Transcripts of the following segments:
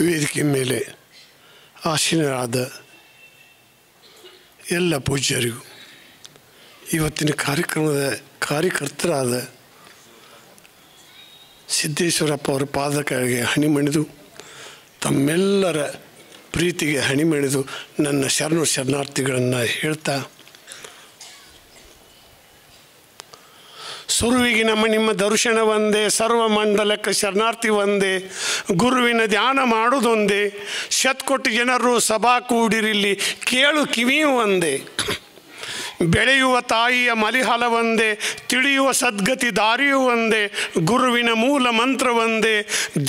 ವೇದಿಕೆ ಮೇಲೆ ಆಸೀನರಾದ ಎಲ್ಲ ಪೂಜ್ಯರಿಗೂ, ಇವತ್ತಿನ ಕಾರ್ಯಕ್ರಮದ ಕಾರ್ಯಕರ್ತರಾದ ಸಿದ್ದೇಶ್ವರಪ್ಪ ಅವರ ಪಾದಗಳಿಗೆ ಹಣಿಮಣಿದು ತಮ್ಮೆಲ್ಲರ ಪ್ರೀತಿಗೆ ಹಣಿಮಣಿದು ನನ್ನ ಶರಣಾರ್ಥಿಗಳನ್ನು ಹೇಳ್ತಾ, ಸುರುವಿಗೆ ನಿಮ್ಮ ದರ್ಶನ ಒಂದೇ, ಸರ್ವಮಂಡಲಕ್ಕೆ ಶರಣಾರ್ಥಿ ಒಂದೇ, ಗುರುವಿನ ಧ್ಯಾನ ಮಾಡುವುದೊಂದೇ, ಶತಕೋಟಿ ಜನರು ಸಭಾ ಕೂಡಿರಿಲ್ಲಿ ಕೇಳು ಕಿವಿಯೂ ಒಂದೇ, ಬೆಳೆಯುವ ತಾಯಿಯ ಮಲಿಹಲ ಒಂದೇ, ತಿಳಿಯುವ ಸದ್ಗತಿ ದಾರಿಯೂ ಒಂದೇ, ಗುರುವಿನ ಮೂಲ ಮಂತ್ರ ಒಂದೇ,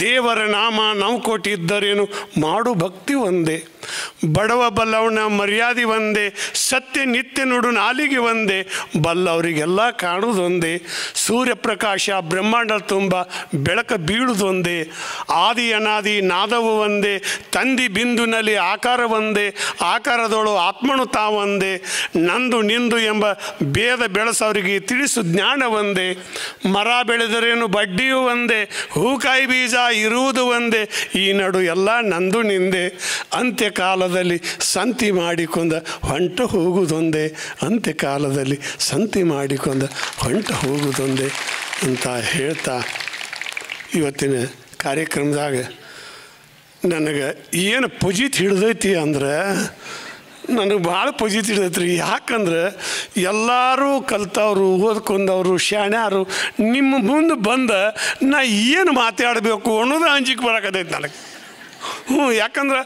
ದೇವರ ನಾಮ ನಾವು ಕೊಟ್ಟಿದ್ದರೇನು ಮಾಡು ಭಕ್ತಿ ಒಂದೇ, ಬಡವ ಬಲ್ಲವನ ಮರ್ಯಾದೆ ಒಂದೇ, ಸತ್ಯ ನಿತ್ಯ ನುಡು ನಾಲಿಗೆ ಒಂದೇ, ಬಲ್ಲವರಿಗೆಲ್ಲ ಕಾಣುವುದೊಂದೇ, ಸೂರ್ಯಪ್ರಕಾಶ ಬ್ರಹ್ಮಾಂಡ ತುಂಬ ಬೆಳಕ ಬೀಳುವುದೊಂದೇ, ಆದಿ ಅನಾದಿ ನಾದವು ಒಂದೇ, ತಂದಿ ಬಿಂದುನಲ್ಲಿ ಆಕಾರ ಒಂದೇ, ಆಕಾರದೊಳು ಆತ್ಮನು ತಾವೊಂದೇ, ನಂದು ನಿಂದು ಎಂಬ ಭೇದ ಬೆಳೆಸವರಿಗೆ ತಿಳಿಸು ಜ್ಞಾನ ಒಂದೇ, ಮರ ಬೆಳೆದರೇನು ಬಡ್ಡಿಯೂ ಒಂದೇ, ಹೂಕಾಯಿ ಬೀಜ ಇರುವುದು ಒಂದೇ, ಈ ನಡು ಎಲ್ಲ ನಂದು ನಿಂದೆ, ಅಂತ್ಯಕಾಲದಲ್ಲಿ ಸಂತಿ ಮಾಡಿಕೊಂಡ ಹೊಂಟ ಹೋಗುವುದೊಂದೇ, ಅಂತ್ಯಕಾಲದಲ್ಲಿ ಸಂತಿ ಮಾಡಿಕೊಂಡ ಹೊಂಟ ಹೋಗುವುದೊಂದೇ ಅಂತ ಹೇಳ್ತಾ, ಇವತ್ತಿನ ಕಾರ್ಯಕ್ರಮದಾಗ ನನಗೆ ಏನು ಪುಜಿತ್ ಹಿಡ್ದೈತಿ ಅಂದ್ರೆ, ನನಗೆ ಭಾಳ ಪುಜಿತ್ ಹಿಡ್ದೈತಿ ರೀ. ಯಾಕಂದ್ರೆ ಎಲ್ಲರೂ ಕಲ್ತವರು, ಓದ್ಕೊಂಡವರು, ಶಾಣ್ಯಾರು ನಿಮ್ಮ ಮುಂದೆ ಬಂದ ನಾ ಏನು ಮಾತಾಡಬೇಕು ಅನ್ನೋದು ಅಂಜಿಕೆ ಬರೋಕತ್ತೈತಿ ನನಗೆ. ಯಾಕಂದ್ರೆ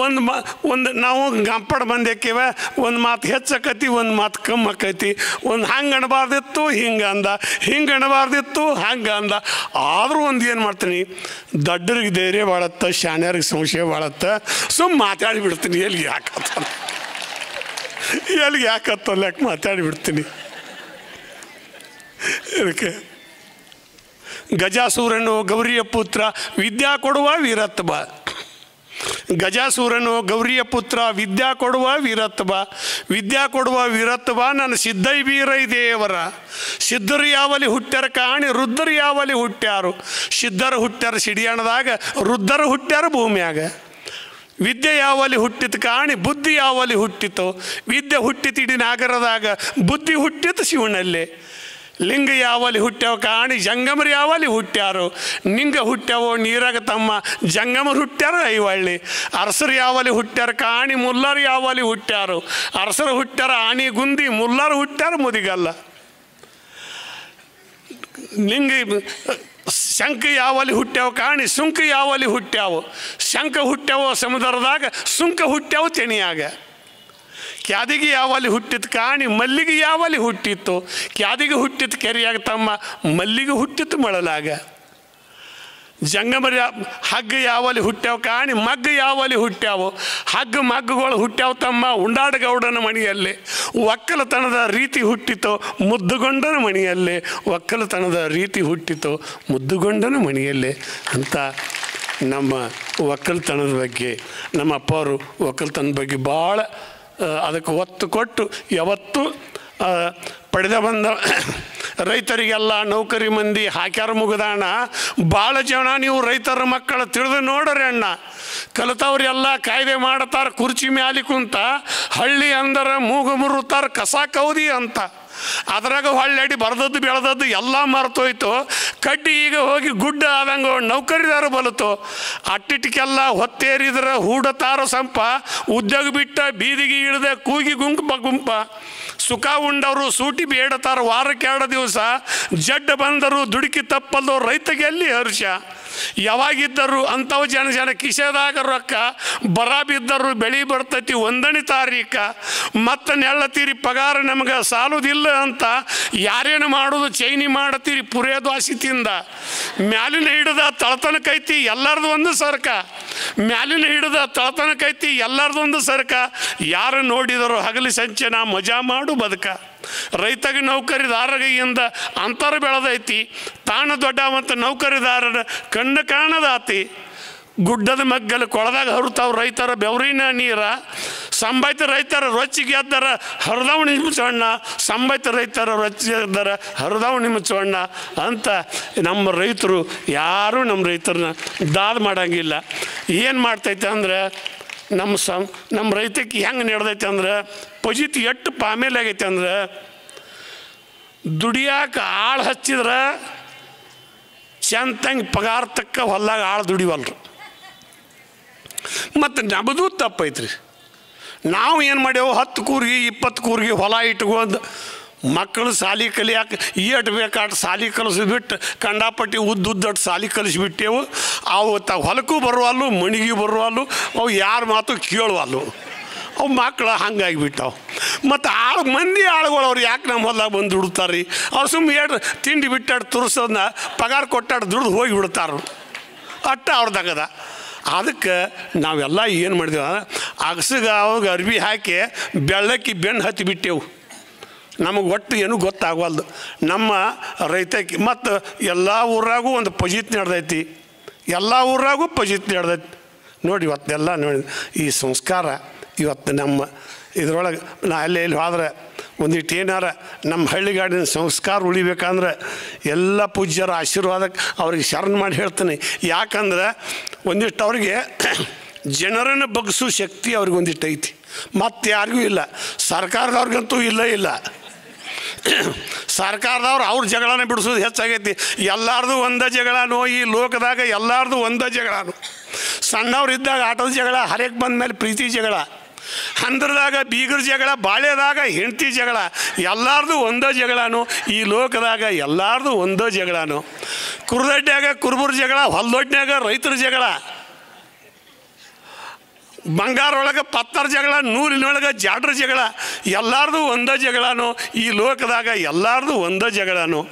ಒಂದು ನಾವು ಗಂಪಡ ಬಂದೇಕೇವ, ಒಂದು ಮಾತು ಹೆಚ್ಚಾಕತಿ, ಒಂದು ಮಾತು ಕಮ್ಮಿ ಆಕೈತಿ, ಒಂದು ಹಂಗೆ ಅಣಬಾರ್ದಿತ್ತು ಹಿಂಗೆ ಅಂದ, ಹಿಂಗೆ ಅಣಬಾರ್ದಿತ್ತು ಹಂಗೆ ಅಂದ. ಆದರೂ ಒಂದು ಏನು ಮಾಡ್ತೀನಿ, ದೊಡ್ಡರಿಗೆ ಧೈರ್ಯ ಬಾಳತ್ತ, ಶಾಣ್ಯರಿಗೆ ಸಂಶಯ ಬಾಳತ್ತ, ಮಾತಾಡಿಬಿಡ್ತೀನಿ. ಎಲ್ಲಿಗೆ ಯಾಕತ್ತಲ್ಲ ಯಾಕೆ ಮಾತಾಡಿಬಿಡ್ತೀನಿ. ಇದಕ್ಕೆ ಗಜಾಸೂರನು ಗೌರಿಯ ಪುತ್ರ ವಿದ್ಯಾ ಕೊಡುವ ವೀರತ್ವ, ಗಜಾಸೂರನು ಗೌರಿಯ ಪುತ್ರ ವಿದ್ಯಾ ಕೊಡುವ ವೀರತ್ವ, ವಿದ್ಯಾ ಕೊಡುವ ವೀರತ್ವ ನನ್ನ ಸಿದ್ಧೈ ಬೀರೈ ದೇವರ, ಸಿದ್ಧರು ಯಾವಲ್ಲಿ ಹುಟ್ಟ್ಯಾರ ಕಾಣಿ ರುದ್ಧರು ಯಾವಲ್ಲಿ ಹುಟ್ಟ್ಯಾರು, ಸಿದ್ಧರು ಹುಟ್ಟ್ಯಾರ ಸಿಡಿಯಾಣದಾಗ, ರುದ್ಧರು ಹುಟ್ಟ್ಯಾರ ಭೂಮಿಯಾಗ, ವಿದ್ಯೆ ಯಾವಲ್ಲಿ ಹುಟ್ಟಿತು ಕಾಣಿ ಬುದ್ಧಿ ಯಾವಲ್ಲಿ ಹುಟ್ಟಿತು, ವಿದ್ಯೆ ಹುಟ್ಟಿತು ಇಡೀ ನಾಗರದಾಗ, ಬುದ್ಧಿ ಹುಟ್ಟಿತು ಶಿವನಲ್ಲೇ, ಲಿಂಗ ಯಾವಲ್ಲಿ ಹುಟ್ಟ್ಯಾವ ಕಾಣಿ ಜಂಗಮರು ಯಾವಲ್ಲಿ ಹುಟ್ಟ್ಯಾರು, ನಿಂಗ ಹುಟ್ಟ್ಯಾವೋ ನೀರಾಗ ತಮ್ಮ ಜಂಗಮರು ಹುಟ್ಟ್ಯಾರ ಐವಳ್ಳಿ, ಅರಸರು ಯಾವಲ್ಲಿ ಹುಟ್ಟ್ಯಾರ ಕಾಣಿ ಮುಲ್ಲರು ಯಾವಲ್ಲಿ ಹುಟ್ಟ್ಯಾರು, ಅರಸರು ಹುಟ್ಟ್ಯಾರ ಆಣಿ ಗುಂದಿ, ಮುಲ್ಲರು ಹುಟ್ಟ್ಯಾರ ಮುದಿಗಲ್ಲ, ಲಿಂಗ ಶಂಕ ಯಾವಲ್ಲಿ ಹುಟ್ಟ್ಯಾವ ಕಾಣಿ ಸುಂಕ ಯಾವಲ್ಲಿ ಹುಟ್ಟ್ಯಾವು, ಶಂಕ ಹುಟ್ಟ್ಯಾವೋ ಸಮುದ್ರದಾಗ, ಸುಂಕ ಹುಟ್ಟ್ಯಾವ ತೆಣಿಯಾಗ, ಕ್ಯಾದಿಗೆ ಯಾವಲ್ಲಿ ಹುಟ್ಟಿತು ಕಾಣಿ ಮಲ್ಲಿಗೆ ಯಾವಲ್ಲಿ ಹುಟ್ಟಿತ್ತು, ಕ್ಯಾದಿಗೆ ಹುಟ್ಟಿತು ಕೆರೆಯಾಗ ತಮ್ಮ ಮಲ್ಲಿಗೆ ಹುಟ್ಟಿತು ಮಳಲಾಗ, ಜಂಗಮರ ಹಗ್ಗ ಯಾವಲ್ಲಿ ಹುಟ್ಟ್ಯಾವ ಕಾಣಿ ಮಗ್ಗ ಯಾವಲ್ಲಿ ಹುಟ್ಟ್ಯಾವು, ಹಗ್ಗ ಮಗ್ಗಗಳು ಹುಟ್ಟ್ಯಾವ ತಮ್ಮ ಉಂಡಾಡಗೌಡನ ಮಣಿಯಲ್ಲೇ, ಒಕ್ಕಲತನದ ರೀತಿ ಹುಟ್ಟಿತೋ ಮುದ್ದುಗೊಂಡನ ಮಣಿಯಲ್ಲೇ, ಒಕ್ಕಲತನದ ರೀತಿ ಹುಟ್ಟಿತೋ ಮುದ್ದುಗೊಂಡನ ಮಣಿಯಲ್ಲೇ ಅಂತ ನಮ್ಮ ಒಕ್ಕಲತನದ ಬಗ್ಗೆ, ನಮ್ಮ ಅಪ್ಪ ಅವರು ಒಕ್ಕಲತನದ ಬಗ್ಗೆ ಭಾಳ ಅದಕ್ಕೆ ಒತ್ತು ಕೊಟ್ಟು ಯಾವತ್ತೂ ಪಡೆದ ಬಂದ ರೈತರಿಗೆಲ್ಲ ನೌಕರಿ ಮಂದಿ ಹಾಕ್ಯಾರ ಮುಗದಾಣ. ಭಾಳ ಜನ ನೀವು ರೈತರ ಮಕ್ಕಳು ತಿಳಿದು ನೋಡ್ರಿ ಅಣ್ಣ, ಕಲಿತವ್ರೆಲ್ಲ ಕಾಯ್ದೆ ಮಾಡತಾರ ಕುರ್ಚಿ ಮ್ಯಾಲಿ ಕುಂತ, ಹಳ್ಳಿ ಅಂದ್ರೆ ಮೂಗು ಮುರುತ್ತಾರ ಕಸ ಕೌದಿ ಅಂತ, ಅದ್ರಾಗ ಹೊಳ್ಳಿ ಬರ್ದದ್ದು ಬೆಳೆದದ್ದು ಎಲ್ಲ ಮರ್ತೋಯ್ತು. ಕಡ್ಡಿ ಈಗ ಹೋಗಿ ಗುಡ್ಡ ಆದಂಗೆ ನೌಕರಿದಾರ ಬಲತು, ಅಟ್ಟಿಟ್ಕೆಲ್ಲ ಹೊತ್ತೇರಿದ್ರೆ ಹೂಡತಾರ ಸಂಪ, ಉದ್ಯೋಗ ಬಿಟ್ಟ ಬೀದಿಗೆ ಇಳಿದೆ ಕೂಗಿ ಗುಂಪ, ಸುಖ ಉಂಡವರು ಸೂಟಿ ಬೇಡತಾರ ವಾರಕ್ಕೆ 2 ದಿವಸ, ಜಡ್ಡ ಬಂದರು ದುಡುಕಿ ತಪ್ಪಲ್ದು ರೈತಗೆ ಎಲ್ಲಿ ಹರ್ಷ, ಯಾವಾಗಿದ್ದರು ಅಂಥವು ಜನ ಕಿಸೆದಾಗ ರೊಕ್ಕ, ಬರ ಬಿದ್ದರು ಬೆಳೆ ಬರ್ತೈತಿ 1ನೇ ತಾರೀಕ, ಮತ್ತು ನೆಳ್ಳತ್ತೀರಿ ಪಗಾರ ನಮಗೆ ಸಾಲುದಿಲ್ಲ ಅಂತ, ಯಾರೇನು ಮಾಡೋದು ಚೈನಿ ಮಾಡತ್ತೀರಿ ಪುರೇ ದ್ವಾಸಿ ತಿಂದ, ಮ್ಯಾಲಿನ ಹಿಡಿದ ತಳತನಕೈತಿ ಎಲ್ಲರದು ಒಂದು ಸರ್ಕ, ಮ್ಯಾಲಿನ ಹಿಡಿದ ತಳತನಕೈತಿ ಎಲ್ಲರದು ಒಂದು ಸರ್ಕ, ಯಾರು ನೋಡಿದರು ಹಗಲಿ ಸಂಚನ ಮಜಾ ಮಾಡು ಬದುಕ, ರೈತಗೆ ನೌಕರಿದಾರಗಿಂದ ಅಂತರ ಬೆಳೆದೈತಿ, ತಾಣ ದೊಡ್ಡ ಮತ್ತು ನೌಕರಿದಾರರ ಕಣ್ಣು ಕಾಣದಾತಿ, ಗುಡ್ಡದ ಮಗ್ಗಲು ಕೊಳದಾಗ ಹರುತ್ತಾವ ರೈತರ ಬೆವರಿನ ನೀರ, ಸಂಬೈತ ರೈತರ ರೊಚ್ಚಿಗೆ ಎದ್ದಾರ ಹರಿದವ್ ನಿಮಿಸೋಣ, ಸಂಬೈತ ರೈತರ ರೊಚ್ಚಿಗೆ ಎದ್ದಾರ ಹರಿದವ್ ನಿಮಿಸೋಣ ಅಂತ ನಮ್ಮ ರೈತರು ಯಾರೂ ನಮ್ಮ ರೈತರನ್ನ ದಾದ ಮಾಡೋಂಗಿಲ್ಲ. ಏನು ಮಾಡ್ತೈತೆ ಅಂದ್ರೆ ನಮ್ಮ ರೈತಕ್ಕೆ ಹೆಂಗೆ ನಡೆದೈತೆ ಅಂದ್ರೆ ಪಜಿತಿ ಎಷ್ಟು ಪಾಮೇಲೆ ಆಗೈತೆ ಅಂದ್ರೆ ದುಡಿಯಾಕೆ ಆಳು ಹಚ್ಚಿದ್ರೆ ಚಂದಂಗೆ ಪಗಾರ ತಕ್ಕ ಹೊಲ್ದಾಗ ಆಳು ದುಡಿವಲ್ರು. ಮತ್ತು ನಮ್ಮದು ತಪ್ಪೈತ್ರಿ. ನಾವು ಏನು ಮಾಡ್ಯೇವು 10 ಕೂರಿಗೆ 20 ಕೂರಿಗೆ ಹೊಲ ಇಟ್ಕೊಂಡು ಮಕ್ಕಳು ಸಾಲಿ ಕಲಿಯಾಕೆ ಏಟು ಬೇಕಾಟ ಸಾಲಿ ಕಲಿಸ್ಬಿಟ್ಟು ಕಂಡಾಪಟ್ಟಿ ಉದ್ದಟ್ಟು ಸಾಲಿ ಕಲಿಸ್ಬಿಟ್ಟೆವು. ಅವು ಹೊಲಕ್ಕೂ ಬರುವಲ್ಲು, ಮಣಿಗೂ ಬರುವಲ್ಲು, ಅವು ಯಾರ ಮಾತು ಕೇಳುವಲ್ಲು. ಅವು ಮಕ್ಕಳು ಹಂಗಾಗಿಬಿಟ್ಟವು. ಮತ್ತು ಮಂದಿ ಆಳುಗಳು ಅವ್ರು ಯಾಕೆ ನಮ್ಮ ಹೊಲ್ದಾಗ ಬಂದು ದುಡ್ತಾರೆ ರೀ? ಅವ್ರು ಸುಮ್ಮನೆ ಏಟು ತಿಂಡಿ ಬಿಟ್ಟಾಡು ತುರ್ಸೋದನ್ನ ಪಗಾರ ಕೊಟ್ಟಾಡು ದುಡ್ದು ಹೋಗಿ ಬಿಡ್ತಾರೆ. ಅಟ್ಟ ಅವ್ರದಾಗದ. ಅದಕ್ಕೆ ನಾವೆಲ್ಲ ಏನು ಮಾಡಿದೆವು, ಅಗಸಿಗೆ ಅವಾಗ ಅರ್ಬಿ ಹಾಕಿ ಬೆಳ್ಳಕ್ಕಿ ಬೆನ್ನು ಹತ್ತಿ ಬಿಟ್ಟೆವು. ನಮಗೆ ಒಟ್ಟು ಏನೂ ಗೊತ್ತಾಗವಲ್ದು ನಮ್ಮ ರೈತಕ್ಕೆ. ಮತ್ತು ಎಲ್ಲ ಊರಾಗೂ ಒಂದು ಪಜಿತ್ ನಡೆದೈತಿ, ಎಲ್ಲ ಊರಾಗೂ ಪಜಿತ್ ನಡೆದೈತಿ ನೋಡಿ. ಇವತ್ತೆಲ್ಲ ನೋಡಿ ಈ ಸಂಸ್ಕಾರ ಇವತ್ತು ನಮ್ಮ ಇದರೊಳಗೆ ನಾ ಅಲ್ಲಿ ಹೋದ್ರೆ ಒಂದಿಟ್ಟು ಏನಾರ ನಮ್ಮ ಹಳ್ಳಿಗಾಡಿನ ಸಂಸ್ಕಾರ ಉಳಿಬೇಕಂದ್ರೆ ಎಲ್ಲ ಪೂಜ್ಯರ ಆಶೀರ್ವಾದಕ್ಕೆ ಅವ್ರಿಗೆ ಶರಣ ಮಾಡಿ ಹೇಳ್ತೀನಿ. ಯಾಕಂದ್ರೆ ಒಂದಿಷ್ಟು ಅವ್ರಿಗೆ ಜನರನ್ನು ಬಗ್ಗಿಸೋ ಶಕ್ತಿ ಅವ್ರಿಗೆ ಒಂದಿಟ್ಟು ಐತಿ, ಮತ್ತು ಯಾರಿಗೂ ಇಲ್ಲ. ಸರ್ಕಾರದವ್ರಿಗಂತೂ ಇಲ್ಲ. ಸರ್ಕಾರದವ್ರು ಅವ್ರ ಜಗಳನ ಬಿಡಿಸೋದು ಹೆಚ್ಚಾಗೈತಿ. ಎಲ್ಲಾರ್ದು ಒಂದೇ ಜಗಳನೋ ಈ ಲೋಕದಾಗ, ಎಲ್ಲಾರ್ದು ಒಂದೇ ಜಗಳನೋ. ಸಣ್ಣವ್ರು ಇದ್ದಾಗ ಆಟದ ಜಗಳ, ಹರೇಕ್ ಬಂದ ಮೇಲೆ ಪ್ರೀತಿ ಜಗಳ, ಹಂದ್ರದಾಗ ಬೀಗರ ಜಗಳ, ಬಾಳೆದಾಗ ಹೆಂಡತಿ ಜಗಳ, ಎಲ್ಲಾರ್ದು ಒಂದೇ ಜಗಳನೋ ಈ ಲೋಕದಾಗ, ಎಲ್ಲಾರ್ದು ಒಂದೇ ಜಗಳನೋ. ಕುರ್ದೊಡ್ಡ್ಯಾಗ ಕುರುಬರ ಜಗಳ, ಹೊಲದೊಡ್ಡ್ಯಾಗ ರೈತರ ಜಗಳ, ಬಂಗಾರ ಒಳಗೆ ಪತ್ತರ ಜಗಳ, ನೂರಿನೊಳಗೆ ಜಾಡ್ರ ಜಗಳ, ಎಲ್ಲಾರ್ದು ಒಂದೇ ಜಗಳನೋ ಈ ಲೋಕದಾಗ, ಎಲ್ಲಾರ್ದು ಒಂದೇ ಜಗಳನೋ.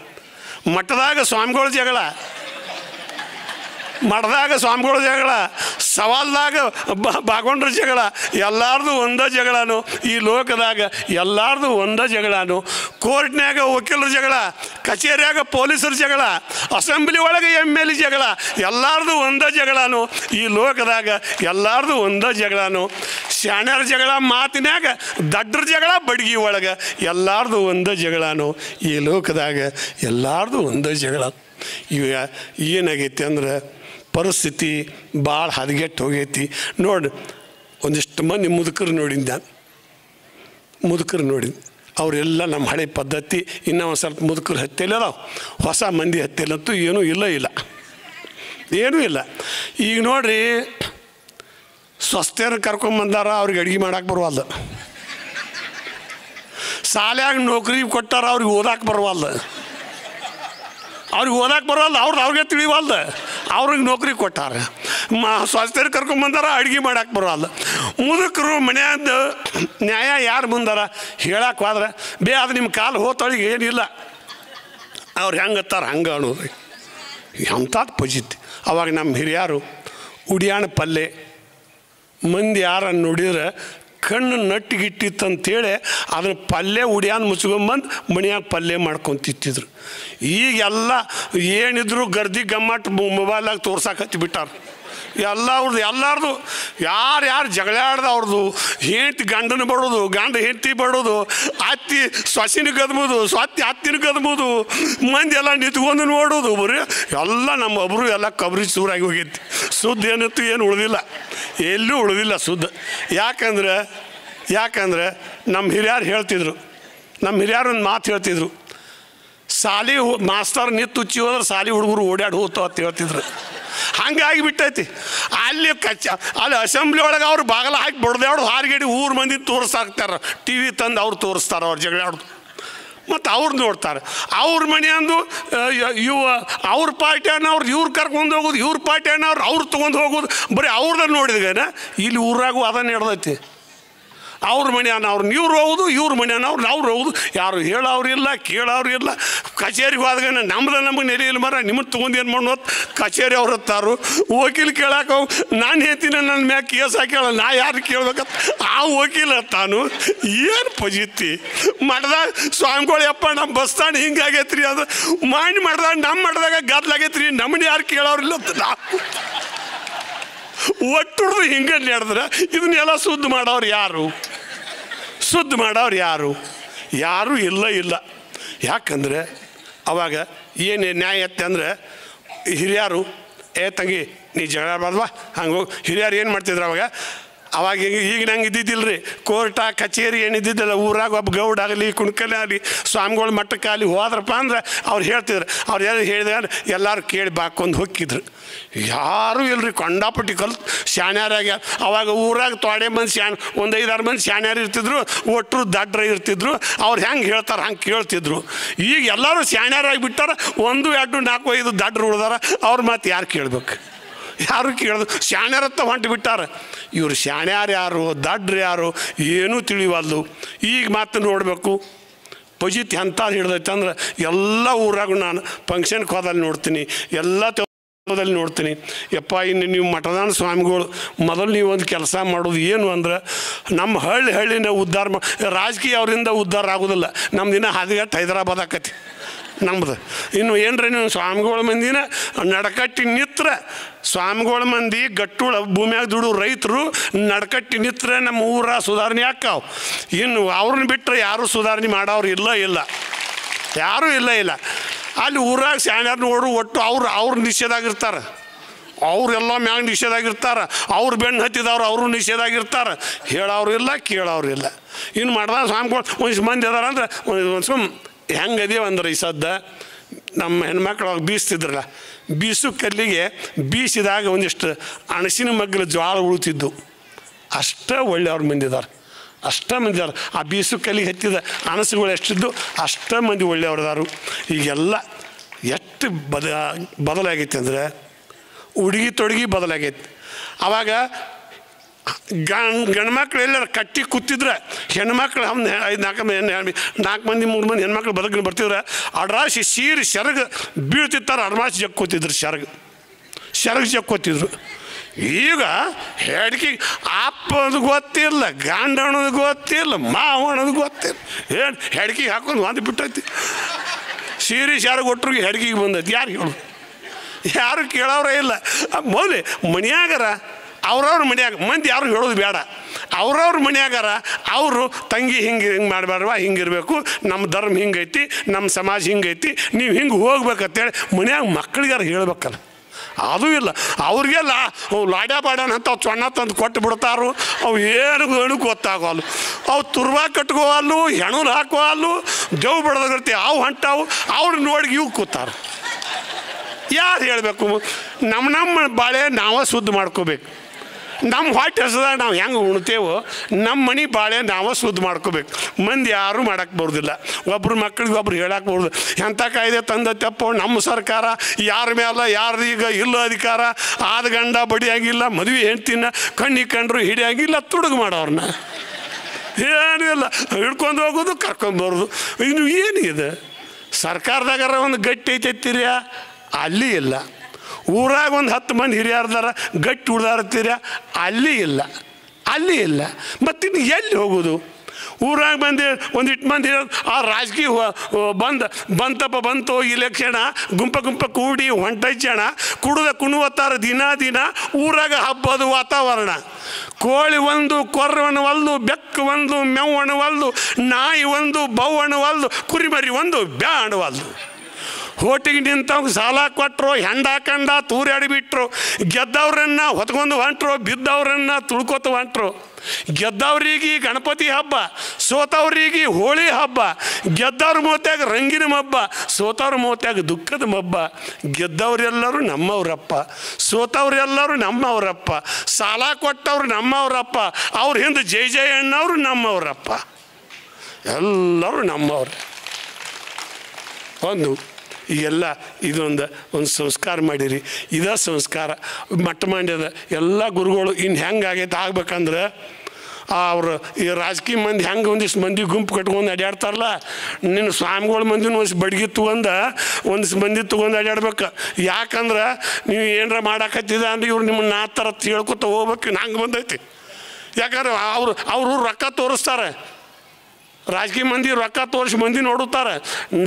ಮಠದಾಗ ಸ್ವಾಮಿಗಳ ಜಗಳ, ಮಠದಾಗ ಸ್ವಾಮಿಗಳ ಜಗಳ, ಸವಾಲ್ದಾಗ ಬಾಗೊಂಡ್ರ ಜಗಳ, ಎಲ್ಲಾರ್ದು ಒಂದೇ ಜಗಳನೋ ಈ ಲೋಕದಾಗ, ಎಲ್ಲಾರ್ದು ಒಂದೇ ಜಗಳನೋ. ಕೋರ್ಟ್ನ್ಯಾಗ ವಕೀಲರ ಜಗಳ, ಕಚೇರಿಯಾಗ ಪೊಲೀಸರ ಜಗಳ, ಅಸೆಂಬ್ಲಿ ಒಳಗೆ MLA ಜಗಳ, ಎಲ್ಲಾರ್ದು ಒಂದೇ ಜಗಳನೋ ಈ ಲೋಕದಾಗ, ಎಲ್ಲಾರ್ದು ಒಂದೇ ಜಗಳನೋ. ಶಾಣ್ಯರ ಜಗಳ ಮಾತಿನ್ಯಾಗ, ದಡ್ಡರ ಜಗಳ ಬಡ್ಗಿ ಒಳಗೆ, ಎಲ್ಲಾರ್ದು ಒಂದೇ ಜಗಳನೋ ಈ ಲೋಕದಾಗ, ಎಲ್ಲಾರ್ದು ಒಂದೇ ಜಗಳ. ಇವ ಏನಾಗೈತಿ ಅಂದ್ರೆ ಪರಿಸ್ಥಿತಿ ಭಾಳ ಹದಗೆಟ್ಟು ಹೋಗೈತಿ ನೋಡಿ. ಒಂದಿಷ್ಟು ಮಂದಿ ಮುದುಕರು ನೋಡಿದ್ದೆ ನಾನು, ಮುದುಕರು ನೋಡಿದ್ದು ಅವರೆಲ್ಲ ನಮ್ಮ ಹಳೆ ಪದ್ಧತಿ. ಇನ್ನೂ ಒಂದು ಸ್ವಲ್ಪ ಮುದುಕರು ಹತ್ತಿಲ್ಲದಾವ, ಹೊಸ ಮಂದಿ ಹತ್ತಿಲ್ಲಂತೂ ಏನೂ ಇಲ್ಲ, ಏನೂ ಇಲ್ಲ. ಈಗ ನೋಡ್ರಿ ಸ್ವಸ್ಥರು ಕರ್ಕೊಂಬಂದಾರ, ಅವ್ರಿಗೆ ಅಡುಗೆ ಮಾಡಕ್ಕೆ ಬರುವಲ್ದು. ಶಾಲ್ಯಾಗ ನೌಕರಿ ಕೊಟ್ಟಾರ, ಅವ್ರಿಗೆ ಓದಕ್ಕೆ ಬರುವಲ್ದು. ಅವ್ರಿಗೆ ಓದಕ್ಕೆ ಬರೋಲ್ಲ, ಅವ್ರಿಗೆ ತಿಳಿವಲ್ದ, ಅವ್ರಿಗೆ ನೌಕರಿ ಕೊಟ್ಟಾರ. ಸ್ವಸ್ಥರು ಕರ್ಕೊಂಬಂದಾರ, ಅಡುಗೆ ಮಾಡಕ್ಕೆ ಬರೋಲ್ಲ. ಮುದುಕರು ಮನ್ಯಾದ ನ್ಯಾಯ ಯಾರು ಮುಂದಾರ ಹೇಳಕ್ಕೆ ಹೋದ್ರೆ ಅದು ನಿಮ್ಮ ಕಾಲು ಹೋತೊಳಗೆ ಏನಿಲ್ಲ, ಅವ್ರು ಹೆಂಗೆ ಹತ್ತಾರ ಹಂಗೆ ಅನ್ನೋದು ಎಂಥದ್ದು ಪಜಿತಿ. ಅವಾಗ ನಮ್ಮ ಹಿರಿಯರು ಉಡಿಯಾಣ ಪಲ್ಲೆ ಮಂದಿ ಯಾರನ್ನು ನೋಡಿದ್ರೆ ಕಣ್ಣು ನಟ್ಟಿಗಿಟ್ಟಿತ್ತಂತೇಳಿ ಅದ್ರ ಪಲ್ಯ ಉಡಿಯಾನ ಮುಚ್ಕೊಂಬಂದು ಮನ್ಯಾಗ ಪಲ್ಯ ಮಾಡ್ಕೊಂಡು ತಿಂತಿದ್ರು. ಈಗೆಲ್ಲ ಏನಿದ್ರು ಗರ್ದಿ ಗಮ್ಮಟ್ಟು ಮೊಬೈಲಾಗ ತೋರ್ಸಕ್ಕೆ ಬಿಟ್ಟಾರ. ಎಲ್ಲಾರ್ದು ಯಾರು ಜಗಳಾಡ್ದು ಅವ್ರದ್ದು, ಹೆಂಡತಿ ಗಂಡನ ಬಡೋದು, ಗಂಡ ಹೆಂಡತಿ ಬಡೋದು, ಅತ್ತಿ ಸೊಸಿನ ಕದ್ಬೋದು, ಅತ್ತಿನ ಕದ್ಬೋದು, ಮಂದಿ ಎಲ್ಲ ನಿಂತ್ಕೊಂಡು ನೋಡೋದು. ಬರೀ ಎಲ್ಲ ನಮ್ಮ ಒಬ್ಬರು ಎಲ್ಲ ಕಬ್ರಿ ಚೂರಾಗಿ ಹೋಗೈತಿ. ಸುದ್ದಿ ಏನಂತೂ ಏನು ಉಳಿದಿಲ್ಲ, ಎಲ್ಲೂ ಉಳಿದಿಲ್ಲ ಸುದ್ದಿ. ಯಾಕಂದ್ರೆ ನಮ್ಮ ಹಿರಿಯರು ಹೇಳ್ತಿದ್ರು, ನಮ್ಮ ಹಿರಿಯರು ಒಂದು ಮಾತು ಹೇಳ್ತಿದ್ರು, ಸಾಲಿ ಮಾಸ್ತರ್ ನಿತ್ತು ಉಚ್ಚಿ ಹೋದ್ರೆ ಸಾಲಿ ಹುಡುಗರು ಓಡಾಡಿ ಹೋಗ್ತಾವ ಅಂತ ಹೇಳ್ತಿದ್ರು. ಹಂಗಾಗಿ ಬಿಟ್ಟೈತಿ. ಅಲ್ಲಿ ಅಸೆಂಬ್ಲಿ ಒಳಗೆ ಅವ್ರು ಬಾಗಲ ಹಾಕಿ ಬಡ್ದಾಡ್ದು ಹಾರಿಗೇಡಿ ಊರು ಮಂದಿ ತೋರಿಸಾಕ್ತಾರೆ, TV ತಂದು ಅವ್ರು ತೋರಿಸ್ತಾರೆ ಅವ್ರು ಜಗಳಾಡ್ದು. ಮತ್ತು ಅವ್ರು ನೋಡ್ತಾರೆ. ಅವ್ರ ಮನೆ ಅಂದು ಅವ್ರ ಪಾರ್ಟಿ ಅನ್ನೋರು ಇವ್ರು ಕರ್ಕೊಂಡು ಹೋಗೋದು, ಇವ್ರ ಪಾರ್ಟಿ ಅನ್ನೋರು ಅವ್ರು ತೊಗೊಂಡು ಹೋಗೋದು, ಬರೀ ಅವ್ರದ್ದು ನೋಡಿದ್ಗೇನ ಇಲ್ಲಿ ಊರಾಗೂ ಅದನ್ನು ಹಿಡ್ದೈತಿ. ಅವ್ರ ಮನೆ ಅನ್ನೋರು ಇವ್ರು ಹೋಗೋದು, ಇವ್ರ ಮನೆ ಅನ್ನೋರು ಅವ್ರು ಹೋಗೋದು. ಯಾರು ಹೇಳೋರಿಲ್ಲ, ಕೇಳೋರಿಲ್ಲ. ಕಚೇರಿಗೆ ಹೋದ್ಗೇನ ನಮಗೆ ನೆಲೆಯಲ್ಲಿ ಮರ ನಿಮ್ಮನ್ನು ತೊಗೊಂಡು ಏನು ಮಾಡೋದು ಕಚೇರಿ ಅವ್ರು ಹತ್ತಾರು. ವಕೀಲ್ ಕೇಳಕ್ಕೆ ಹೋಗಿ ನಾನು ಹೇಳ್ತೀನಿ, ನನ್ನ ಮ್ಯಾಗ ಕೇಸ್ ಹಾಕೇಳ, ನಾ ಯಾರು ಕೇಳ್ಬೇಕಂತ ಆ ವಕೀಲ ತಾನು. ಏನು ಪಜಿತಿ ಮಾಡ್ದಾಗ ಸ್ವಾಮಿಗಳು ಯಪ್ಪ ನಮ್ಮ ಬಸ್ ಸ್ಟ್ಯಾಂಡ್ ಹಿಂಗಾಗೈತ್ರಿ, ಅದು ಮಾಡಿ ಮಾಡ್ದಾಗ ನಮ್ಮ ಮಾಡ್ದಾಗ ಗದ್ಲಾಗೈತ್ರಿ, ನಮ್ಮನ್ನ ಯಾರು ಕೇಳೋರಿಲ್ಲ ಅಂತ ನಾವು ಒಟ್ಟುಡ್ದು ಹಿಂಗೆ ನಡೆದ್ರೆ ಇದನ್ನೆಲ್ಲ ಸುದ್ದಿ ಮಾಡೋರು ಯಾರು? ಸುದ್ದಿ ಮಾಡೋರು ಯಾರು? ಯಾರೂ ಇಲ್ಲ. ಯಾಕಂದರೆ ಅವಾಗ ಏನು ನ್ಯಾಯ ಐತೆ ಅಂದರೆ ಹಿರಿಯರು ತಂಗಿ ನೀ ಜಗಳ ಬಾರ್ದವಾ ಹಂಗೆ ಹೋಗಿ ಹಿರಿಯರು ಏನು ಮಾಡ್ತಿದ್ರು ಅವಾಗ ಈಗ ನಂಗೆ ಇದ್ದಿದ್ದಿಲ್ಲ ರೀ. ಕೋರ್ಟ ಕಚೇರಿ ಏನಿದ್ದಿದ್ದಿಲ್ಲ. ಊರಾಗ ಒಬ್ಬ ಗೌಡ ಆಗಲಿ ಕುಣ್ಕಲೆ ಆಗಲಿ ಸ್ವಾಮಿಗಳ ಮಟ್ಟಕ್ಕಾಗಲಿ ಹೋದ್ರಪ್ಪ ಅಂದ್ರೆ ಅವ್ರು ಹೇಳ್ತಿದ್ರು. ಅವ್ರು ಯಾರು ಹೇಳಿದ್ರೆ ಎಲ್ಲರೂ ಕೇಳಿ ಬಾಕೊಂದು ಹೊಕ್ಕಿದ್ರು. ಯಾರೂ ಇಲ್ಲರಿ, ಕೊಂಡಾಪಟ್ಟಿ ಕಲ್ತು ಶಾಣ್ಯಾರಾಗ. ಅವಾಗ ಊರಾಗ ತೊಡೆ ಮಂದಿ ಒಂದು 5-6 ಮಂದಿ ಶಾಣ್ಯಾರು ಇರ್ತಿದ್ರು, ಒಟ್ಟರು ದಡ್ರ ಇರ್ತಿದ್ರು. ಅವ್ರು ಹೆಂಗೆ ಹೇಳ್ತಾರೆ ಹಂಗೆ ಕೇಳ್ತಿದ್ರು. ಈಗ ಎಲ್ಲರೂ ಶಾಣ್ಯಾರಾಗಿ ಬಿಟ್ಟಾರ, 1, 2, 4, 5 ದಡ್ರು ಉಳ್ದಾರ. ಅವ್ರ ಮಾತು ಯಾರು ಕೇಳ್ಬೇಕು? ಯಾರು ಕೇಳೋದು? ಶಾಣ್ಯಾರತ್ತ ಹೊಂಟು ಬಿಟ್ಟಾರ. ಇವ್ರು ಶಾಣ್ಯಾರು ಯಾರು, ದಡ್ರು ಯಾರು ಏನೂ ತಿಳಿವಲ್ದು. ಈಗ ಮಾತು ನೋಡಬೇಕು. ಪಜಿತ್ ಎಂಥದ್ದು ಹಿಡ್ದೈತೆ ಅಂದ್ರೆ ಎಲ್ಲ ಊರಾಗೂ ನಾನು ಫಂಕ್ಷನ್ಗೆ ಹೋದಲ್ಲಿ ನೋಡ್ತೀನಿ, ಎಲ್ಲ ದಲ್ಲಿ ನೋಡ್ತೀನಿ. ಯಪ್ಪ ಇನ್ನು ನೀವು ಮಠದಾನ ಸ್ವಾಮಿಗಳು ಮೊದಲು ನೀವು ಒಂದು ಕೆಲಸ ಮಾಡೋದು ಏನು ಅಂದ್ರೆ ನಮ್ಮ ಹಳ್ಳಿನ ಉದ್ಧಾರ ರಾಜಕೀಯ ಅವರಿಂದ ಉದ್ಧಾರ ಆಗೋದಿಲ್ಲ. ನಮ್ಮ ದಿನ ಹಾದಿಗಟ್ಟು ಹೈದರಾಬಾದ್ ಆಕತಿ ನಮ್ದು. ಇನ್ನು ಏನ್ರಿ ನೀವು ಸ್ವಾಮಿಗಳ ಮಂದಿನ ನಡಕಟ್ಟಿ ನಿತ್ರ, ಸ್ವಾಮಿಗಳ ಮಂದಿ ಗಟ್ಟುಳ ಭೂಮಿಯಾಗ ದುಡು ರೈತರು ನಡಕಟ್ಟಿ ನಿತ್ರ ನಮ್ಮ ಊರ ಸುಧಾರಣೆ ಆಕ್ಕಾವು. ಇನ್ನು ಅವ್ರನ್ನ ಬಿಟ್ಟರೆ ಯಾರೂ ಸುಧಾರಣೆ ಮಾಡೋರು ಇಲ್ಲ, ಯಾರೂ ಇಲ್ಲ. ಅಲ್ಲಿ ಊರಾಗ ಶಾಣ್ಯಾರು ನೋಡು ಒಟ್ಟು ಅವ್ರು ನಿಷೇಧಾಗಿರ್ತಾರೆ. ಅವರೆಲ್ಲ ಮ್ಯಾಗ ನಿಷೇಧಾಗಿರ್ತಾರೆ. ಅವ್ರು ಬೆನ್ನು ಹತ್ತಿದವ್ರು ಅವರು ನಿಷೇಧಾಗಿರ್ತಾರೆ. ಹೇಳೋರು ಇಲ್ಲ, ಕೇಳೋರು ಇಲ್ಲ. ಇನ್ನು ಮಾಡ್ದ ಸ್ವಾಮಿಗಳು ಒಂದಿಷ್ಟು ಮಂದಿ ಅದಾರ ಅಂದ್ರೆ ಒಂದು ಹೆಂಗೆ ಅದೇವ ಅಂದ್ರೆ ಈ ಸದ್ದ ನಮ್ಮ ಹೆಣ್ಮಕ್ಳು ಅವಾಗ ಬೀಸ್ತಿದ್ರಲ್ಲ, ಬೀಸು ಕಲ್ಲಿಗೆ ಬೀಸಿದಾಗ ಒಂದಿಷ್ಟು ಅಣಸಿನ ಮಗ್ಗಲು ಜ್ವಾಳ ಉಳ್ತಿದ್ದು. ಅಷ್ಟೇ ಒಳ್ಳೆಯವ್ರ ಮಂದಿದ್ದಾರೆ, ಅಷ್ಟೇ ಮಂದಿ ಅದಾರ. ಆ ಬೀಸು ಕಲ್ಲಿಗೆ ಹತ್ತಿದ ಅಣಸುಗಳು ಎಷ್ಟಿದ್ದು ಅಷ್ಟೇ ಮಂದಿ ಒಳ್ಳೆಯವ್ರದಾರು. ಈಗೆಲ್ಲ ಎಷ್ಟು ಬದಲಾಗೈತೆ ಅಂದರೆ ಉಡುಗಿ ತೊಡುಗಿ ಬದಲಾಗೈತೆ. ಆವಾಗ ಗಂಡು ಮಕ್ಳು ಎಲ್ಲಾರ ಕಟ್ಟಿ ಕೂತಿದ್ರೆ ಹೆಣ್ಮಕ್ಳು 4 ಮಂದಿ 3 ಮಂದಿ ಹೆಣ್ಮಕ್ಳು ಬದುಕಿನ ಬರ್ತಿದ್ರೆ ಅಡ್ರಾಸಿ ಸೀರೆ ಸೆರಗು ಬೀಳ್ತಿರ್ತಾರೆ. ಅಡ್ರಾಸಿ ಜಕ್ಕೋತಿದ್ರು, ಸೆರಗು ಜಕ್ಕೋತಿದ್ರು. ಈಗ ಹೆಡ್ಕಿಗೆ ಅಪ್ಪದು ಗೊತ್ತಿಲ್ಲ, ಗಂಡ ಅನ್ನೋದು ಗೊತ್ತಿಲ್ಲ, ಮಾವ ಅನ್ನೋದು ಗೊತ್ತಿಲ್ಲ. ಏನು ಹೆಡ್ಕಿಗೆ ಹಾಕೊಂಡು ಒಂದು ಬಿಟ್ಟೈತಿ. ಸೀರೆ ಸೆರಗು ಒಟ್ಟರಿಗೆ ಹೆಡ್ಕಿಗೆ ಬಂದೈತಿ. ಯಾರು ಹೇಳು? ಯಾರು ಕೇಳೋರೇ ಇಲ್ಲ. ಮೊದಲೇ ಮನ್ಯಾಗರ ಅವ್ರವ್ರ ಮನ್ಯಾಗ ಮಂದಿ ಯಾರು ಹೇಳೋದು ಬೇಡ. ಅವ್ರವ್ರ ಮನ್ಯಾಗಾರ ಅವರು ತಂಗಿ ಹಿಂಗೆ ಮಾಡಬಾರ್ವ, ಹಿಂಗಿರಬೇಕು, ನಮ್ಮ ಧರ್ಮ ಹಿಂಗೈತಿ, ನಮ್ಮ ಸಮಾಜ ಹಿಂಗೈತಿ, ನೀವು ಹಿಂಗೆ ಹೋಗ್ಬೇಕಂತೇಳಿ ಮನ್ಯಾಗ ಮಕ್ಕಳಿಗಾರ ಹೇಳ್ಬೇಕಲ್ಲ. ಅದೂ ಇಲ್ಲ. ಅವ್ರಿಗೆಲ್ಲ ಲಾಡ್ಯಾ ಬಾಡ್ಯಾನ ಅಂತ ಅವು ಚೊಣ್ಣ ತಂದು ಕೊಟ್ಟು ಬಿಡ್ತಾರು. ಅವು ಏನು ಗೊತ್ತಾಗೋಲ್ಲ. ಅವು ತುರ್ಬಾ ಕಟ್ಕೋವಲ್ಲು, ಹೆಣುಲ್ ಹಾಕೋವಲ್ಲು, ದೇವ್ ಬಡ್ದಾಗಿರ್ತಿ ಅವು ಹೊಂಟಾವು. ಅವ್ರು ನೋಡಿ ಇವು ಕೂತಾರು. ಯಾರು ಹೇಳಬೇಕು? ನಮ್ಮ ಬಾಳೆ ನಾವೇ ಶುದ್ಧ ಮಾಡ್ಕೋಬೇಕು. ನಮ್ಮ ಹೊಟ್ಟೆ ಹಸದಾಗ ನಾವು ಹೆಂಗೆ ಉಣ್ತೇವೋ ನಮ್ಮ ಮನೆ ಬಾಳೆ ನಾವೇ ಶುದ್ಧ ಮಾಡ್ಕೋಬೇಕು. ಮಂದಿ ಯಾರೂ ಮಾಡೋಕ್ಕೆ ಬರೋದಿಲ್ಲ. ಒಬ್ರು ಮಕ್ಳಿಗೆ ಒಬ್ರು ಹೇಳಕ್ಕೆ ಬರೋದು. ಎಂಥ ಕಾಯ್ದೆ ತಂದತ್ತಪ್ಪ ನಮ್ಮ ಸರ್ಕಾರ, ಯಾರ ಮೇಲೆ ಯಾರ್ದೀಗ ಇಲ್ಲ ಅಧಿಕಾರ, ಆದ ಗಂಡ ಬಡಿಯಾಗಿಲ್ಲ, ಮದುವೆ ಹೆಂಡ್ತಿನ ಕಣ್ಣಿಗೆ ಕಂಡ್ರು ಹಿಡಿಯಾಗಿಲ್ಲ, ತುಡುಗು ಮಾಡೋರನ್ನ ಏನೂ ಇಲ್ಲ. ಹಿಡ್ಕೊಂಡು ಹೋಗೋದು, ಕರ್ಕೊಂಬರೋದು. ಇನ್ನು ಏನಿದೆ? ಸರ್ಕಾರದಾಗಾರ ಒಂದು ಗಟ್ಟಿ ಐತೆತ್ತೀರ್ಯಾ? ಅಲ್ಲಿ ಇಲ್ಲ. ಊರಾಗ ಒಂದು 10 ಮಂದಿ ಹಿರಿಯರ್ದಾರ ಗಟ್ಟಿ ಉಳ್ದಾರತ್ತೀರ? ಅಲ್ಲಿ ಇಲ್ಲ. ಮತ್ತಿನ್ನು ಎಲ್ಲಿ ಹೋಗೋದು? ಊರಾಗ ಬಂದು ಒಂದಿಟ್ಟು ಮಂದಿ ಆ ರಾಜಕೀಯ ಬಂತು ಇಲೆಕ್ಷಣ ಗುಂಪ ಕೂಡಿ ಹೊಂಟೈಚಣ ಕುಣುವತ್ತಾರ ದಿನ ಊರಾಗ ಹಬ್ಬದ ವಾತಾವರಣ. ಕೋಳಿ ಒಂದು ಕೊರ್ವಣವಲ್ದು, ಬೆಕ್ಕು ಒಂದು ಮೆವ್ವಣವಲ್ದು, ನಾಯಿ ಒಂದು ಬವ್ವಣವಲ್ದು, ಕುರಿಮರಿ ಒಂದು ಬ್ಯಾಣವಲ್ದು. ಹೋಟಿಗೆ ನಿಂತವ್ಗೆ ಸಾಲ ಕೊಟ್ಟರು, ಹೆಂಡ ಕಂಡ ತೂರಾಡಿಬಿಟ್ರು. ಗೆದ್ದವ್ರನ್ನ ಹೊತ್ಕೊಂಡು ಹೊಂಟ್ರು, ಬಿದ್ದವ್ರನ್ನ ತುಳ್ಕೊತ ಹೊಂಟ್ರು. ಗೆದ್ದವ್ರಿಗೆ ಗಣಪತಿ ಹಬ್ಬ, ಸೋತವ್ರಿಗೆ ಹೋಳಿ ಹಬ್ಬ. ಗೆದ್ದವ್ರ ಮೂತ್ಯಾಗ ರಂಗಿನ ಹಬ್ಬ, ಸೋತವ್ರ ಮೂತ್ಯಾಗ ದುಃಖದ ಹಬ್ಬ. ಗೆದ್ದವ್ರೆಲ್ಲರೂ ನಮ್ಮವ್ರಪ್ಪ, ಸೋತವ್ರೆಲ್ಲರೂ ನಮ್ಮವ್ರಪ್ಪ, ಸಾಲ ಕೊಟ್ಟವ್ರು ನಮ್ಮವ್ರಪ್ಪ, ಅವ್ರ ಹಿಂದೆ ಜೈ ಅಣ್ಣವ್ರು ನಮ್ಮವ್ರಪ್ಪ, ಎಲ್ಲರೂ ನಮ್ಮವ್ರು. ಈಗೆಲ್ಲ ಇದೊಂದು ಸಂಸ್ಕಾರ ಮಾಡಿರಿ. ಇದೇ ಸಂಸ್ಕಾರ ಮಟ್ಟ ಮಂಡ್ಯದ ಎಲ್ಲ ಗುರುಗಳು. ಇನ್ನು ಹೆಂಗಾಗೈತೆ ಆಗ್ಬೇಕಂದ್ರೆ ಅವರು ಈ ರಾಜಕೀಯ ಮಂದಿ ಹೆಂಗೆ ಒಂದಿಷ್ಟು ಮಂದಿ ಗುಂಪು ಕಟ್ಕೊಂಡು ಅಡ್ಯಾಡ್ತಾರಲ್ಲ, ನಿನ್ನ ಸ್ವಾಮಿಗಳ ಮಂದಿನ ಒಂದಿಷ್ಟು ಬಡ್ಗಿ ಒಂದಿಷ್ಟು ಮಂದಿ ತೊಗೊಂಡು ಅಡ್ಯಾಡ್ಬೇಕು. ಯಾಕಂದ್ರೆ ನೀವು ಏನಾರ ಮಾಡಾಕತ್ತಿದ ಅಂದ್ರೆ ಇವ್ರು ನಿಮ್ಮನ್ನ ಆ ಥರ ಹೇಳ್ಕೊತ ಹೋಗ್ಬೇಕು. ನಂಗೆ ಬಂದೈತಿ. ಯಾಕಂದ್ರೆ ಅವರು ರೊಕ್ಕ ತೋರಿಸ್ತಾರೆ. ರಾಜಕೀಯ ಮಂದಿ ರೊಕ್ಕ ತೋರಿಸಿ ಮಂದಿ ನೋಡುತ್ತಾರೆ.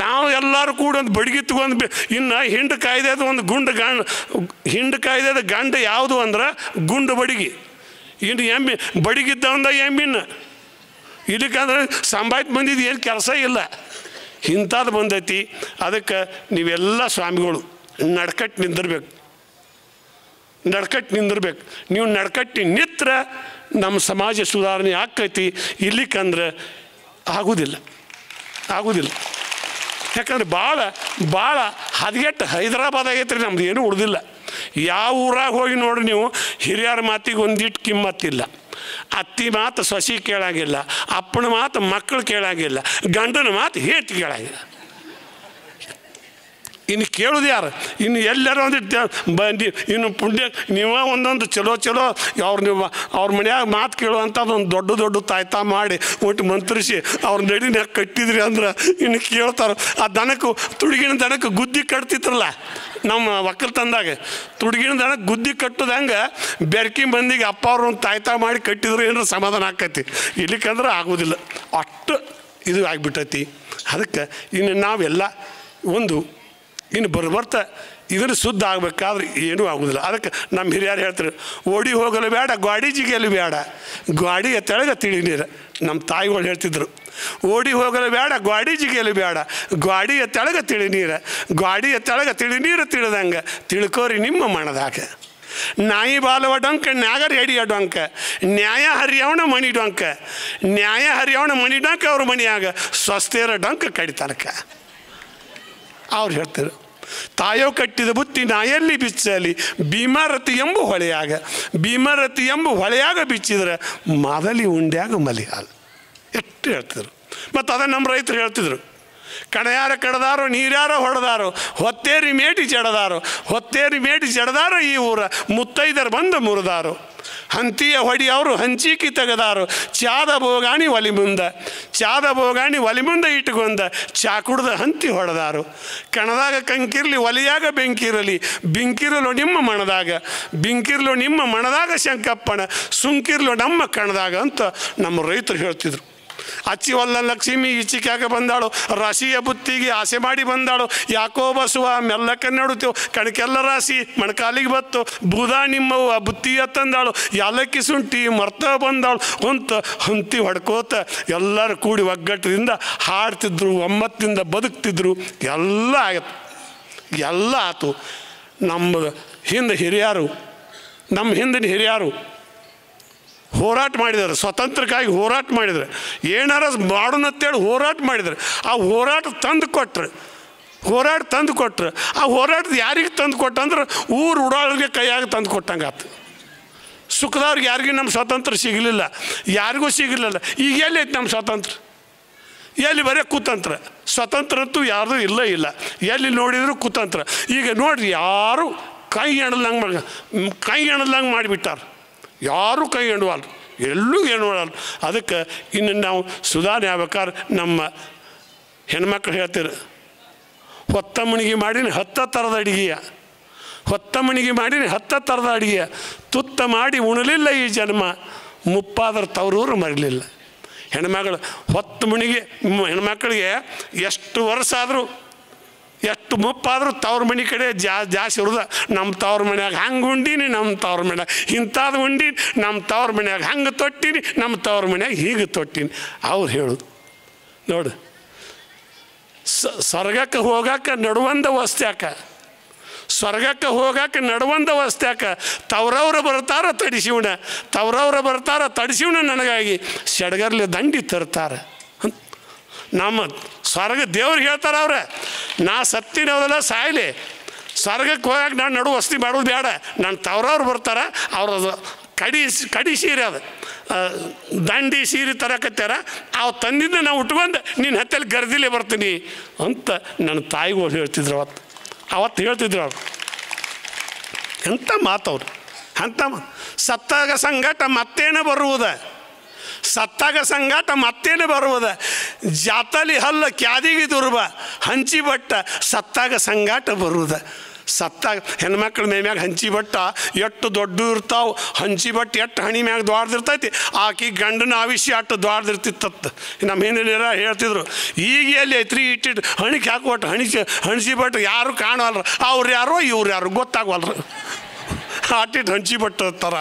ನಾವು ಎಲ್ಲರೂ ಕೂಡ ಒಂದು ಬಡಿಗೆ ತಗೊಂಡು ಇನ್ನು ಹಿಂಡು ಕಾಯ್ದೆದು ಒಂದು ಹಿಂಡು ಕಾಯ್ದೆದ ಗಂಡ ಯಾವುದು ಅಂದ್ರೆ ಗುಂಡು ಬಡಿಗೆ. ಇನ್ನು ಎಮ್ಮೆ ಬಡಿಗಿದ್ದ ಎಮ್ಮಿನ ಇದಕ್ಕಂದ್ರೆ ಸಂಭಾಯ್ತು ಮಂದಿದ್ದು ಏನು ಕೆಲಸ ಇಲ್ಲ, ಇಂಥದ್ದು ಬಂದೈತಿ. ಅದಕ್ಕೆ ನೀವೆಲ್ಲ ಸ್ವಾಮಿಗಳು ನಡ್ಕಟ್ಟು ನಿಂದಿರ್ಬೇಕು, ನೀವು ನಡ್ಕಟ್ಟು ನಿತ್ರ ನಮ್ಮ ಸಮಾಜ ಸುಧಾರಣೆ ಆಕ್ಕೈತಿ. ಇಲ್ಲಿಕಂದ್ರೆ ಆಗೋದಿಲ್ಲ. ಯಾಕಂದ್ರೆ ಭಾಳ ಹದಗೆಟ್ಟು ಹೈದರಾಬಾದ್ ಆಗೈತೆ ರೀ, ನಮ್ದು ಏನೂ ಉಳಿದಿಲ್ಲ. ಯಾವ ಊರಾಗ ಹೋಗಿ ನೋಡಿ ನೀವು, ಹಿರಿಯರ ಮಾತಿಗೆ ಒಂದಿಟ್ಟು ಕಿಮ್ಮತ್ತಿಲ್ಲ, ಅತ್ತಿ ಮಾತು ಸೊಸಿ ಕೇಳಾಗಿಲ್ಲ, ಅಪ್ಪನ ಮಾತು ಮಕ್ಕಳು ಕೇಳಾಗಿಲ್ಲ, ಗಂಡನ ಮಾತು ಹೇತಿ ಕೇಳಾಗಿಲ್ಲ. ಇನ್ನು ಕೇಳೋದು ಯಾರು? ಇನ್ನು ಎಲ್ಲರ ಒಂದಿಟ್ಟು ಇನ್ನು ಪುಣ್ಯ ನೀವ ಒಂದೊಂದು ಚಲೋ ಅವ್ರ ಮನ್ಯಾಗ ಮಾತು ಕೇಳುವಂಥದ್ದು ಒಂದು ದೊಡ್ಡ ತಾಯ್ತಾ ಮಾಡಿ ಒಟ್ಟು ಮಂತ್ರಿಸಿ ಅವ್ರ ನಡಿನಾಗ ಕಟ್ಟಿದ್ರಿ ಅಂದ್ರೆ ಇನ್ನು ಕೇಳ್ತಾರೆ. ಆ ದನಕ್ಕೆ ತುಡುಗಿನ ದನಕ್ಕೆ ಗುದ್ದಿ ಕಟ್ತಿತ್ರಲ್ಲ ನಮ್ಮ ಒಕ್ಕಲ್ತನದಾಗ, ತುಡುಗಿನ ದನಕ್ಕೆ ಗುದ್ದಿ ಕಟ್ಟೋದಂಗೆ ಬೆರ್ಕಿ ಮಂದಿಗೆ ಅಪ್ಪ ಅವ್ರು ಒಂದು ತಾಯ್ತಾ ಮಾಡಿ ಕಟ್ಟಿದ್ರು ಏನಾರ ಸಮಾಧಾನ ಆಕೈತಿ. ಇಲ್ಲಿಕಂದ್ರೆ ಆಗೋದಿಲ್ಲ, ಅಷ್ಟು ಇದು ಆಗಿಬಿಟ್ಟೈತಿ. ಅದಕ್ಕೆ ಇನ್ನು ನಾವೆಲ್ಲ ಇನ್ನು ಬರ್ತಾ ಇದನ್ನು ಶುದ್ಧ ಆಗಬೇಕಾದ್ರೆ ಏನೂ ಆಗೋದಿಲ್ಲ. ಅದಕ್ಕೆ ನಮ್ಮ ಹಿರಿಯರು ಹೇಳ್ತಾರೆ, ಓಡಿ ಹೋಗಲು ಬೇಡ, ಗಾಡಿ ಜಿಗಿಯಲು ಬೇಡ, ಗಾಡಿಯ ತೆಳಗೆ ತಿಳಿ ನೀರು. ನಮ್ಮ ತಾಯಿಗಳು ಹೇಳ್ತಿದ್ರು, ಓಡಿ ಹೋಗಲು ಬೇಡ, ಗಾಡಿ ಜಿಗಿಯಲು ಬೇಡ, ಗಾಡಿಯ ತೆಳಗೆ ತಿಳಿ ನೀರು, ಗಾಡಿಯ ತೆಳಗೆ ತಿಳಿ ನೀರು ತಿಳಿದಂಗೆ ತಿಳ್ಕೋರಿ ನಿಮ್ಮ ಮನದಾಗ. ನಾಯಿ ಬಾಲವ ಡೊಂಕ ನ್ಯಾಗರ ಎಡಿಯ ಡೊಂಕ, ನ್ಯಾಯ ಹರಿಯವಣ ಮಣಿ ಡೊಂಕ, ನ್ಯಾಯ ಹರಿಯವಣ ಮಣಿ ಡೊಂಕ ಅವ್ರ ಮನೆಯಾಗ ಸ್ವಸ್ಥೇರ ಡೊಂಕ ಕಡಿತನಕ ಅವ್ರು ಹೇಳ್ತಾರೆ. ತಾಯೋ ಕಟ್ಟಿದ ಬುತ್ತಿ ನಾಯಲ್ಲಿ ಬಿಚ್ಚಲಿ, ಭೀಮಾರತಿ ಎಂಬ ಹೊಳೆಯಾಗ ಬಿಚ್ಚಿದ್ರೆ ಮಾದಲಿ ಉಂಡ್ಯಾಗ ಮಲಿ ಹಾಲು. ಎಷ್ಟು ಹೇಳ್ತಿದ್ರು. ಮತ್ತು ಅದನ್ನು ನಮ್ಮ ರೈತರು ಹೇಳ್ತಿದ್ರು, ಕಣಯಾರ ಕಡದಾರೋ ನೀರ್ಯಾರ ಹೊಡೆದಾರೋ, ಹೊತ್ತೇರಿ ಮೇಟಿ ಜಡದಾರೋ ಈ ಊರ ಮುತ್ತೈದರು ಬಂದು ಮುರಿದಾರೋ, ಹಂತಿಯ ಹೊಡಿಯವರು ಹಂಚಿಕಿ ತೆಗೆದಾರು, ಚಾದ ಬೋಗಾಣಿ ಒಲಿ ಮುಂದೆ ಇಟ್ಟುಕೊಂಡ ಚಾ ಕುಡ್ದ ಹಂತಿ ಹೊಡೆದಾರು. ಕಣದಾಗ ಕಂಕಿರ್ಲಿ ಒಲಿಯಾಗ ಬೆಂಕಿರಲು ನಿಮ್ಮ ಮಣದಾಗ ಶಂಕಪ್ಪಣ, ಸುಂಕಿರ್ಲು ನಮ್ಮ ಕಣದಾಗ ಅಂತ ನಮ್ಮ ರೈತರು ಹೇಳ್ತಿದ್ರು. ಅಚ್ಚಿ ಒಲ್ಲ ಲಕ್ಷ್ಮಿ ಈಚಿಕ್ಯಾಗ ಬಂದಾಳು, ರಾಶಿಯ ಬುತ್ತಿಗೆ ಆಸೆ ಮಾಡಿ ಬಂದಾಳು, ಯಾಕೋ ಬಸುವ ಮೆಲ್ಲಕ್ಕೆ ನಡುತ್ತೇವು, ಕಣಕ್ಕೆಲ್ಲ ರಾಶಿ ಮಣಕಾಲಿಗೆ ಬತ್ತು, ಬೂದ ನಿಮ್ಮವು ಆ ಬುತ್ತಿಯ ತಂದಾಳು, ಯಾಲಕ್ಕಿ ಶುಂಠಿ ಮರ್ತ ಬಂದಾಳು ಅಂತ ಹಂತಿ ಹೊಡ್ಕೋತ ಎಲ್ಲರೂ ಕೂಡಿ ಒಗ್ಗಟ್ಟದಿಂದ ಹಾಡ್ತಿದ್ರು, ಒಮ್ಮತ್ತಿಂದ ಬದುಕ್ತಿದ್ರು. ಎಲ್ಲ ಆತು. ನಮ್ಮ ಹಿಂದಿನ ಹಿರಿಯರು ಹೋರಾಟ ಮಾಡಿದ್ದಾರೆ, ಸ್ವತಂತ್ರಕ್ಕಾಗಿ ಹೋರಾಟ ಮಾಡಿದ್ದಾರೆ, ಏನಾರ ಮಾಡೋಣಂತೇಳಿ ಹೋರಾಟ ಮಾಡಿದ್ದಾರೆ. ಆ ಹೋರಾಟ ತಂದು ಕೊಟ್ರು. ಆ ಹೋರಾಟದ ಯಾರಿಗೆ ತಂದು ಕೊಟ್ಟಂದ್ರೆ ಊರು ಉಡಾಳಿಗೆ ಕೈಯಾಗ ತಂದು ಕೊಟ್ಟಂಗೆ ಆತು. ಸುಖದವ್ರಿಗೆ ಯಾರಿಗೂ ನಮ್ಮ ಸ್ವಾತಂತ್ರ್ಯ ಸಿಗಲಿಲ್ಲ, ಯಾರಿಗೂ ಸಿಗಲಿಲ್ಲ. ಈಗ ಎಲ್ಲಿ ಐತೆ ನಮ್ಮ ಸ್ವಾತಂತ್ರ್ಯ? ಎಲ್ಲಿ ಬರೀ ಕುತಂತ್ರ. ಸ್ವತಂತ್ರ ಅಂತೂ ಯಾರ್ದು ಇಲ್ಲ, ಎಲ್ಲಿ ನೋಡಿದ್ರು ಕುತಂತ್ರ. ಈಗ ನೋಡ್ರಿ, ಯಾರು ಕೈ ಎಣದಂಗೆ ಮಾಡಿಬಿಟ್ಟಾರೆ, ಯಾರೂ ಕೈ ಎಣುವಲ್ಲ, ಎಲ್ಲೂ ಎಣುವಲ್ಲ. ಅದಕ್ಕೆ ಇನ್ನು ನಾವು ಸುಧಾರಣೆ ಆಗ್ಬೇಕಾದ್ರೆ ನಮ್ಮ ಹೆಣ್ಮಕ್ಳು ಹೇಳ್ತೀರ, ಹೊತ್ತ ಮಣಿಗೆ ಮಾಡೀನಿ 10 ಥರದ ಅಡಿಗೆಯ, ತುತ್ತ ಮಾಡಿ ಉಣಲಿಲ್ಲ ಈ ಜನ್ಮ, ಮುಪ್ಪಾದ್ರೆ ತವರೂರು ಮರಲಿಲ್ಲ. ಹೆಣ್ಮಗಳು ಹೊತ್ತು ಮಣಿಗೆ ಹೆಣ್ಮಕ್ಳಿಗೆ ಎಷ್ಟು ವರ್ಷ ಆದರೂ ಎಷ್ಟು ಮುಪ್ಪಾದರೂ ತವ್ರ ಮನೆ ಕಡೆ ಜಾಸ್ತಿ ಇರೋದು. ನಮ್ಮ ತವ್ರ ಮನ್ಯಾಗ ಹಂಗೆ ಉಂಡೀನಿ, ನಮ್ಮ ತವ್ರ ಮನ್ಯಾಗ ಇಂಥದ್ದು ಉಂಡೀನಿ, ನಮ್ಮ ತವ್ರ ಮನ್ಯಾಗ ಹಂಗೆ ತೊಟ್ಟೀನಿ, ನಮ್ಮ ತವ್ರ ಮನ್ಯಾಗ ಹೀಗೆ ತೊಟ್ಟೀನಿ. ಅವ್ರು ಹೇಳೋದು ನೋಡು, ಸ್ವರ್ಗಕ್ಕೆ ಹೋಗಾಕ ನಡುವಂದ ವಸ್ತ್ಯಾಕ, ತವ್ರವ್ರು ಬರ್ತಾರ ತಡಿಸಿವಣ ನನಗಾಗಿ ಸೆಡಗರ್ಲಿ ದಂಡಿ ತರ್ತಾರೆ. ನಮ್ಮ ಸ್ವರ್ಗ ದೇವ್ರಿಗೆ ಹೇಳ್ತಾರೆ ಅವ್ರೆ, ನಾ ಸತ್ತಿನವಲ್ಲ ಸಾಯಲಿ, ಸ್ವರ್ಗಕ್ಕೆ ಹೋಗಕ್ಕೆ ನಾನು ನಡು ವಸ್ತಿ ಮಾಡೋದು ಬೇಡ, ನಾನು ತವ್ರವ್ರು ಬರ್ತಾರೆ, ಅವ್ರದ್ದು ಕಡಿ ಸೀರೆ ಅದು ದಂಡಿ ಸೀರೆ ತರಕತ್ತಾರ, ಅವು ತಂದಿದ್ದ ನಾವು ಉಟ್ಕೊಂಡು ನಿನ್ನ ಹತ್ತಲ್ಲಿ ಗರ್ದಿಲೇ ಬರ್ತೀನಿ ಅಂತ ನನ್ನ ತಾಯಿಗಳು ಹೇಳ್ತಿದ್ರು. ಅವತ್ತು ಹೇಳ್ತಿದ್ರು ಅವ್ರು. ಎಂಥ ಮಾತವ್ರು, ಸತ್ತಾಗ ಸಂಗಾಟ ಮತ್ತೇನು ಬರುವುದ, ಜಾತಲಿ ಹಲ್ಲ ಕ್ಯಾದಿಗೆ ದುರ್ಬ ಹಂಚಿ ಬಟ್ಟ ಸತ್ತಾಗ ಸಂಗಾಟ ಬರುವುದ. ಸತ್ತಾಗ ಹೆಣ್ಮಕ್ಳ ಮೇಮ್ಯಾಗ ಹಂಚಿ ಬಟ್ಟ ಎಷ್ಟು ದೊಡ್ಡ ಇರ್ತಾವೆ, ಹಂಚಿ ಬಟ್ಟು ಎಷ್ಟು ಹಣಿ ಮ್ಯಾಗ ದ್ವಾಡ್ದಿರ್ತೈತಿ, ಆಕಿ ಗಂಡನ ಆವಿಷ್ಯ ಅಷ್ಟು ದ್ವಾಡ್ದಿರ್ತಿತ್ತತ್ತ. ನಮ್ಮ ಹಿಂದಿನ ಹೇಳ್ತಿದ್ರು. ಈಗ ಎಲ್ಲಿ ಐತ್ರಿ ಇಟ್ಟಿಟ್ಟು ಹಣಿಕೆ ಹಾಕೊಟ್ಟು ಹಣಿಸಿ ಬಟ್ಟು ಯಾರು ಕಾಣವಲ್ರ, ಅವ್ರು ಯಾರೋ ಇವ್ರು ಯಾರು ಗೊತ್ತಾಗವಲ್ರ. ಆಟಿಟ್ಟು ಹಂಚಿ ಬಟ್ಟು ಥರ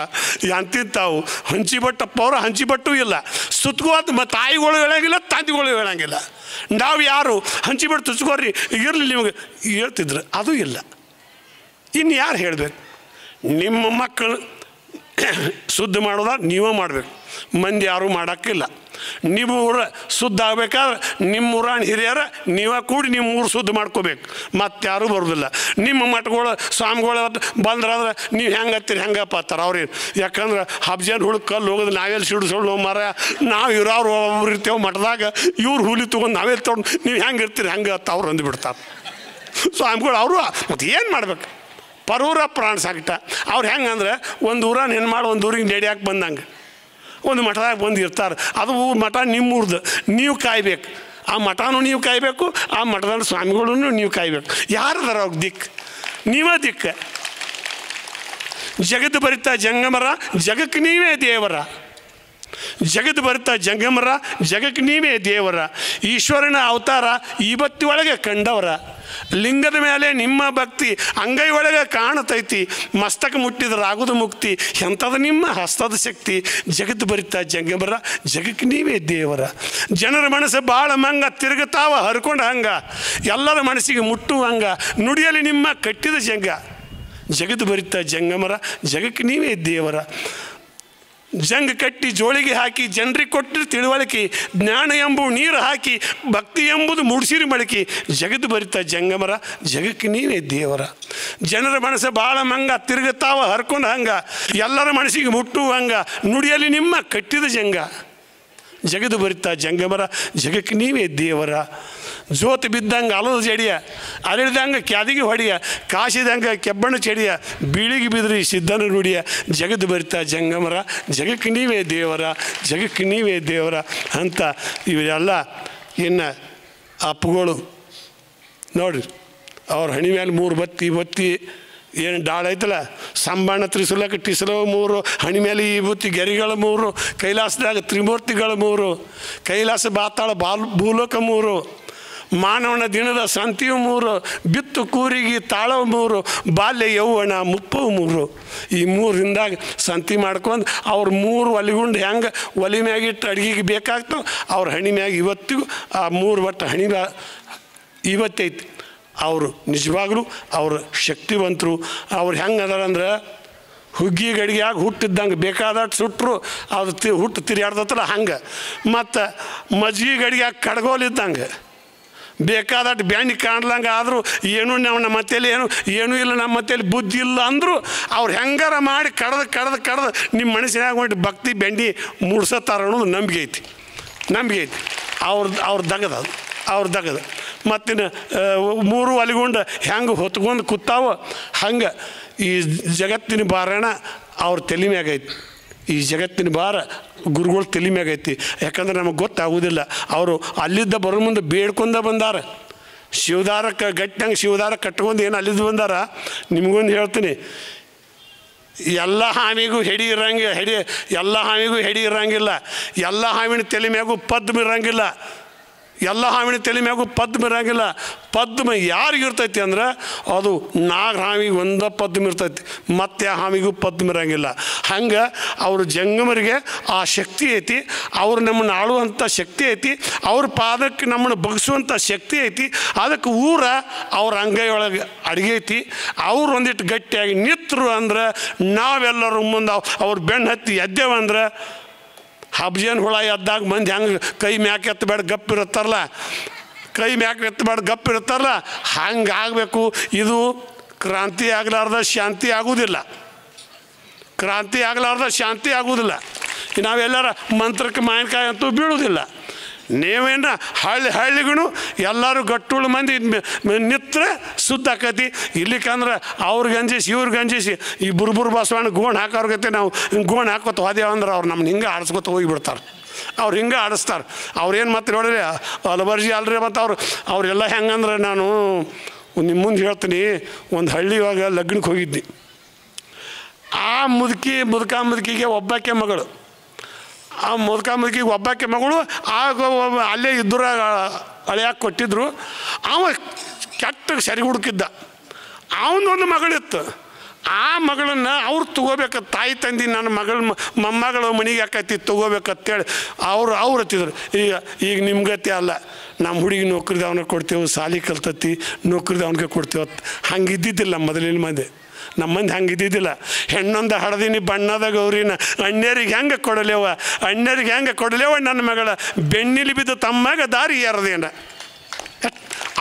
ಅಂತಿಂತಾವು. ಹಂಚಿ ಬಟ್ಟಪ್ಪ ಅವರು ಹಂಚಿ ಬಟ್ಟು ಇಲ್ಲ, ಸುತ್ಕೋದು ಮತ್ತು ತಾಯಿಗಳು ಹೇಳಂಗಿಲ್ಲ, ತಂದೆಗಳು ಹೇಳಂಗಿಲ್ಲ. ನಾವು ಯಾರು ಹಂಚಿ ಬಟ್ಟು ತುಚ್ಕೋರಿ ಇರಲಿ ನಿಮಗೆ ಹೇಳ್ತಿದ್ರು, ಅದು ಇಲ್ಲ. ಇನ್ನು ಯಾರು ಹೇಳಬೇಕು? ನಿಮ್ಮ ಮಕ್ಕಳು ಶುದ್ಧ ಮಾಡೋದ ನೀವೇ ಮಾಡಬೇಕು, ಮಂದಿ ಯಾರೂ ಮಾಡೋಕ್ಕಿಲ್ಲ. ನಿಮ್ಮ ಊರ ಶುದ್ಧ ಆಗ್ಬೇಕಾದ್ರೆ ನಿಮ್ಮ ಊರಾಣ ಹಿರಿಯರ ನೀವೇ ಕೂಡಿ ನಿಮ್ಮ ಊರು ಶುದ್ಧ ಮಾಡ್ಕೋಬೇಕು, ಮತ್ತಾರೂ ಬರೋದಿಲ್ಲ. ನಿಮ್ಮ ಮಠಗಳು ಸ್ವಾಮಿಗಳು ಬಂದ್ರಾದ್ರೆ ನೀವು ಹೆಂಗೆ ಹತ್ತೀರಿ ಹೆಂಗಪ್ಪ ಅಂತಾರೆ ಅವ್ರೇನು. ಯಾಕಂದ್ರೆ ಹಬ್ಜನ್ ಹುಡುಗ ಕಲ್ಲು ಹೋಗೋದು ನಾವೆಲ್ಲಿ ಸಿಡಿಸೋಳು ಮರ, ನಾವು ಇರೋರು ಒಬ್ಬರು ಇರ್ತೇವೆ ಮಠದಾಗ, ಇವ್ರು ಹುಲಿ ತೊಗೊಂಡು ನಾವೆಲ್ಲಿ ತೊಗೊಂಡು ನೀವು ಹೆಂಗೆ ಇರ್ತೀರಿ ಹೆಂಗೆ ಅಂತ ಅವ್ರು ಅಂದುಬಿಡ್ತಾರೆ ಸ್ವಾಮಿಗಳು. ಅವರು ಮತ್ತು ಏನು ಮಾಡ್ಬೇಕು? ಪರೂರ ಪ್ರಾಣ ಸಾಕಿಟ ಅವ್ರು ಹೆಂಗೆ ಅಂದ್ರೆ ಒಂದು ಊರಾನ ಹೆಣ್ಮಾಡು ಒಂದು ಊರಿಗೆ ನಡೆಯಾಕೆ ಬಂದಂಗೆ ಒಂದು ಮಠದಾಗ ಬಂದು ಇರ್ತಾರೆ. ಅದು ಮಠ ನಿಮ್ಮೂರ್ದು, ನೀವು ಕಾಯ್ಬೇಕು. ಆ ಮಠನೂ ನೀವು ಕಾಯಬೇಕು, ಆ ಮಠದ ಸ್ವಾಮಿಗಳೂ ನೀವು ಕಾಯ್ಬೇಕು. ಯಾರದಾರ ಅವ್ರಿಗೆ ದಿಕ್ಕು? ನೀವೇ ದಿಕ್ಕ. ಜಗತ್ತು ಬರಿತಾ ಜಂಗಮರ, ಜಗಕ್ಕೆ ನೀವೇ ದೇವರ. ಜಗತ್ತು ಬರಿತಾ ಜಂಗಮರ, ಜಗಕ್ಕೆ ನೀವೇ ದೇವರ. ಈಶ್ವರನ ಅವತಾರ ಇವತ್ತಿ ಒಳಗೆ ಕಂಡವರ. ಲಿಂಗದ ಮೇಲೆ ನಿಮ್ಮ ಭಕ್ತಿ ಅಂಗೈ ಒಳಗೆ ಕಾಣತೈತಿ, ಮಸ್ತಕ ಮುಟ್ಟಿದ್ರೆ ಆಗುದು ಮುಕ್ತಿ, ಎಂಥದ್ದು ನಿಮ್ಮ ಹಸ್ತದ ಶಕ್ತಿ. ಜಗತ್ತು ಬರಿತಾ ಜಂಗಮರ, ಜಗಕ್ಕೆ ನೀವೇ ದೇವರ. ಜನರ ಮನಸ್ಸು ಭಾಳ ಮಂಗ ತಿರುಗುತ್ತಾವ ಹರ್ಕೊಂಡು ಹಂಗ, ಎಲ್ಲರ ಮನಸ್ಸಿಗೆ ಮುಟ್ಟುವಂಗ ನುಡಿಯಲ್ಲಿ ನಿಮ್ಮ ಕಟ್ಟಿದ ಜಂಗ. ಜಗತ್ತು ಬರಿತಾ ಜಂಗಮರ, ಜಗಕ್ಕೆ ನೀವೇ ದೇವರ. ಜಂಗ ಕಟ್ಟಿ ಜೋಳಿಗೆ ಹಾಕಿ ಜನರಿಗೆ ಕೊಟ್ಟಿರಿ ತಿಳುವಳಿಕೆ, ಜ್ಞಾನ ಎಂಬು ನೀರು ಹಾಕಿ ಭಕ್ತಿ ಎಂಬುದು ಮುಡ್ಸಿರಿ ಮಳಕಿ. ಜಗತ್ತು ಬರಿತಾ ಜಂಗಮರ, ಜಗಕ್ಕೆ ನೀವೇ ದೇವರ. ಜನರ ಮನಸ್ಸು ಭಾಳ ಮಂಗ ತಿರುಗುತ್ತಾವ ಹರ್ಕೊಂಡು ಹಂಗ, ಎಲ್ಲರ ಮನಸ್ಸಿಗೆ ಮುಟ್ಟುವಂಗ ನುಡಿಯಲ್ಲಿ ನಿಮ್ಮ ಕಟ್ಟಿದ ಜಂಗ. ಜಗದು ಬರಿತಾ ಜಂಗಮರ, ಜಗಕ್ಕೆ ನೀವೇ ದೇವರ. ಜೋತು ಬಿದ್ದಂಗೆ ಅಲದ ಜಡಿಯ, ಅರಳಿದಂಗೆ ಕ್ಯಾದಿಗೆ ಹೊಡಿಯ, ಕಾಸಿದಂಗೆ ಕೆಬ್ಬಣ್ಣ ಚೆಡಿಯ, ಬೀಳಿಗೆ ಬಿದ್ರಿ ಸಿದ್ಧನ ನುಡಿಯ. ಜಗದು ಬರಿತಾ ಜಂಗಮರ, ಜಗಕ್ಕೆ ನೀವೇ ದೇವರ, ಜಗಕ್ಕೆ ನೀವೇ ದೇವರ ಅಂತ ಇವರೆಲ್ಲ ಇನ್ನು ಅಪ್ಪುಗಳು ನೋಡ್ರಿ. ಅವ್ರ ಹಣಿ ಮೇಲೆ 3 ಬತ್ತಿ ಏನು ಡಾಳ ಐತಲ್ಲ, ಸಂಬಾಣ ತ್ರಿಶೂಲಕ್ಕೆ ಟಿಸಲು 3, ಹಣಿ ಮೇಲೆ ಈ ಬುತ್ತಿ ಗೆರಿಗಳು 3, ಕೈಲಾಸದಾಗ ತ್ರಿಮೂರ್ತಿಗಳು 3, ಕೈಲಾಸ ಬಾತಾಳ ಭೂಲೋಕ 3, ಮಾನವನ ದಿನದ ಸಂತಿಯು 3, ಬಿತ್ತು ಕೂರಿಗೆ ತಾಳವು 3, ಬಾಲ್ಯ ಯೌವನ ಮುಪ್ಪವು 3. ಈ 3ರಿಂದಾಗ ಸಂತಿ ಮಾಡ್ಕೊಂಡು ಅವ್ರು 3 ಒಲಿಗುಂಡು ಹೆಂಗೆ ಒಲಿ ಮ್ಯಾಗಿಟ್ಟು ಅಡುಗೆಗೆ ಬೇಕಾಗ್ತವೆ, ಅವ್ರ ಹಣಿ ಮ್ಯಾಗ ಇವತ್ತಿಗೂ ಆ 3 ಬಟ್ಟ ಹಣಿ ಇವತ್ತೈತಿ. ಅವರು ನಿಜವಾಗ್ಲೂ ಅವರು ಶಕ್ತಿವಂತರು. ಅವ್ರು ಹೆಂಗೆ ಅದಾರ ಅಂದ್ರೆ ಹುಗ್ಗಿ ಗಡಿಗೆಯಾಗಿ ಹುಟ್ಟಿದ್ದಂಗೆ ಬೇಕಾದಷ್ಟು ಸುಟ್ಟರು ಅದು ಹುಟ್ಟು ತಿರುಗಾಡ್ದತ್ತಲ್ಲ ಹಂಗೆ. ಮತ್ತು ಮಜ್ಜಿಗೆ ಗಡಿಗೆಯಾಗಿ ಕಡ್ಗೋಲಿದ್ದಂಗೆ ಬೇಕಾದಟ್ಟು ಬ್ಯಾಂಡಿ ಕಾಣ್ಲಂಗೆ ಆದರೂ ಏನೂ ನಮ್ಮ ಮತ್ತೇಲಿ ಏನೂ ಇಲ್ಲ, ನಮ್ಮ ಮತ್ತೇಲಿ ಬುದ್ಧಿ ಇಲ್ಲ ಅಂದರು ಅವ್ರು ಹೆಂಗಾರ ಮಾಡಿ ಕಡ್ದು ನಿಮ್ಮ ಮನಸ್ಸಿನಾಗ ಹೊಂಟು ಭಕ್ತಿ ಬೆಂಡಿ ಮೂಡ್ಸತ್ತಾರ ಅನ್ನೋದು ನಂಬಿಕೆ ಐತಿ. ಅವ್ರ ದಗದ ಅದು, ಅವ್ರ ದಗದ. ಮತ್ತಿನ್ನು 3 ಒಲಿಗುಂಡು ಹೆಂಗೆ ಹೊತ್ಕೊಂಡು ಕೂತಾವ ಹಂಗೆ ಈ ಜಗತ್ತಿನ ಭಾರಣ ಅವ್ರ ತಲೆ ಮ್ಯಾಗೈತಿ. ಈ ಜಗತ್ತಿನ ಭಾರ ಗುರುಗಳು ತಲೆ ಮ್ಯಾಗೈತಿ. ಯಾಕಂದ್ರೆ ನಮಗೆ ಗೊತ್ತಾಗೋದಿಲ್ಲ. ಅವರು ಅಲ್ಲಿದ್ದ ಬರೋ ಮುಂದೆ ಬೇಡ್ಕೊಂಡ ಬಂದಾರ. ಶಿವದಾರಕ್ಕೆ ಗಟ್ಟಿನಂಗೆ ಶಿವದಾರ ಕಟ್ಕೊಂಡು ಏನು ಅಲ್ಲಿದ್ದು ಬಂದಾರ. ನಿಮಗೊಂದು ಹೇಳ್ತೀನಿ, ಎಲ್ಲ ಹಾವಿಗೂ ಹೆಡಿ ಇರಂಗಿಲ್ಲ. ಎಲ್ಲ ಹಾವಿನ ತಲೆ ಮ್ಯಾಗೂ ಪದ್ಮ ಇರಂಗಿಲ್ಲ. ಪದ್ಮ ಯಾರಿಗಿರ್ತೈತಿ ಅಂದ್ರೆ ಅದು ನಾಗರ ಹಾವಿಗೆ ಒಂದ ಪದ್ಮ ಇರ್ತೈತಿ, ಮತ್ತೆ ಆ ಹಾವಿಗೂ ಪದ್ಮ ಇರಂಗಿಲ್ಲ. ಹಂಗೆ ಅವರು ಜಂಗಮರಿಗೆ ಆ ಶಕ್ತಿ ಐತಿ, ಅವ್ರು ನಮ್ಮನ್ನು ಆಳುವಂಥ ಶಕ್ತಿ ಐತಿ, ಅವ್ರ ಪಾದಕ್ಕೆ ನಮ್ಮನ್ನು ಬಗ್ಸುವಂಥ ಶಕ್ತಿ ಐತಿ. ಅದಕ್ಕೆ ಅವ್ರ ಅಂಗೈಯೊಳಗೆ ಅಡುಗೆ ಐತಿ. ಅವ್ರು ಒಂದಿಟ್ಟು ಗಟ್ಟಿಯಾಗಿ ನಿಂತರು ಅಂದ್ರೆ ನಾವೆಲ್ಲರೂ ಮುಂದೆ ಅವ್ರ ಬೆನ್ನು ಹತ್ತಿ ಎದ್ದೇವಂದ್ರೆ ಹಬ್ಜೇನು ಹುಳ ಎದ್ದಾಗ ಮಂದಿ ಹೆಂಗೆ ಕೈ ಮ್ಯಾಕೆ ಎತ್ತಬೇಡ ಗಪ್ಪಿರುತ್ತಾರಲ್ಲ ಹಂಗೆ ಆಗಬೇಕು. ಇದು ಕ್ರಾಂತಿ ಆಗಲಾರ್ದ ಶಾಂತಿ ಆಗೋದಿಲ್ಲ. ನಾವೆಲ್ಲರ ಮಂತ್ರಕ್ಕೆ ಮಾವಿನಕಾಯಿ ಅಂತೂ ಬೀಳೋದಿಲ್ಲ. ನೀವೇನ ಹಳ್ಳಿಗೂ ಎಲ್ಲರೂ ಗಟ್ಟುಳು ಮಂದಿ ನಿತ್ರ ಶುದ್ಧ ಆಕತಿ. ಇಲ್ಲಿಕಂದ್ರೆ ಅವ್ರಿಗೆ ಅಂಜಿಸಿ ಈ ಬುರ್ಬುರ್ ಬಸವಣ್ಣ ಗೋಣ್ ಹಾಕೋರ್ಗತ್ತೆ ನಾವು ಗೋಣ್ ಹಾಕೋತ ಹೋದೇವ ಅಂದ್ರೆ ಅವ್ರು ನಮ್ಮನ್ನ ಹಿಂಗೆ ಆಡಿಸ್ಕೊತ ಹೋಗಿಬಿಡ್ತಾರೆ. ಅವ್ರು ಹಿಂಗೆ ಆಡಿಸ್ತಾರೆ. ಅವ್ರೇನು ಮತ್ತೆ ನೋಡಿರಿ ಅಲಬರ್ಜಿ ಅಲ್ರಿ. ಮತ್ತು ಅವರೆಲ್ಲ ಹೆಂಗಂದ್ರೆ ನಾನು ನಿಮ್ಮ ಮುಂದೆ ಹೇಳ್ತೀನಿ. ಒಂದು ಹಳ್ಳಿಯಾಗ ಲಗ್ನಕ್ಕೆ ಹೋಗಿದ್ನಿ. ಆ ಮುದುಕಿಗೆ ಒಬ್ಬಾಕೆ ಮಗಳು. ಆ ಮುದುಕಿಗೆ ಒಬ್ಬಾಕೆ ಮಗಳು ಆಗ ಅಲ್ಲೇ ಇದ್ದರು, ಅಳಿಯಾಕೆ ಕೊಟ್ಟಿದ್ರು. ಅವ ಕೆಟ್ಟ ಸರಿ ಹುಡುಕಿದ್ದ. ಅವನೊಂದು ಮಗಳಿತ್ತು. ಆ ಮಗಳನ್ನು ಅವ್ರು ತೊಗೋಬೇಕು, ತಾಯಿ ತಂದೆ ನನ್ನ ಮೊಮ್ಮಗಳು ಮನೆಗೆ ಆಕೈತಿ ತೊಗೋಬೇಕಂತೇಳಿ ಅವ್ರು ಹತ್ತಿದ್ರು. ಈಗ ನಿಮ್ಮ ಗತಿ ಅಲ್ಲ, ನಮ್ಮ ಹುಡುಗಿ ನೌಕರಿದ ಅವನಿಗೆ ಕೊಡ್ತೇವೆ, ಸಾಲಿ ಕಲ್ತತಿ ನೌಕರಿದ ಅವನಿಗೆ ಕೊಡ್ತೇವೆ. ಹಂಗೆ ಇದ್ದಿದ್ದಿಲ್ಲ ಮೊದಲಿನ ಮಂದಿ. ನಮ್ಮ ಮಂದಿ ಹಂಗೆ ಇದ್ದಿದ್ದಿಲ್ಲ. ಹೆಣ್ಣೊಂದು ಹಡದಿನಿ ಬಣ್ಣದ ಗೌರಿನ ಅಣ್ಣರಿಗೆ ಹೆಂಗೆ ಕೊಡಲೇವ ನನ್ನ ಮಗಳ ಬೆನ್ನಿಲಿ ಬಿದ್ದು ತಮ್ಮಾಗ ದಾರಿ ಏರದೇನ.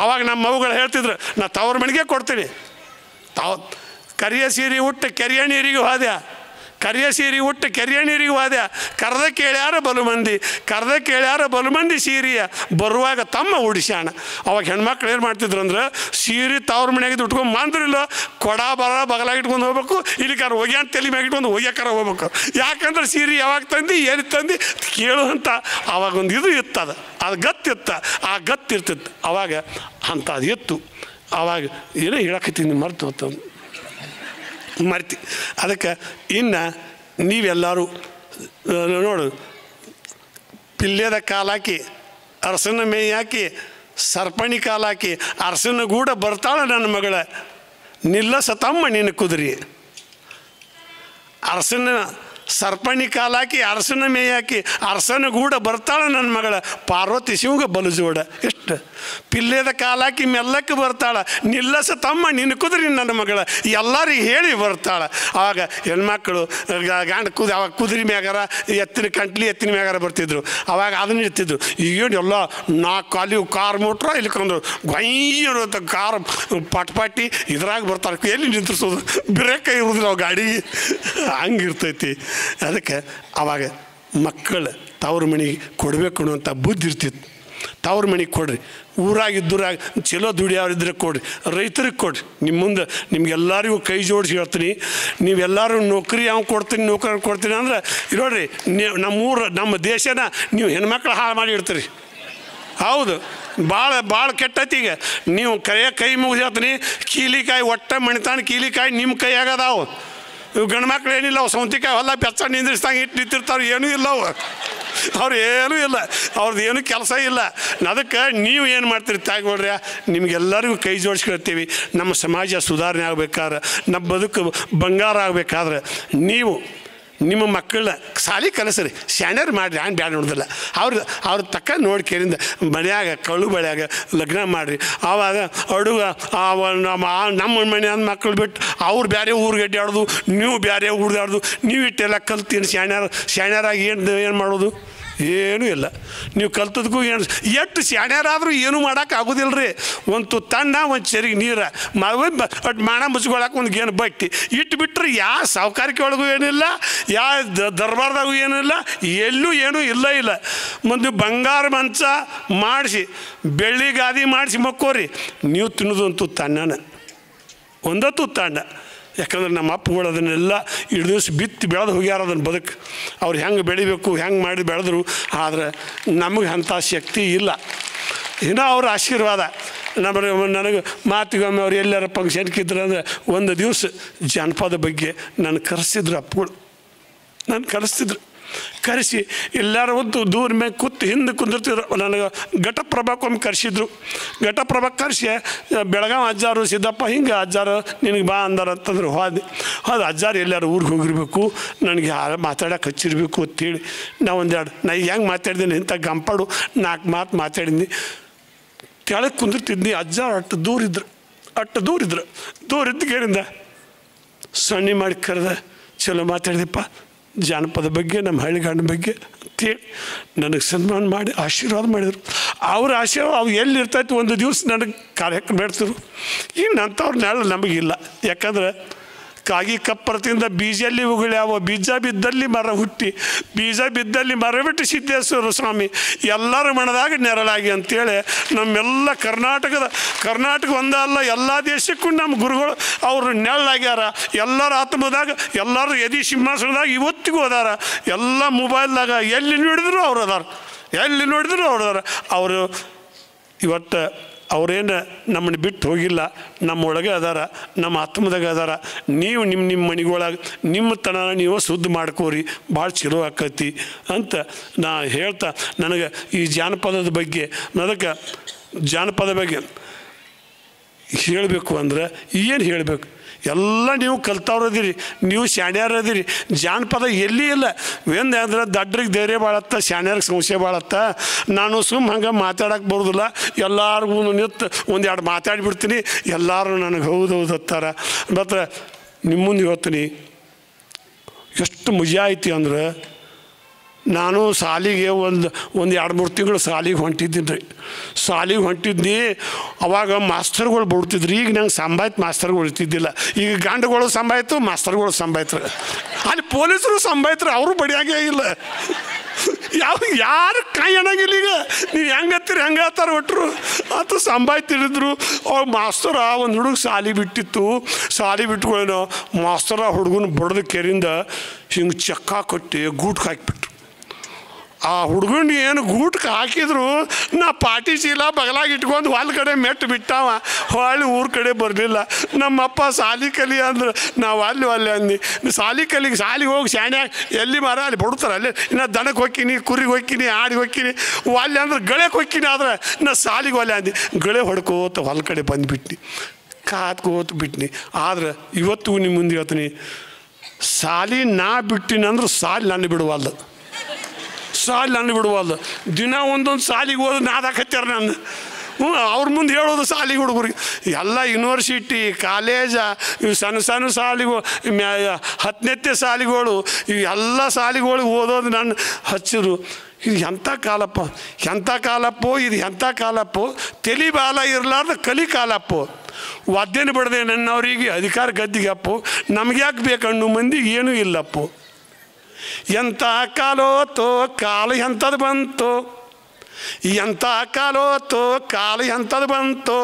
ಅವಾಗ ನಮ್ಮ ಮಗುಗಳು ಹೇಳ್ತಿದ್ರು, ನಾ ತವ್ರ ಮನೆಗೆ ಕೊಡ್ತೀನಿ. ಕರಿಯ ಸೀರೆ ಉಟ್ಟು ಕೆರೆಯ ನೀರಿಗೆ ಹೋದೆ, ಕರೆದ ಕೇಳ್ಯಾರ ಬಲು ಮಂದಿ ಸೀರೆಯ ಬರುವಾಗ ತಮ್ಮ ಉಡಿಸ್ಯಾಣ. ಅವಾಗ ಹೆಣ್ಮಕ್ಳು ಏನು ಮಾಡ್ತಿದ್ರು ಅಂದ್ರೆ, ಸೀರೆ ತವ್ರ ಮನೆಯಾಗಿದ್ದು ಉಟ್ಕೊಂಡು ಮಾಂದ್ರಿಲ್ಲ, ಕೊಡ ಬಗಲಾಗಿ ಇಟ್ಕೊಂಡು ಹೋಗ್ಬೇಕು, ಇಲ್ಲಿ ಒಗ್ಯಾನ ತಲೆ ಮ್ಯಾಗ ಇಟ್ಕೊಂಡು ಒಗ್ಯಾಕಾರ ಹೋಗ್ಬೇಕು. ಯಾಕಂದ್ರೆ ಸೀರೆ ಯಾವಾಗ ತಂದು ಏನು ತಂದು ಕೇಳುವಂಥ ಅವಾಗೊಂದು ಇದು ಇತ್ತದ, ಅದು ಗತ್ತಿತ್ತ, ಆ ಗತ್ತಿರ್ತಿತ್ತು ಅವಾಗ ಅಂಥದ್ದು ಇತ್ತು. ಅವಾಗ ಏನೋ ಹೇಳಕತ್ತೀನಿ ಮರ್ತಿ. ಅದಕ್ಕೆ ಇನ್ನು ನೀವೆಲ್ಲರೂ ನೋಡು, ಪಿಲ್ಯದ ಕಾಲಾಕಿ ಅರಸನ ಮೇಯಾಕಿ ಸರ್ಪಣಿ ಕಾಲಾಕಿ ಅರಸನ ಗೂಡ ಬರ್ತಾಳೆ ನನ್ನ ಮಗಳ, ನಿಲ್ಲಸ ತಮ್ಮ ನಿನ್ನ ಕುದುರೆ. ಅರಸನ ಸರ್ಪಣಿ ಕಾಲಾಕಿ ಅರಸನ ಮೇಯಾಕಿ ಅರಸನ ಗೂಡ ಬರ್ತಾಳೆ ನನ್ನ ಮಗಳ, ಪಾರ್ವತಿ ಶಿವಗೆ ಬಲು ಜೋಡ. ಎಷ್ಟು ಪಿಲ್ಲೆದ ಕಾಲಾಕಿ ಮೆಲ್ಲಕ್ಕೆ ಬರ್ತಾಳೆ, ನಿಲ್ಲಸ ತಮ್ಮ ನಿನ್ನ ಕುದುರೆ ನನ್ನ ಮಗಳ, ಎಲ್ಲರಿಗೆ ಹೇಳಿ ಬರ್ತಾಳೆ. ಆವಾಗ ಹೆಣ್ಮಕ್ಳು ಅವಾಗ ಕುದುರೆ ಮ್ಯಾಗಾರ ಎತ್ತಿನ ಮ್ಯಾಗಾರ ಬರ್ತಿದ್ರು. ಅವಾಗ ಅದನ್ನ ಇರ್ತಿದ್ರು. ಈಗೇನು ಎಲ್ಲ 4 ಕಾಲಿವು ಕಾರ್ ಮೋಟ್ರ ಇಲ್ಕೊಂಡು ಗೊಯ್ಯರು ಅಂತ ಕಾರ್ ಪಟ್ಪಾಟಿ ಇದ್ರಾಗ ಬರ್ತಾರೆ. ಎಲ್ಲಿ ನಿಂತಿಸೋದು, ಬ್ರೇಕ್ ಇರೋದಿಲ್ಲ ಅವು ಗಾಡಿ, ಹಂಗಿರ್ತೈತಿ. ಅದಕ್ಕೆ ಆವಾಗ ಮಕ್ಕಳು ತವ್ರ ಮನೆಗೆ ಕೊಡಬೇಕು ಅನ್ನುವಂಥ ಬುದ್ಧಿ ಇರ್ತಿತ್ತು. ತವ್ರ ಮನೆಗೆ ಕೊಡ್ರಿ, ಊರಾಗಿದ್ದೂರಾಗ ಚಲೋ ದುಡಿಯೋರಿದ್ರೆ ಕೊಡ್ರಿ, ರೈತರಿಗೆ ಕೊಡ್ರಿ. ನಿಮ್ಮ ಮುಂದೆ ನಿಮ್ಗೆಲ್ಲರಿಗೂ ಕೈ ಜೋಡಿಸಿ ಹೇಳ್ತೀನಿ, ನೀವೆಲ್ಲರೂ ನೌಕರಿ ನೌಕರಿ ಕೊಡ್ತೀನಿ ಅಂದ್ರೆ ನೋಡ್ರಿ, ನಮ್ಮ ದೇಶನ ನೀವು ಹೆಣ್ಮಕ್ಳು ಹಾಳು ಮಾಡಿ ಇಡ್ತೀರಿ. ಹೌದು, ಭಾಳ ಕೆಟ್ಟೈತಿ. ಈಗ ನೀವು ಕೈ ಮುಗಿದು ಹೇಳ್ತೀನಿ, ಕೀಲಿಕಾಯಿ ಒಟ್ಟ ಮಣಿತಾನ ಕೀಲಿಕಾಯಿ ನಿಮ್ಮ ಕೈಯಾಗದಾವು. ಇವು ಗಂಡು ಮಕ್ಳು ಏನಿಲ್ಲ, ಅವು ಸೌಂತಿಕಾಯಿ ಹೊಲ ಬೆಚ್ಚ ನಿಂದಿರ್ಸ್ದಂಗೆ ನಿಂತಿರ್ತಾವೆ, ಏನೂ ಇಲ್ಲ ಅವ್ರು ಏನೂ ಇಲ್ಲ, ಅವ್ರದ್ದು ಏನೂ ಕೆಲಸ ಇಲ್ಲ. ಅದಕ್ಕೆ ನೀವು ಏನು ಮಾಡ್ತೀರಿ ತಾಯಿಗಳ್ರಿ, ನಿಮಗೆಲ್ಲರಿಗೂ ಕೈ ಜೋಡಿಸ್ಕೊಳ್ತೀವಿ. ನಮ್ಮ ಸಮಾಜ ಸುಧಾರಣೆ ಆಗ್ಬೇಕಾದ್ರೆ, ನಮ್ಮ ಬದುಕು ಬಂಗಾರ ಆಗಬೇಕಾದ್ರೆ ನೀವು ನಿಮ್ಮ ಮಕ್ಕಳನ್ನ ಸಾಲಿ ಕಲಿಸ್ರಿ, ಶಾಣ್ಯರು ಮಾಡಿರಿ, ಹಂಗೆ ಬ್ಯಾಡ ನೋಡೋದಿಲ್ಲ. ಅವ್ರ ತಕ್ಕ ನೋಡ್ಕೇರಿಂದ ಮನ್ಯಾಗ ಕಳ್ಳು ಬಳ್ಯಾಗ ಲಗ್ನ ಮಾಡಿರಿ. ಆವಾಗ ಅಡುಗ ನಮ್ಮ ಮನೆ ಅಂದ ಮಕ್ಕಳು ಬಿಟ್ಟು ಅವ್ರು ಬೇರೆ ಊರಿಗೆ ಅಡ್ಡಾಡೋದು, ನೀವು ಬೇರೆ ಊರ್ದಾಡೋದು, ನೀವು ಇಟ್ಟೆಲ್ಲ ಕಲ್ತೀನಿ ಶಾಣ್ಯರಾಗಿ ಏನು ಮಾಡೋದು? ಏನೂ ಇಲ್ಲ. ನೀವು ಕಲ್ತದಕ್ಕೂ ಏನು ಎಷ್ಟು ಶಾಣ್ಯರಾದರೂ ಏನೂ ಮಾಡೋಕೆ ಆಗೋದಿಲ್ಲ ರೀ. ಒಂದು ತುತ್ತಣ್ಣ, ಒಂದು ಚೆರಿಗೆ ನೀರು ಒಟ್ಟು ಮಾಣ ಮುಚ್ಕೊಳಕ್ಕೆ ಒಂದು ಗೇನು ಬಟ್ಟಿ ಇಟ್ಟು ಬಿಟ್ಟರೆ ಯಾವ ಸಾವುಕಾರಿಕೆ ಒಳಗೂ ಏನಿಲ್ಲ, ಯಾವ ದರ್ಬಾರ್ದಾಗೂ ಏನೂ ಇಲ್ಲ, ಎಲ್ಲೂ ಏನೂ ಇಲ್ಲ. ಮುಂದೆ ಬಂಗಾರ ಮಂಚ ಮಾಡಿಸಿ ಬೆಳ್ಳಿ ಗಾದಿ ಮಾಡಿಸಿ ಮಕ್ಕೋರಿ, ನೀವು ತಿನ್ನೋದು ಒಂದು ತುತ್ತಣ್ಣನ, ಒಂದೇ ತುತ್ತಣ್ಣ. ಯಾಕಂದ್ರೆ ನಮ್ಮ ಅಪ್ಪಗಳು ಅದನ್ನೆಲ್ಲ ಇಡೀ ದಿವಸ ಬಿತ್ತಿ ಬೆಳೆದು ಹೋಗ್ಯಾರ ಅದನ್ನು ಬದುಕು. ಅವ್ರು ಹೆಂಗೆ ಬೆಳಿಬೇಕು ಹೆಂಗೆ ಮಾಡಿ ಬೆಳೆದ್ರು. ಆದರೆ ನಮಗೆ ಅಂಥ ಶಕ್ತಿ ಇಲ್ಲ. ಏನೋ ಅವ್ರ ಆಶೀರ್ವಾದ. ನನಗೆ ಮಾತಿಗೊಮ್ಮೆ ಅವ್ರು ಎಲ್ಲಾರ ಫಂಕ್ಷನ್ಗಿದ್ರು ಅಂದರೆ ಒಂದು ದಿವಸ ಜಾನಪದ ಬಗ್ಗೆ ನಾನು ಕರೆಸಿದ್ರು ಅಪ್ಪಗಳು. ಕರೆಸಿ ಎಲ್ಲರೂ ಒಂದು ದೂರ ಮೇಲೆ ಕೂತು ಹಿಂದೆ ಕುಂದಿರ್ತಿದ್ರು. ನನಗೆ ಘಟಪ್ರಭಾಕ್ಕೊಮ್ಮೆ ಕರೆಸಿದ್ರು. ಘಟಪ್ರಭಾ ಕರೆಸಿ ಬೆಳಗಾವಿ ಅಜ್ಜಾರು ಸಿದ್ದಪ್ಪ ಹಿಂಗೆ ಅಜ್ಜಾರು ನಿನಗೆ ಬಾ ಅಂದಾರ ಅಂತಂದ್ರೆ ಹೋದೆ. ಅಜ್ಜಾರು ಎಲ್ಲರೂ ಊರಿಗೆ ಹೋಗಿರ್ಬೇಕು, ನನಗೆ ಯಾರು ಮಾತಾಡೋಕೆ ಹಚ್ಚಿರ್ಬೇಕು ಅಂತೇಳಿ ನಾ ಹೆಂಗೆ ಮಾತಾಡಿದ್ದೀನಿ ಇಂಥ ಗಂಪಾಡು 4 ಮಾತು ಮಾತಾಡಿದ್ನಿ. ಕೆಳಗೆ ಕುಂದಿರ್ತಿದ್ನಿ. ಅಜ್ಜಾರು ಅಷ್ಟು ದೂರ ಇದ್ದು ಕೇಳಿಂದ ಸಣ್ಣ ಮಾಡಿ ಕರೆದ, ಚಲೋ ಮಾತಾಡಿದಪ್ಪ ಜಾನಪದ ಬಗ್ಗೆ, ನಮ್ಮ ಹಳ್ಳಿಗಾಡಿನ ಬಗ್ಗೆ ಅಂತೇಳಿ ನನಗೆ ಸನ್ಮಾನ ಮಾಡಿ ಆಶೀರ್ವಾದ ಮಾಡಿದರು. ಅವ್ರ ಆಶೀರ್ವಾದ ಅವು ಎಲ್ಲಿರ್ತೈತೆ ಒಂದು ದಿವಸ ನನಗೆ ಕಾರ್ಯಕ್ರಮ ಮಾಡ್ತಿರು. ಇನ್ನು ಅಂಥವ್ರ ನೆರಳು ನಮಗಿಲ್ಲ. ಯಾಕಂದ್ರೆ ಕಾಗಿ ಕಪ್ಪರತಿಂದ ಬೀಜಲ್ಲಿ ಉಗುಳ್ಯಾವ, ಬೀಜ ಬಿದ್ದಲ್ಲಿ ಮರ ಹುಟ್ಟಿ, ಬೀಜ ಬಿದ್ದಲ್ಲಿ ಮರ ಬಿಟ್ಟು ಸಿದ್ದೇಶ್ವರ ಸ್ವಾಮಿ ಎಲ್ಲರ ಮನದಾಗ ನೆರಳಾಗಿ ಅಂತೇಳಿ ನಮ್ಮೆಲ್ಲ ಕರ್ನಾಟಕ ಒಂದೇ ಅಲ್ಲ ಎಲ್ಲ ದೇಶಕ್ಕೂ ನಮ್ಮ ಗುರುಗಳು ಅವರು ನೆರಳಾಗ್ಯಾರ. ಎಲ್ಲರ ಆತ್ಮದಾಗ, ಎಲ್ಲರ ಎದಿ ಸಿಂಹಾಸನದಾಗ ಇವತ್ತಿಗೂ ಅದಾರ. ಎಲ್ಲ ಮೊಬೈಲ್ದಾಗ ಎಲ್ಲಿ ನೋಡಿದ್ರು ಅವ್ರು ಅದಾರ. ಅವರು ಇವತ್ತು ಅವರೇನು ನಮ್ಮನ್ನು ಬಿಟ್ಟು ಹೋಗಿಲ್ಲ, ನಮ್ಮೊಳಗೆ ಅದಾರ, ನಮ್ಮ ಆತ್ಮದಾಗ ಅದಾರ. ನೀವು ನಿಮ್ಮ ಮನೆಗೊಳಗೆ ನಿಮ್ಮ ತನ ನೀವು ಶುದ್ಧ ಮಾಡ್ಕೋರಿ, ಭಾಳ ಚಲೋ ಆಕತಿ ಅಂತ ನಾ ಹೇಳ್ತಾ, ನನಗೆ ಈ ಜಾನಪದದ ಬಗ್ಗೆ, ಅದಕ್ಕೆ ಜಾನಪದ ಬಗ್ಗೆ ಹೇಳಬೇಕು ಅಂದ್ರೆ ಏನು ಹೇಳಬೇಕು? ಎಲ್ಲ ನೀವು ಕಲ್ತವ್ರದಿರಿ, ನೀವು ಶಾಣ್ಯಾರದಿರಿ. ಜಾನಪದ ಎಲ್ಲಿ ಇಲ್ಲ. ಏನು ಅಂದ್ರೆ ದಡ್ರಿಗೆ ಧೈರ್ಯ ಭಾಳತ್ತ, ಶಾಣ್ಯಾರಿಗೆ ಸಂಶಯ ಭಾಳತ್ತ. ನಾನು ಹಂಗೆ ಮಾತಾಡೋಕೆ ಬರೋದಿಲ್ಲ. ಎಲ್ಲರಿಗೂ ನಿಂತು ಒಂದೆರಡು ಮಾತಾಡಿಬಿಡ್ತೀನಿ, ಎಲ್ಲರೂ ನನಗೆ ಹೌದು ಹತ್ತಾರ. ಮತ್ತು ನಿಮ್ಮ ಮುಂದೆ ಹೇಳ್ತೀನಿ, ಎಷ್ಟು ಮಜಾ ಐತಿ ಅಂದ್ರೆ, ನಾನು ಶಾಲೆಗೆ ಒಂದು 2-3 ತಿಂಗಳು ಶಾಲೆಗೆ ಹೊಂಟಿದ್ದೀನಿ ರೀ. ಶಾಲೆಗೆ ಹೊಂಟಿದ್ನಿ, ಅವಾಗ ಮಾಸ್ತರ್ಗಳು ಬಿಡ್ತಿದ್ರು. ಈಗ ನಂಗೆ ಸಂಭಾಯ್ತು ಮಾಸ್ತರ್ಗಳು ಇರ್ತಿದ್ದಿಲ್ಲ. ಈಗ ಗಂಡುಗಳು ಸಂಭಾಯ್ತು, ಮಾಸ್ತರ್ಗಳು ಸಂಭಾಯ್ತರು. ಅಲ್ಲಿ ಪೊಲೀಸರು ಸಂಭಾಯ್ತರು, ಅವರು ಬಡಿಯಾಗೇ ಇಲ್ಲ. ಯಾರು ಕೈ ಅನ್ನಂಗಿಲ್ಲ. ಈಗ ನೀವು ಹೆಂಗತ್ತೀರಿ ಹಂಗೆ ಆತಾರ ಒಟ್ಟರು ಅಂತ ಸಂಭಾಯ್ತಿರಿದ್ರು. ಅವಾಗ ಮಾಸ್ತರ ಒಂದು ಹುಡುಗ ಶಾಲೆ ಬಿಟ್ಟಿತ್ತು. ಶಾಲೆ ಬಿಟ್ಕೊಳ್ಳೇನೋ ಮಾಸ್ತರ ಹುಡುಗನ ಬಡ್ದು ಕೆರಿಂದ ಹಿಂಗೆ ಚಕ್ಕ ಕೊಟ್ಟು ಗೂಟ್ಗೆ ಹಾಕಿಬಿಟ್ರು. ಆ ಹುಡುಗನ ಏನು ಗೂಟ್ಗೆ ಹಾಕಿದ್ರು, ನಾ ಪಾಟಿ ಚೀಲ ಬಗಲಾಗಿ ಇಟ್ಕೊಂಡು ಹೊಲ ಕಡೆ ಮೆಟ್ಟು ಬಿಟ್ಟಾವ. ಹೊಳ್ಳಿ ಊರ ಕಡೆ ಬರಲಿಲ್ಲ. ನಮ್ಮಪ್ಪ ಶಾಲೆ ಕಲಿ ಅಂದ್ರೆ ನಾವು ಅಲ್ಲಿ ಅಂದು ಶಾಲೆಗೆ ಹೋಗಿ ಶಾಣ್ಯಾಗ ಎಲ್ಲಿ ಮಾರ ಅಲ್ಲಿ ಬಿಡ್ತಾರೆ. ಅಲ್ಲಿ ನಾ ದನಕ್ಕೆ ಹೋಗ್ತೀನಿ, ಕುರಿಗೆ ಹೋಗ್ತೀನಿ, ಆಡಿಗೆ ಹೋಗ್ತೀನಿ. ಅಲ್ಲಿ ಅಂದ್ರೆ ಗಳಕ್ಕೆ ಹೋಗ್ತೀನಿ. ಆದ್ರೆ ನಾ ಶಾಲೆಗೆ ಒಲ್ಲೆ ಅಂದು ಗಳೆ ಹೊಡ್ಕೋತ ಹೊಲ ಕಡೆ ಬಂದುಬಿಟ್ನಿ, ಕಾತ್ಕೋತ ಬಿಟ್ನಿ. ಆದ್ರೆ ಇವತ್ತು ನಿಮ್ಮ ಮುಂದೆ ಹೇಳ್ತೀನಿ, ಶಾಲೆ ನಾ ಬಿಟ್ಟಿನಿ ಅಂದ್ರೆ ಶಾಲೆ ನನ್ನ ಬಿಡುವಲ್ಲ, ಶಾಲೆ ನನ್ನ ಬಿಡುವಲ್ಲ. ದಿನ ಒಂದೊಂದು ಶಾಲೆಗೆ ಹೋದ್ರೆ ನಾದಾಕತ್ಯಾರ ನಾನು. ಅವ್ರ ಮುಂದೆ ಹೇಳೋದು ಶಾಲೆಗೆ ಹುಡುಗರಿಗೆ. ಎಲ್ಲ ಯೂನಿವರ್ಸಿಟಿ, ಕಾಲೇಜ, ಇವು ಸಣ್ಣ ಶಾಲೆಗಳು, 10ನೇ ಶಾಲೆಗಳು, ಇವು ಎಲ್ಲ ಶಾಲೆಗಳಿಗೆ ಓದೋದು ನಾನು ಹಚ್ಚಿದ್ರು. ಇದು ಎಂಥ ಕಾಲಪ್ಪ, ಎಂಥ ಕಾಲಪ್ಪೋ ಇದು, ಎಂಥ ಕಾಲಪ್ಪೋ. ತಲೆ ಬಾಲ ಇರಲಾರ್ದ ಕಲಿ ಕಾಲಪ್ಪೋ. ವಾದ್ಯನ ಬಿಡದೆ ನನ್ನವರಿಗೆ ಅಧಿಕಾರ ಗದ್ದಿಗಪ್ಪೋ. ನಮ್ಗೆ ಯಾಕೆ ಬೇಕಣ್ಣು ಮಂದಿಗೆ ಏನೂ ಇಲ್ಲಪ್ಪೋ. ಎಂಥ ಕಾಲೋತೋ ಕಾಲು ಎಂಥದ್ದು ಬಂತು, ಎಂಥ ಕಾಲೋತೋ ಕಾಲು ಎಂಥದ್ದು ಬಂತು.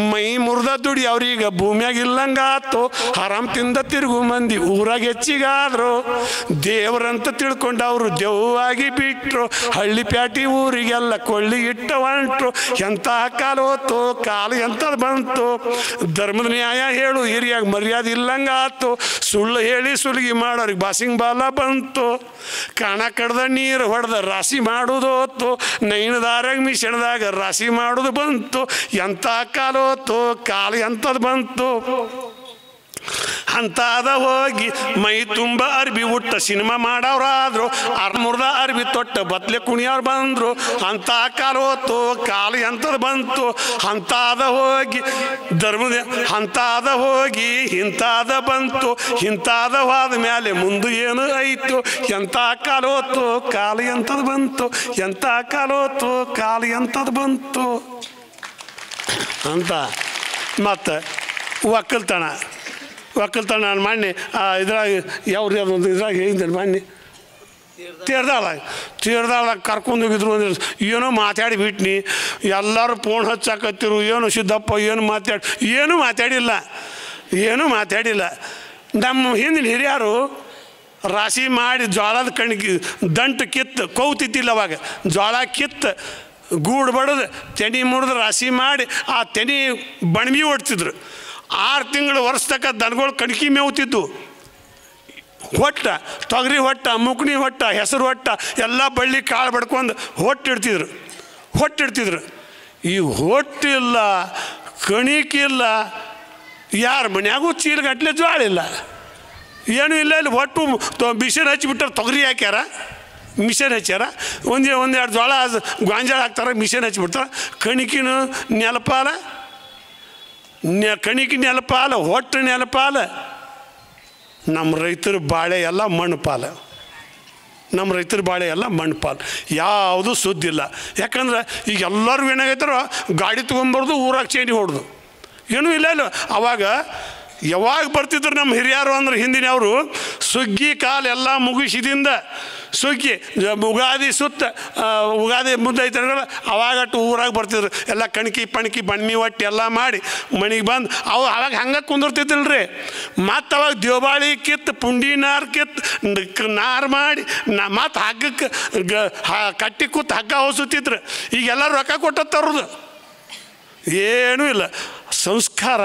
ಮೈ ಮುರಿದ ದುಡಿ ಅವ್ರೀಗ ಭೂಮಿಯಾಗ ಇಲ್ಲಂಗಾತು. ಹರಾಮ್ ತಿಂದ ತಿರುಗು ಮಂದಿ ಊರಾಗ ಹೆಚ್ಚಿಗಾದ್ರು. ದೇವ್ರಂತ ತಿಳ್ಕೊಂಡು ಅವರು ದೆವ್ವಾಗಿ ಬಿಟ್ರು. ಹಳ್ಳಿ ಪ್ಯಾಟಿ ಊರಿಗೆಲ್ಲ ಕೊಳ್ಳಿ ಇಟ್ಟ ಹೊಂಟ್ರು. ಎಂಥ ಕಾಲೋತೋ ಕಾಲು ಎಂಥದ್ದು ಬಂತು. ಧರ್ಮದ ನ್ಯಾಯ ಹೇಳು ಹಿರಿಯಾಗ ಮರ್ಯಾದೆ ಇಲ್ಲಂಗಾತು. ಸುಳ್ಳು ಹೇಳಿ ಸುಲಿಗೆ ಮಾಡೋರಿಗೆ ಬಾಸಿಂಗ್ ಬಾಲ ಬಂತು. ಕಣ ಕಡ್ದ ನೀರು ಹೊಡೆದ ರಾಶಿ ಮಾಡೋದೋತು. ನೈನದಾರಾಗ ಮಿಷಣದಾಗ ರಾಶಿ ಮಾಡೋದು ಬಂತು. ಎಂಥ ಕಾಲೋತು ಕಾಲು ಎಂಥದ್ದು ಬಂತು. ಅಂತಾದ ಹೋಗಿ ಮೈ ತುಂಬ ಅರ್ಬಿ ಉಟ್ಟ ಸಿನಿಮಾ ಮಾಡವ್ರಾದ್ರು. ಅರ್ಮುರ್ದ ಅರ್ಬಿ ತೊಟ್ಟ ಬತ್ಲೆ ಕುಣಿಯವ್ರು ಬಂದರು. ಅಂಥ ಕಾಲೋತು ಕಾಲು ಎಂಥದ್ದು ಬಂತು. ಅಂತಾದ ಹೋಗಿ ಧರ್ಮದ ಅಂತಾದ ಹೋಗಿ ಇಂತಾದ ಬಂತು. ಇಂತಾದ ಹೋದ ಮೇಲೆ ಮುಂದೆ ಏನು ಐತು. ಎಂಥ ಕಾಲೋತು ಕಾಲು ಎಂಥದ್ದು ಬಂತು. ಎಂಥ ಕಾಲೋತು ಕಾಲು ಎಂಥದ್ದು ಬಂತು ಅಂತ. ಮತ್ತು ಒಕ್ಕಲ್ತನ ನಾನು ಮಾಡಿ ಇದ್ರಾಗ ಯಾವ್ದು ಅದೊಂದು ಇದ್ರಾಗ ಹೇಳಿದ್ದೆ ಮಾಡಿ ತೀರ್ದಾಳ ಕರ್ಕೊಂಡು ಹೋಗಿದ್ರು ಅಂದ್ರೆ ಏನೋ ಮಾತಾಡಿಬಿಟ್ನಿ. ಎಲ್ಲರೂ ಫೋನ್ ಹಚ್ಚಾಕತ್ತಿರು. ಏನು ಸಿದ್ದಪ್ಪ ಏನು ಮಾತಾಡಿಲ್ಲ. ನಮ್ಮ ಹಿಂದಿನ ಹಿರಿಯರು ರಾಶಿ ಮಾಡಿ ಜೋಳದ ಕಣ್ಣಿಗೆ ದಂಟು ಕಿತ್ತು ಕೌತಿದ್ದಿಲ್ಲ. ಅವಾಗ ಜೋಳ ಕಿತ್ತು ಗೂಡು ಬಡದು ತೆನಿ ಮುರಿದು ರಾಶಿ ಮಾಡಿ ಆ ತೆನಿ ಬಣ್ಮಿ ಹೊಡ್ತಿದ್ರು. 6 ತಿಂಗಳು ವರ್ಷ ತಕ್ಕ ದನಗಳು ಕಣ್ಕಿ ಮೇವ್ತಿದ್ದು. ಹೊಟ್ಟ ತೊಗರಿ ಹೊಟ್ಟ, ಮುಕ್ಣಿ ಹೊಟ್ಟ, ಹೆಸರು ಹೊಟ್ಟ ಎಲ್ಲ ಬಳ್ಳಿ ಕಾಳು ಬಡ್ಕೊಂಡು ಹೊಟ್ಟಿಡ್ತಿದ್ರು. ಈ ಹೊಟ್ಟಿಲ್ಲ, ಕಣಿಕಿಲ್ಲ, ಯಾರ ಮನ್ಯಾಗೂ ಚೀಲಗಟ್ಟಲೆ ಜೋಳಿಲ್ಲ, ಏನೂ ಇಲ್ಲ. ಇಲ್ಲಿ ಒಟ್ಟು ಮಿಷನ್ ಹಚ್ಚಿಬಿಟ್ಟಾರೆ. ತೊಗರಿ ಹಾಕ್ಯಾರ, ಮಿಷನ್ ಹಚ್ಚಾರ. ಒಂದೆರಡು ಜೋಳ ಗಾಂಜಾಳ ಹಾಕ್ತಾರೆ, ಮಿಷನ್ ಹಚ್ಚಿಬಿಡ್ತಾರೆ. ಕಣಿಕಿನ ನೆಲಪಾಲ, ಕಣಿಕಿ ನೆಲಪಾಲ, ಹೊಟ್ಟು ನೆಲಪಾಲ. ನಮ್ಮ ರೈತರ ಬಾಳೆ ಎಲ್ಲ ಮಣ್ಣು ಪಾಲು. ಯಾವುದು ಸುದ್ದಿಲ್ಲ. ಯಾಕಂದ್ರೆ ಈಗ ಎಲ್ಲರೂ ಏನಾಗೈತಾರೋ ಗಾಡಿ ತೊಗೊಂಬರ್ದು ಊರಾಗ ಚೇಣಿ ಹೊಡ್ದು ಏನೂ ಇಲ್ಲ. ಅವಾಗ ಯಾವಾಗ ಬರ್ತಿದ್ರು ನಮ್ಮ ಹಿರಿಯರು ಅಂದ್ರೆ ಹಿಂದಿನವರು, ಸುಗ್ಗಿ ಕಾಲು ಎಲ್ಲ ಮುಗಿಸಿದಿಂದ ಸುಗ್ಗಿ ಉಗಾದಿ ಉಗಾದಿ ಮುದ್ದೆ ಐತಂದ್ರೆ ಅವಾಗಟ್ಟು ಊರಾಗ ಬರ್ತಿದ್ರು. ಎಲ್ಲ ಕಣ್ಕಿ ಪಣ್ಕಿ ಬಣ್ಮಿ ಒಟ್ಟು ಎಲ್ಲ ಮಾಡಿ ಮನೆಗೆ ಬಂದು ಅವಾಗ ಹಂಗೆ ಕುಂದಿರ್ತಿದ್ದಿಲ್ರಿ. ಮತ್ತು ಅವಾಗ ದೇವಬಾಳಿ ಕಿತ್ತು, ಪುಂಡಿ ನಾರು ಕಿತ್ತು ನಾರು ಮಾಡಿ ಮತ್ತು ಹಗ್ಗಕ್ಕೆ ಕಟ್ಟಿ ಕೂತು ಹಗ್ಗ ಹೊಸುತ್ತಿದ್ರು. ಈಗೆಲ್ಲ ರೊಕ್ಕ ಕೊಟ್ಟತ್ತವ್ರದ್ದು. ಏನೂ ಇಲ್ಲ. ಸಂಸ್ಕಾರ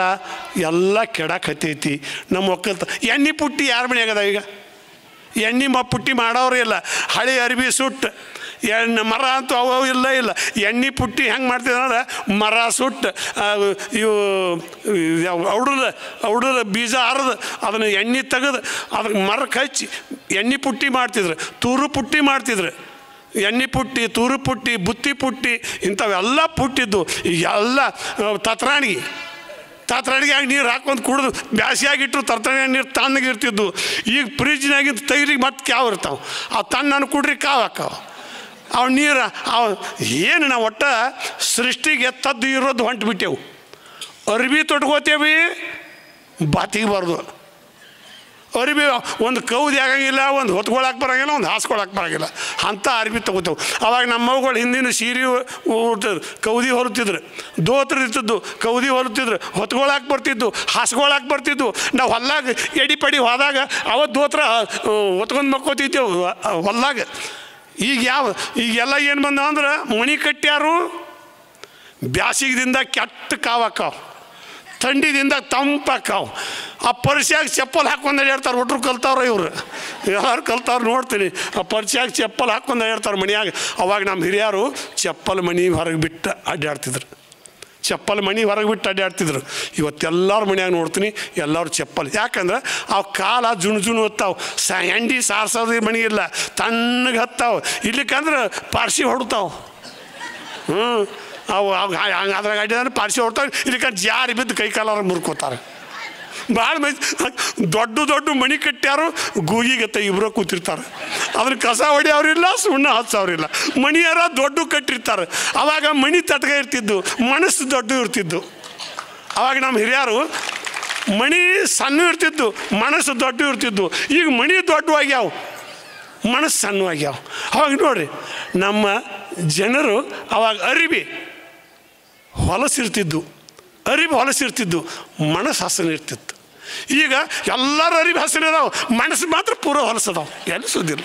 ಎಲ್ಲ ಕೆಡಕತ್ತೈತಿ. ನಮ್ಮ ಒಕ್ಕಲ್ತ ಎಣ್ಣೆ ಪುಟ್ಟಿ ಯಾರ ಮನೆಯಾಗದ ಈಗ? ಎಣ್ಣೆ ಪುಟ್ಟಿ ಮಾಡೋರು ಇಲ್ಲ. ಹಳೆ ಅರಿವಿ ಸುಟ್ಟು ಮರ ಅಂತೂ ಅವು ಇಲ್ಲ. ಎಣ್ಣೆ ಪುಟ್ಟಿ ಹೆಂಗೆ ಮಾಡ್ತಿದ್ರೆ ಮರ ಸುಟ್ಟು ಇವು ಔಡದ ಬೀಜ ಹರಿದು ಅದನ್ನು ಎಣ್ಣೆ ತೆಗೆದು ಅದಕ್ಕೆ ಮರಕ್ಕೆ ಹಚ್ಚಿ ಎಣ್ಣೆ ಪುಟ್ಟಿ ಮಾಡ್ತಿದ್ರು. ತೂರು ಪುಟ್ಟಿ ಮಾಡ್ತಿದ್ರು. ಎಣ್ಣೆ ಪುಟ್ಟಿ, ತೂರು ಪುಟ್ಟಿ, ಬುತ್ತಿ ಪುಟ್ಟಿ ಇಂಥವೆಲ್ಲ ಪುಟ್ಟಿದ್ದು. ಎಲ್ಲ ತತ್ರಾಣಿಗೆ ಆಗಿ ನೀರು ಹಾಕೊಂಡು ಕುಡಿದು ಬ್ಯಾಸಿಯಾಗಿಟ್ಟರು ತರ್ತಣಿಯಾಗ ನೀರು ತಣ್ಣಗಿರ್ತಿದ್ದು. ಈಗ ಫ್ರಿಜ್ನಾಗಿದ್ದು ತೈರಿಗೆ ಮತ್ತೆ ಕ್ಯಾವ್ ಇರ್ತಾವೆ. ಅವು ತಣ್ಣನ್ನು ಕುಡ್ರಿ ಕಾವು ಹಾಕಾವ. ಅವು ನೀರು ಏನು ನಾವು ಒಟ್ಟು ಸೃಷ್ಟಿಗೆ ಎತ್ತದ್ದು ಇರೋದು ಹೊಂಟು ಬಿಟ್ಟೆವು. ಅರ್ಬಿ ತೊಟ್ಕೋತೇವಿ, ಬಾತಿಗೆ ಬಾರ್ದು. ಅರಿಬಿ ಒಂದು ಕೌದಿ ಆಗಂಗಿಲ್ಲ, ಒಂದು ಹೊತ್ಕೊಳಕ್ಕೆ ಬರೋಂಗಿಲ್ಲ, ಒಂದು ಹಾಸ್ಕೊಳಕ್ಕೆ ಬರೋಂಗಿಲ್ಲ. ಅಂಥ ಅರಿಬಿ ತೊಗೋತೇವೆ. ಅವಾಗ ನಮ್ಮವುಗಳು ಹಿಂದಿನ ಸೀರೆ ಉಡ್ತಿದ್ರು, ಕೌದಿ ಹೊರುತ್ತಿದ್ರು. ದೋತ್ರ ಇರ್ತಿದ್ದು, ಕೌದಿ ಹೊರುತ್ತಿದ್ರು. ಹೊತ್ಕೊಳಕ್ಕೆ ಬರ್ತಿದ್ದು, ಹಾಸ್ಕೊಳಕ್ಕೆ ಬರ್ತಿದ್ದು. ನಾವು ಹೊಲ್ಲಾಗ ಎಡಿ ಪಡಿ ಹೋದಾಗ ಅವತ್ತು ದೋತ್ರ ಹೊತ್ಕೊಂಡು ಮಕ್ಕೋತಿದ್ದೆವು ಹೊಲ್ಲಾಗ. ಈಗೆಲ್ಲ ಏನು ಬಂದ ಅಂದ್ರೆ ಮಣಿ ಕಟ್ಟ್ಯಾರು. ಬ್ಯಾಸಿಗದಿಂದ ಕೆಟ್ಟ ಕಾವಾಕಾವು, ಥಂಡಿದಿಂದ ತಂಪಾಕಾವು. ಆ ಪರಿಚಯಾಗ ಚಪ್ಪಲ್ ಹಾಕ್ಕೊಂಡು ಅಡ್ಯಾಡ್ತಾರೆ. ಒಟ್ರು ಕಲ್ತಾವ್ರ ಇವರು, ಯಾರು ಕಲ್ತಾವ್ರು ನೋಡ್ತೀನಿ. ಆ ಪರಿಚಯಾಗ ಚಪ್ಪಲ್ ಹಾಕ್ಕೊಂಡು ಅಡ್ಯಾಡ್ತಾರೆ ಮನೆಯಾಗ. ಅವಾಗ ನಮ್ಮ ಹಿರಿಯರು ಚಪ್ಪಲ್ ಮನೆ ಹೊರಗೆ ಬಿಟ್ಟು ಅಡ್ಡಾಡ್ತಿದ್ರು. ಇವತ್ತೆಲ್ಲರ ಮನ್ಯಾಗ ನೋಡ್ತೀನಿ ಎಲ್ಲರೂ ಚಪ್ಪಲ್. ಯಾಕಂದ್ರೆ ಅವು ಕಾಲ ಜುಣು ಹೊತ್ತಾವು. ಎಂಡಿ ಸಾರ್ಸೋದು ಮನೆ ಇಲ್ಲ, ತಣ್ಣಗೆ ಹತ್ತಾವು. ಇರ್ಲಿಕ್ಕಂದ್ರೆ ಪಾರ್ಸಿ ಹೊಡ್ತಾವೆ. ಅವು ಅದ್ರಾಗ ಅಡ್ಡಿದ್ರೆ ಪಾರ್ಸಿ ಹೊಡ್ತಾವೆ. ಇಲ್ಲಿಕಂದ್ರೆ ಜಾರಿ ಬಿದ್ದು ಕೈ ಕಾಲಾರ ಮುರ್ಕೋತಾರೆ. ಭಾಳ ದೊಡ್ಡ ಮಣಿ ಕಟ್ಟ್ಯಾರು. ಗೂಗಿಗತ್ತೆ ಇಬ್ಬರು ಕೂತಿರ್ತಾರೆ. ಅದನ್ನ ಕಸ ಹೊಡಿಯವ್ರಿಲ್ಲ, ಸುಣ್ಣ ಹಚ್ಚವ್ರಿಲ್ಲ. ಮಣಿಯಾರ ದೊಡ್ಡ ಕಟ್ಟಿರ್ತಾರೆ. ಅವಾಗ ಮಣಿ ತಟ್ಕ ಇರ್ತಿದ್ದು, ಮನಸ್ಸು ದೊಡ್ಡ ಇರ್ತಿದ್ದು. ಅವಾಗ ನಮ್ಮ ಹಿರಿಯರು ಮಣಿ ಸಣ್ಣ ಇರ್ತಿದ್ದು, ಮನಸ್ಸು ದೊಡ್ಡ ಇರ್ತಿದ್ದು. ಈಗ ಮಣಿ ದೊಡ್ಡವಾಗ್ಯಾವ, ಮನಸ್ಸು ಸಣ್ಣವಾಗ್ಯಾವ. ಅವಾಗ ನೋಡ್ರಿ ನಮ್ಮ ಜನರು ಅವಾಗ ಅರಿವಿ ಹೊಲಸಿರ್ತಿದ್ದು, ಮನಸ್ಸು ಹಸನ ಇರ್ತಿತ್ತು. ಈಗ ಎಲ್ಲರೂ ಅರಿವಿ ಹಸನ ಇದಾವೆ, ಮನಸ್ಸು ಮಾತ್ರ ಪೂರ ಹೊಲಸದಾವೆ. ಎಲ್ಲಿ ಸುದ್ದಿಲ್ಲ,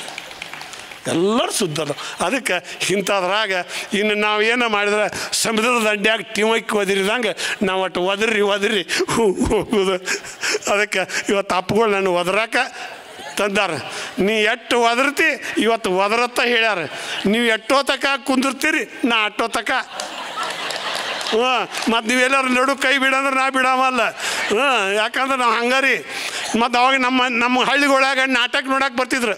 ಎಲ್ಲರೂ ಸುದ್ದಲ್ಲ. ಅದಕ್ಕೆ ಇಂಥದ್ರಾಗ ಇನ್ನು ನಾವು ಏನೋ ಮಾಡಿದ್ರೆ ಸಮುದ್ರದ ದಂಡ್ಯಾಗ ಟಿವಕ್ಕೆ ಒದರಿದಂಗೆ ನಾವು ಒಟ್ಟು ಒದರಿ ಹೋಗೋದು. ಅದಕ್ಕೆ ಇವತ್ತು ಅಪ್ಪಗಳು ನಾನು ಒದರಾಕ ತಂದಾರ. ನೀ ಎಷ್ಟು ಒದರ್ತಿ ಇವತ್ತು ಒದರತ್ತ ಹೇಳ್ಯಾರ. ನೀವು ಎಷ್ಟೋ ತಕ ಕುಂದಿರ್ತೀರಿ, ನಾ ಅಷ್ಟೋ ತಕ. ಮತ್ತು ನೀವೆಲ್ಲರೂ ನಡು ಕೈ ಬಿಡಂದ್ರೆ ನಾ ಬಿಡಾಮಲ್ಲ. ಯಾಕಂದ್ರೆ ನಾವು ಹಂಗಾರಿ. ಮತ್ತು ಅವಾಗ ನಮ್ಮ ಹಳ್ಳಿಗಳಾಗ ನಾಟಕ ನೋಡಕ್ಕೆ ಬರ್ತಿದ್ರು.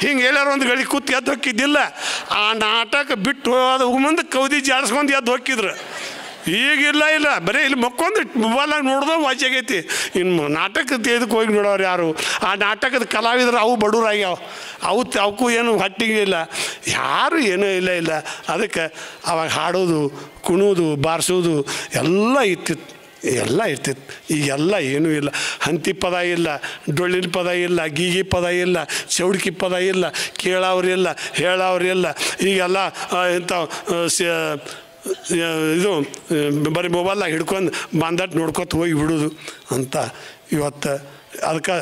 ಹಿಂಗೆ ಎಲ್ಲರೂ ಒಂದು ಗಳಿ ಕೂತು ಎದ್ದು ಹೊಕ್ಕಿದ್ದಿಲ್ಲ. ಆ ನಾಟಕ ಬಿಟ್ಟು ಅದು ಮುಂದೆ ಕೌದಿ ಜಾಡಿಸ್ಕೊಂಡು ಎದ್ದು ಹೊಕ್ಕಿದ್ರು. ಈಗಿಲ್ಲ ಬರೀ ಇಲ್ಲಿ ಮಕ್ಕೊಂದು ಮೊಬೈಲಾಗ ನೋಡ್ದೋ ವಾಜ್ಯಾಗೈತಿ. ಇನ್ನು ನಾಟಕದ ಇದಕ್ಕೆ ಹೋಗಿ ನೋಡೋರು ಯಾರು? ಆ ನಾಟಕದ ಕಲಾವಿದರು ಅವು ಬಡವರಾಗ್ಯಾವ. ಅವಕ್ಕೂ ಏನು ಹೊಟ್ಟಿಗೆ ಇಲ್ಲ, ಯಾರು ಏನೂ ಇಲ್ಲ. ಅದಕ್ಕೆ ಅವಾಗ ಹಾಡೋದು, ಕುಣೋದು, ಬಾರಿಸೋದು ಎಲ್ಲ ಇರ್ತಿತ್ತು. ಈಗೆಲ್ಲ ಏನೂ ಇಲ್ಲ. ಹಂತಿ ಪದ ಇಲ್ಲ, ಡೊಳ್ಳಿನ ಪದ ಇಲ್ಲ, ಗೀಗಿ ಪದ ಇಲ್ಲ, ಚೌಡ್ಕಿ ಪದ ಇಲ್ಲ, ಕೇಳೋರಿಲ್ಲ, ಹೇಳೋರಿಲ್ಲ. ಈಗೆಲ್ಲ ಇಂಥ ಇದು ಬರೀ ಮೊಬೈಲ್ನಾಗ ಹಿಡ್ಕೊಂಡು ಬಂದಟ್ಟು ನೋಡ್ಕೊತ ಹೋಗಿ ಬಿಡೋದು ಅಂತ ಇವತ್ತು. ಅದಕ್ಕೆ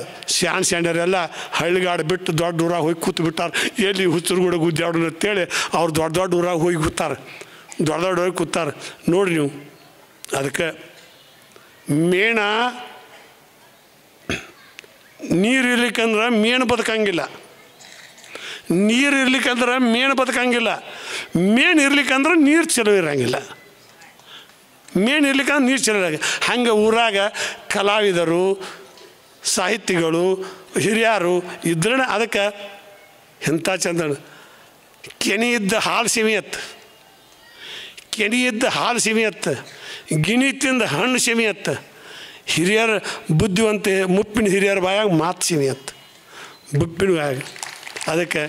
ಸ್ಯಾಂಡರೆಲ್ಲ ಹಳ್ಳಿಗಾಡು ಬಿಟ್ಟು ದೊಡ್ಡ ಊರಾಗ ಹೋಗಿ ಕೂತು ಬಿಟ್ಟಾರೆ. ಎಲ್ಲಿ ಹುಚ್ಚರುಗೂಡ ಗುದ್ದಾಡೋಣ ಅಂತೇಳಿ ಅವ್ರು ದೊಡ್ಡ ಊರಾಗ ಹೋಗಿ ಕೂತಾರೆ, ಹೋಗಿ ಕೂತಾರೆ ನೋಡ್ರಿ ನೀವು. ಅದಕ್ಕೆ ಮೇಣ ನೀರು ಇರ್ಲಿಕ್ಕಂದ್ರೆ ಮೇಣ ಬದುಕಂಗಿಲ್ಲ, ನೀರು ಇರ್ಲಿಕ್ಕಂದ್ರೆ ಮೇಣ ಬದುಕಂಗಿಲ್ಲ, ಮೇನ್ ಇರ್ಲಿಕ್ಕಂದ್ರೆ ನೀರು ಚಲೋ ಇರೋಂಗಿಲ್ಲ, ಮೇನ್ ಇರ್ಲಿಕ್ಕಂದ್ರೆ ನೀರು ಚಲೋ ಇರೋಂಗಿಲ್ಲ. ಹಂಗೆ ಊರಾಗ ಕಲಾವಿದರು, ಸಾಹಿತಿಗಳು, ಹಿರಿಯರು ಇದ್ರೆ ಅದಕ್ಕೆ ಎಂಥ ಚಂದ. ಕೆಣಿ ಇದ್ದ ಹಾಲು ಸಿಮಿಯತ್ತು, ಗಿಣಿ ತಿಂದ ಹಣ್ಣು ಸಿಮಿಯತ್ತು. ಹಿರಿಯರ ಬುದ್ಧಿವಂತೆ ಮುಪ್ಪಿನ ಹಿರಿಯರ ಬಾಯಾಗ ಮಾತು ಸಿಮಿಯತ್ತು, ಮುಪ್ಪಿನ ಬಾಯಾಗ. ಅದಕ್ಕೆ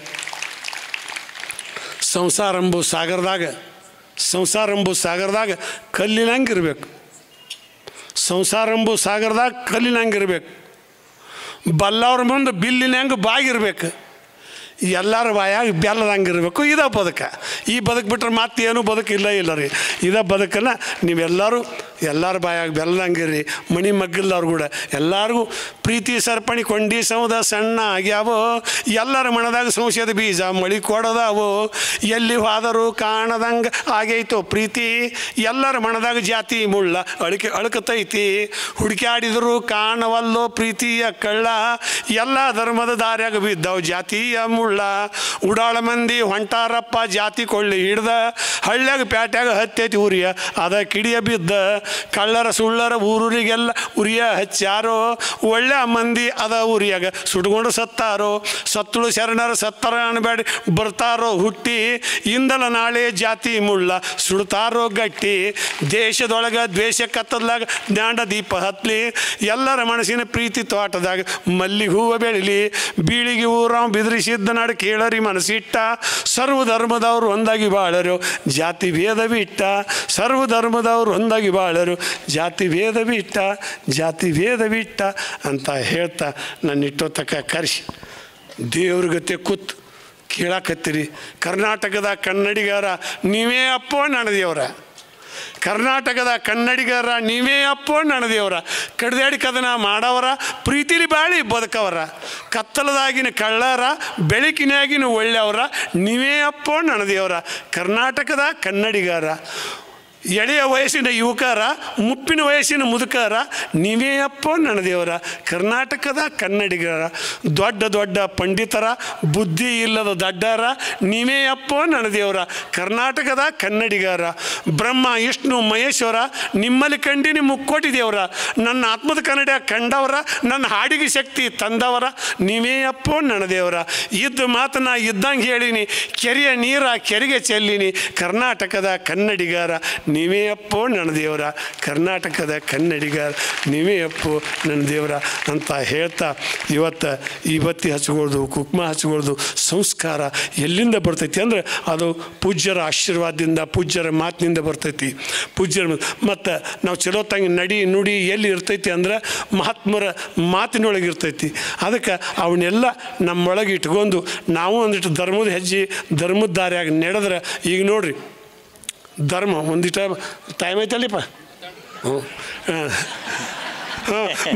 ಸಂಸಾರಂಬು ಸಾಗರದಾಗ ಕಲ್ಲಿನಂಗೆ ಇರಬೇಕು. ಕಲ್ಲಿನಂಗಿರ್ಬೇಕು. ಬಲ್ಲವ್ರ ಮುಂದೆ ಬಿಲ್ಲಿನಂಗೆ ಬಾಗಿರ್ಬೇಕು. ಎಲ್ಲರ ಬಾಯಾಗ ಬೆಲ್ಲದಂಗೆ ಇರಬೇಕು. ಬದುಕ. ಈ ಬದುಕು ಬಿಟ್ರೆ ಮತ್ತೇನು ಬದುಕಿಲ್ಲ ರೀ. ಬದುಕನ್ನು ನೀವೆಲ್ಲರೂ ಎಲ್ಲರ ಬಾಯಾಗ ಬೆಲ್ಲಂಗಿರಿ ಮಣಿ ಮಗ್ಗಲ್ದವ್ರು ಕೂಡ ಎಲ್ಲರಿಗೂ ಪ್ರೀತಿ ಸರ್ಪಣಿ ಕೊಂಡಿ ಸೌದ ಸಣ್ಣ ಆಗ್ಯಾವೋ ಎಲ್ಲರ ಮನದಾಗ ಸಂಶಯದ ಬೀಜ ಮಳಿ ಕೊಡೋದಾವೋ ಎಲ್ಲಿ ಹೋದರೂ ಕಾಣದಂಗೆ ಆಗೈತೋ ಪ್ರೀತಿ ಎಲ್ಲರ ಮನದಾಗ ಜಾತಿ ಮುಳ್ಳ ಅಳಕತೈತಿ ಹುಡುಕ್ಯಾಡಿದ್ರು ಕಾಣವಲ್ಲೋ ಪ್ರೀತಿಯ ಕಳ್ಳ ಎಲ್ಲ ಧರ್ಮದ ದಾರ್ಯಾಗ ಬಿದ್ದವು ಜಾತಿಯ ಮುಳ್ಳ ಉಡಾಳ ಮಂದಿ ಹೊಂಟಾರಪ್ಪ ಜಾತಿ ಕೊಳ್ಳಿ ಹಿಡ್ದ ಹಳ್ಳ್ಯಾಗ ಪ್ಯಾಟ್ಯಾಗ ಹತ್ತೈತಿ ಉರಿಯ ಅದ ಕಿಡಿಯ ಬಿದ್ದ ಕಳ್ಳರ ಸುಳ್ಳರ ಊರೂರಿಗೆಲ್ಲ ಉರಿಯ ಹಚ್ಚಾರೋ ಒಳ್ಳೆ ಮಂದಿ ಅದ ಉರಿಯಾಗ ಸುಟ್ಕೊಂಡು ಸತ್ತಾರೋ ಸತ್ತಳು ಶರಣರ ಸತ್ತರ ಅನ್ಬೇಡಿ ಬರ್ತಾರೋ ಹುಟ್ಟಿ ಇಂದಲ ನಾಳೆ ಜಾತಿ ಮುಳ್ಳ ಸುಡ್ತಾರೋ ಗಟ್ಟಿ ದೇಶದೊಳಗೆ ದ್ವೇಷ ಕತ್ತಲಾಗ ಜ್ಞಾನ ದೀಪ ಹತ್ಲಿ ಎಲ್ಲರ ಮನಸ್ಸಿನ ಪ್ರೀತಿ ತೋಟದಾಗ ಮಲ್ಲಿಗೆ ಹೂವು ಬೆಳಿಲಿ ಬೀಳಿಗೆ ಊರ ಬಿದ್ರಿಸಿದ್ದ ನಾಡು ಕೇಳರಿ ಮನಸ್ಸಿಟ್ಟ ಸರ್ವಧರ್ಮದವ್ರು ಒಂದಾಗಿ ಬಾಳರು ಜಾತಿ ಭೇದ ಬಿಟ್ಟ ಸರ್ವಧರ್ಮದವ್ರು ಒಂದಾಗಿ ಬಾಳರು ಜಾತಿ ಭೇದ ಬಿಟ್ಟ ಜಾತಿ ಭೇದ ಬಿಟ್ಟ ಅಂತ ಹೇಳ್ತಾ ನನ್ನ ಇಟ್ಟೋತಕ್ಕ ಕರೆಸಿ ದೇವ್ರ ಗತೆ ಕೂತ್ ಕೇಳಾಕತ್ತೀರಿ. ಕರ್ನಾಟಕದ ಕನ್ನಡಿಗರ ನೀವೇ ಅಪ್ಪೋ ನಣದೇವ್ರ, ಕರ್ನಾಟಕದ ಕನ್ನಡಿಗರ ನೀವೇ ಅಪ್ಪೋ ನಣದೇವ್ರ, ಕಡ್ದಾಡಿ ಕದನ ಮಾಡವರ ಪ್ರೀತಿಲಿ ಬಾಳಿ ಬದುಕವರ, ಕತ್ತಲದಾಗಿನ ಕಳ್ಳರ ಬೆಳಕಿನಾಗಿನ ಒಳ್ಳೆಯವರ ನೀವೇ ಅಪ್ಪೋ ನಣದೇವ್ರ. ಕರ್ನಾಟಕದ ಕನ್ನಡಿಗರ ಎಳೆಯ ವಯಸ್ಸಿನ ಯುವಕರ ಮುಪ್ಪಿನ ವಯಸ್ಸಿನ ಮುದುಕರ ನೀವೇ ಅಪ್ಪೋ ನಣದೇವರ. ಕರ್ನಾಟಕದ ಕನ್ನಡಿಗರ ದೊಡ್ಡ ದೊಡ್ಡ ಪಂಡಿತರ ಬುದ್ಧಿ ಇಲ್ಲದ ದಡ್ಡರ ನೀವೇ ಅಪ್ಪೋ ನಣದೇವರ. ಕರ್ನಾಟಕದ ಕನ್ನಡಿಗರ ಬ್ರಹ್ಮ ವಿಷ್ಣು ಮಹೇಶ್ವರ ನಿಮ್ಮಲ್ಲಿ ಕಂಡಿನಿ ಮುಕ್ಕೋಟಿ ದೇವರ. ನನ್ನ ಆತ್ಮದ ಕನ್ನಡ ಕಂಡವರ ನನ್ನ ಹಾಡಿಗೆ ಶಕ್ತಿ ತಂದವರ ನೀವೇ ಅಪ್ಪೋ ನಣದೇವರ. ಇದ್ದ ಮಾತನ್ನ ಇದ್ದಂಗೆ ಹೇಳಿನಿ, ಕೆರೆಯ ನೀರ ಕೆರೆಗೆ ಚೆಲ್ಲಿನಿ. ಕರ್ನಾಟಕದ ಕನ್ನಡಿಗರ ನೀವೇ ಅಪ್ಪೋ ನನ್ನ ದೇವರ. ಕರ್ನಾಟಕದ ಕನ್ನಡಿಗರ ನೀವೇ ಅಪ್ಪೋ ನನ್ನ ದೇವರ ಅಂತ ಹೇಳ್ತಾ ಇವತ್ತು ಈ ಬತ್ತಿ ಹಚ್ಕೊಳ್ದು ಕುಕ್ಮ ಹಚ್ಕೊಳ್ದು ಸಂಸ್ಕಾರ ಎಲ್ಲಿಂದ ಬರ್ತೈತಿ ಅಂದರೆ ಅದು ಪೂಜ್ಯರ ಆಶೀರ್ವಾದದಿಂದ ಪೂಜ್ಯರ ಮಾತಿನಿಂದ ಬರ್ತೈತಿ. ಪೂಜ್ಯರ ಮತ್ತು ನಾವು ಚಲೋ ತಂಗಿ ನಡಿ ನುಡಿ ಎಲ್ಲಿ ಇರ್ತೈತಿ ಅಂದ್ರೆ ಮಹಾತ್ಮರ ಮಾತಿನೊಳಗೆ ಇರ್ತೈತಿ. ಅದಕ್ಕೆ ಅವನ್ನೆಲ್ಲ ನಮ್ಮೊಳಗೆ ಇಟ್ಕೊಂಡು ನಾವು ಒಂದಿಟ್ಟು ಧರ್ಮದ ಹೆಜ್ಜೆ ಧರ್ಮದ ದಾರಿಯಾಗಿ ನಡೆದ್ರೆ ಈಗ ನೋಡ್ರಿ ಧರ್ಮ ಒಂದಿಷ್ಟ ಟೈಮ್ ಐತಲ್ಲಿಪ್ಪ.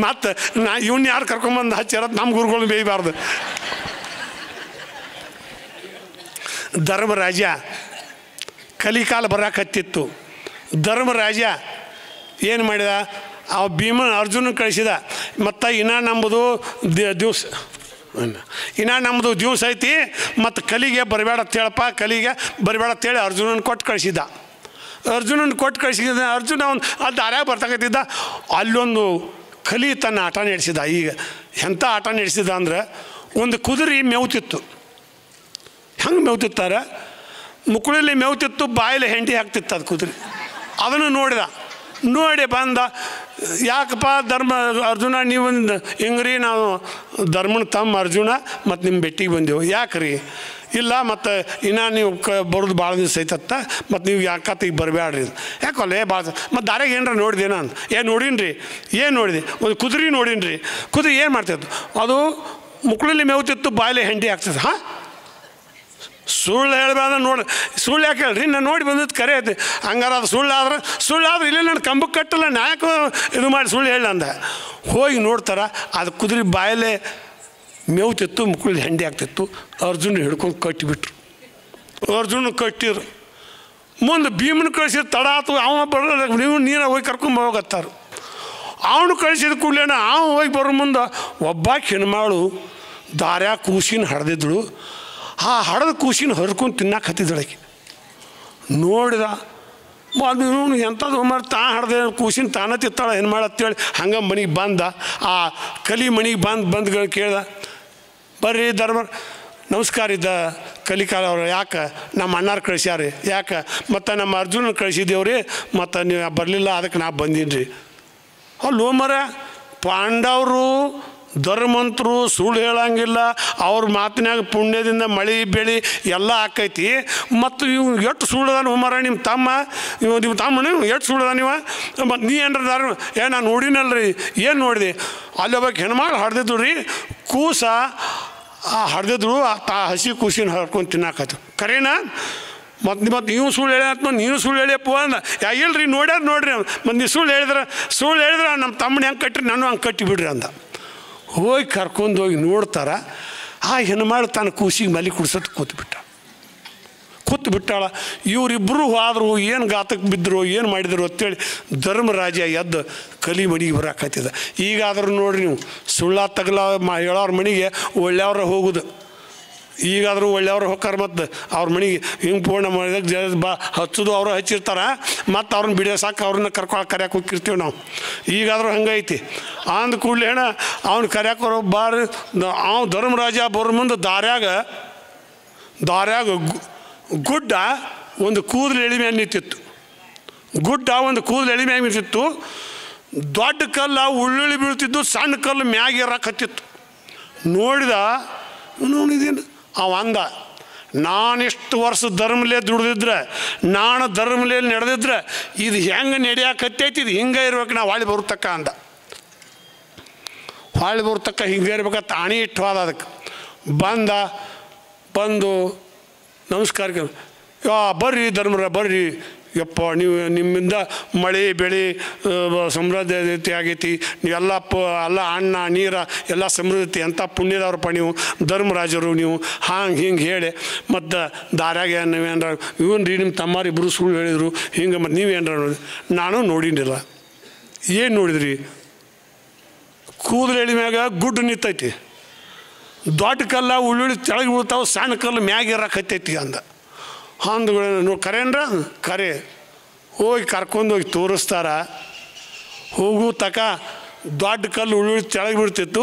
ಮತ್ತು ಇವನ್ನ ಯಾರು ಕರ್ಕೊಂಬಂದು ಹಚ್ಚಾರ ನಮ್ಮ ಗುರುಗಳನ್ನ ಬೇಯಬಾರ್ದು. ಧರ್ಮರಾಜ ಕಲಿಕಾಲ ಬರಾಕತ್ತಿತ್ತು. ಧರ್ಮರಾಜ ಏನು ಮಾಡಿದ, ಆ ಭೀಮನ ಅರ್ಜುನ ಕಳಿಸಿದ. ಮತ್ತು ಇನ್ನ ನಂಬುದು ದಿವಸ ಐತಿ ಮತ್ತು ಕಲಿಗೆ ಬರಬೇಡ ಅಂತೇಳಪ್ಪ, ಕಲಿಗೆ ಬರಬೇಡ ಅಂತೇಳಿ ಅರ್ಜುನನ ಕೊಟ್ಟು ಕಳಿಸಿದ. ಅರ್ಜುನ ಒಂದು ಅಲ್ಲಿ ದಾರ್ಯಾಗ ಬರ್ತಾಕತ್ತಿದ್ದ. ಅಲ್ಲೊಂದು ಕಲಿ ತನ್ನ ಆಟ ನಡೆಸಿದ. ಈಗ ಎಂಥ ಆಟ ನಡೆಸಿದ ಅಂದ್ರೆ ಒಂದು ಕುದುರೆ ಮೇವ್ತಿತ್ತು. ಹೆಂಗೆ ಮೇವ್ತಿತ್ತಾರೆ, ಮುಕ್ಕಳಲ್ಲಿ ಮೇವ್ತಿತ್ತು, ಬಾಯಲ್ಲಿ ಹೆಂಡಿ ಹಾಕ್ತಿತ್ತು ಅದು ಕುದುರೆ. ಅದನ್ನು ನೋಡಿ ಬಂದ, ಯಾಕಪ್ಪ ಅರ್ಜುನ ನೀವು ಹಿಂಗ್ರಿ ನಾವು ಧರ್ಮನ ತಮ್ಮ ಅರ್ಜುನ ಮತ್ತು ನಿಮ್ಮ ಭೇಟಿಗೆ ಬಂದೆವು. ಯಾಕ್ರಿ? ಇಲ್ಲ ಮತ್ತು ಇನ್ನು ನೀವು ಬರೋದು ಭಾಳ ದಿವಸ ಐತತ್ತ, ಮತ್ತು ನೀವು ಯಾಕತ್ತ ಈಗ ಬರಬೇಡ್ರಿ. ಯಾಕಲ್ಲ ಭಾಳ ಮತ್ತು ದಾರ್ಯಾಗ ಏನರ ನೋಡಿದೆ ನಾನು. ಏನು ನೋಡಿದೆ? ಒಂದು ಕುದುರೆ ನೋಡೀನಿ. ಕುದುರೆ ಏನು ಮಾಡ್ತಿತ್ತು? ಅದು ಮುಕ್ಕಳಲ್ಲಿ ಮೇವ್ತಿತ್ತು, ಬಾಯಲ್ಲಿ ಹೆಂಡಿ ಹಾಕ್ತಿತ್ತು. ಹಾಂ, ಸುಳ್ಳು ಹೇಳ್ಬಾರ್ದು. ಸುಳ್ಳು ಯಾಕೆ ಹೇಳ್ರಿ? ನಾನು ನೋಡಿ ಬಂದಿದ್ದು ಕರೆ ಐತಿ. ಹಂಗಾರ ಅದು ಸುಳ್ಳಾದ್ರೆ ಇಲ್ಲ ನಾನು ಕಂಬಕ್ಕೆ ಕಟ್ಟಲ್ಲ, ನಾಯಕ ಇದು ಮಾಡಿ ಸುಳ್ಳು ಹೇಳ ಅಂದ. ಹೋಗಿ ನೋಡ್ತಾರೆ, ಅದು ಕುದುರೆ ಬಾಯಲ್ಲೇ ಮೇವ್ತಿತ್ತು, ಮುಕ್ಕಳಲ್ಲಿ ಹೆಂಡಿ ಆಗ್ತಿತ್ತು. ಅರ್ಜುನ ಹಿಡ್ಕೊಂಡು ಕಟ್ಟಿಬಿಟ್ರು. ಅರ್ಜುನ ಕಟ್ಟಿರು. ಮುಂದೆ ಭೀಮನ ಕಳಿಸಿದ ತಡ ಆತು. ಅವ ಬರೋಲ್ಲ, ನೀವು ನೀರು ಹೋಗಿ ಕರ್ಕೊಂಡು ಹೋಗತ್ತಾರು. ಅವನು ಕಳಿಸಿದ ಕೂಡಲೇನ ಅವ ಹೋಗಿ ಬರೋ ಮುಂದೆ ಒಬ್ಬಾಕಿ ಹೆಣ್ಮಾಳು ದಾರ್ಯಾಗ ಕೂಸಿನ ಹಡ್ದಿದ್ಳು. ಆ ಹಡದ ಕೂಸಿನ ಹರ್ಕೊಂಡು ತಿನ್ನಕ್ಕೆ ಹತ್ತಿದ್ದಳಕ್ಕೆ ನೋಡಿದ. ಅದು ಇವನು ಎಂಥದ್ದು ಮಾರು ತಾ ಹಡ್ದೆ ಕೂಸಿನ ತಾನ ತಿತ್ತಾಳ ಏನು ಮಾಡತ್ತೇಳಿ ಹಂಗೆ ಮನೆಗೆ ಬಂದ. ಆ ಕಲಿ ಮನೆಗೆ ಬಂದು ಕೇಳ್ದ, ಬರ್ರಿ ಧರ್ಮ ನಮಸ್ಕಾರ ಇದ್ದ ಕಲಿಕಾಲ ಅವ್ರು. ಯಾಕೆ? ನಮ್ಮ ಅಣ್ಣಾರು ಕಳಿಸ್ಯಾರಿ. ಯಾಕೆ? ಮತ್ತು ನಮ್ಮ ಅರ್ಜುನ ಕಳಿಸಿದ್ದೇವ್ರಿ, ಮತ್ತು ನೀವು ಬರಲಿಲ್ಲ, ಅದಕ್ಕೆ ನಾ ಬಂದೀನಿ ರೀ. ಅಲ್ಲೋ ಮರ, ಪಾಂಡವರು ಧರ್ಮಂತರು ಸುಳ್ಳು ಹೇಳಂಗಿಲ್ಲ. ಅವ್ರ ಮಾತಿನಾಗ ಪುಣ್ಯದಿಂದ ಮಳೆ ಬೆಳೆ ಎಲ್ಲ ಆಕೈತಿ. ಮತ್ತು ಇವು ಎಷ್ಟು ಸುಳ್ಳದಾನ ಮರ ನಿಮ್ಮ ತಮ್ಮ ಎಷ್ಟು ಸುಳ್ಳದ ನೀವು? ಮತ್ತು ನೀ ಏನ್ರ ದಾರ ನಾನು ನೋಡಿನಲ್ರಿ. ಏನು ನೋಡಿದೆ? ಅಲ್ಲಿ ಒಬ್ಬ ಹೆಣ್ಮಾಳು ಹಡ್ದಿದ್ರು ರೀ, ಕೂಸ ಹಡ್ದಿದ್ರು. ಹಸಿ ಕೂಸಿನ ಹರ್ಕೊಂಡು ತಿನ್ನಾಕತ್ತು. ಕರೇನಾ? ಮತ್ತು ನೀವು ಸುಳ್ಳು ಹೇಳಿ ಅಂತ ನೀನು ಸುಳ್ಳು ಹೇಳಿಯಪ್ಪ ಅಂದ. ಇಲ್ರಿ ನೋಡ್ರಿ ಮತ್ತು ನೀವು ಸುಳ್ಳು ಹೇಳಿದ್ರೆ ನಮ್ಮ ತಮ್ಮನ ಹೆಂಗೆ ಕಟ್ಟಿರಿ ನಾನು ಹಂಗೆ ಕಟ್ಟಿಬಿಡ್ರಿ ಅಂದ. ಹೋಗಿ ಕರ್ಕೊಂಡು ಹೋಗಿ ನೋಡ್ತಾರ, ಆ ಹೆಣ್ಮಾಳು ತನ್ನ ಕೂಸಿಗೆ ಮಲಿ ಕುಡ್ಸೋದು ಕೂತು ಬಿಟ್ಟಾಳ. ಇವರಿಬ್ಬರು ಹೋದ್ರು, ಏನು ಘಾತಕ್ಕೆ ಬಿದ್ದರು, ಏನು ಮಾಡಿದ್ರು ಅಂತೇಳಿ ಧರ್ಮರಾಜ ಎದ್ದು ಕಲಿ ಮನೆಗೆ ಬರಾಕತ್ತಿದ. ಈಗಾದ್ರೂ ನೋಡ್ರಿ ನೀವು, ಸುಳ್ಳ ತಗಲ ಹೇಳೋರ ಮನೆಗೆ ಒಳ್ಳೆಯವ್ರ ಹೋಗೋದು. ಈಗಾದರೂ ಒಳ್ಳೆಯವ್ರು ಹೋಗ್ತಾರೆ, ಮತ್ತು ಅವ್ರ ಮನೆಗೆ ಹಿಂಗೆ ಪೂರ್ಣ ಮಾಡಿದಾಗ ಹಚ್ಚೋದು ಅವರು ಹಚ್ಚಿರ್ತಾರೆ, ಮತ್ತು ಅವ್ರನ್ನ ಬಿಡಿಯೋಸಾಕ ಅವ್ರನ್ನ ಕರ್ಯಾಕೆ ಹೋಗಿರ್ತೀವಿ ನಾವು. ಈಗಾದರೂ ಹಂಗೈತಿ. ಅಂದ ಕೂಡಲೇ ಅವ್ನು ಕರ್ಯಾಕೆ ಬರೋ ಬಾರಿ ಅವ್ನು ಧರ್ಮರಾಜ ಬರೋ ಮುಂದೆ ದಾರ್ಯಾಗ ಗುಡ್ಡ ಒಂದು ಕೂದಲು ಎಳಿ ಮ್ಯಾಗ ನಿಂತಿತ್ತು. ದೊಡ್ಡ ಕಲ್ಲು ಉಳ್ಳುಳ್ಳಿ ಬೀಳ್ತಿದ್ದು, ಸಣ್ಣ ಕಲ್ಲು ಮ್ಯಾಗ ಇರಕತ್ತಿತ್ತು. ನೋಡಿದೇನು ಅವ ಅಂದ, ನಾನಿಷ್ಟು ವರ್ಷ ಧರ್ಮಲೇ ದುಡ್ದಿದ್ರೆ, ನಾನು ಧರ್ಮಲೇ ನಡೆದಿದ್ರೆ ಇದು ಹೆಂಗೆ ನಡೆಯಾಕತ್ತೈತಿ, ಇದು ಹಿಂಗೆ ಇರ್ಬೇಕು, ನಾ ಹೊಳ್ಳಿ ಬರ್ತಕ್ಕ ಅಂದ. ಹೊಳ್ಳಿ ಬರ್ತಕ್ಕ ಹಿಂಗೆ ಇರ್ಬೇಕಂತ ಆಣಿ ಇಟ್ಟು ಹೋದ. ಅದಕ್ಕೆ ಬಂದು ನಮಸ್ಕಾರಕ್ಕೆ, ಬರ್ರಿ ಧರ್ಮರ ಬರ್ರಿ, ಯಪ್ಪ ನೀವು ನಿಮ್ಮಿಂದ ಮಳೆ ಬೆಳೆ ಸಮೃದ್ಧತೆ ಆಗೈತಿ, ನೀವೆಲ್ಲ ಎಲ್ಲ ಅನ್ನ ನೀರ ಎಲ್ಲ ಸಮೃದ್ಧತೆ ಎಂಥ ಪುಣ್ಯದವ್ರಪ್ಪ ನೀವು ಧರ್ಮರಾಜರು ನೀವು ಹಿಂಗೆ ಹೇಳಿ. ಮತ್ತು ದಾರ್ಯಾಗ ನೀವೇನ್ರ ಇವನ್ ರೀ ನಿಮ್ಮ ತಮ್ಮಾರಿಬ್ಬರು ಸುಳ್ಳು ಹೇಳಿದರು ಹಿಂಗೆ, ಮತ್ತು ನೀವೇನ್ರ ನೋಡಿ. ನಾನು ನೋಡಿನಿಲ್ಲ. ಏನು ನೋಡಿದ್ರಿ? ಕೂದಲು ಎಳಿ ಮ್ಯಾಗ ಗುಡ್ಡು ನಿಂತೈತಿ, ದೊಡ್ಡ ಕಲ್ಲ ಉಳ್ಳುಳ್ಳಿ ತೆಳಗೆ ಬೀಳ್ತಾವೆ, ಸಣ್ಣ ಕಲ್ಲು ಮ್ಯಾಗ ಇರಕತ್ತೈತಿ ಅಂದ. ಅಂದ್ಗಳು ಕರೆನ್ರ ಕರೆ. ಹೋಗಿ ಕರ್ಕೊಂಡೋಗಿ ತೋರಿಸ್ತಾರ. ಹೋಗು ತಕ ದೊಡ್ಡ ಕಲ್ಲು ಉಳ್ಳುಳ್ಳಿ ತೆಳಗೆ ಬೀಳ್ತಿತ್ತು,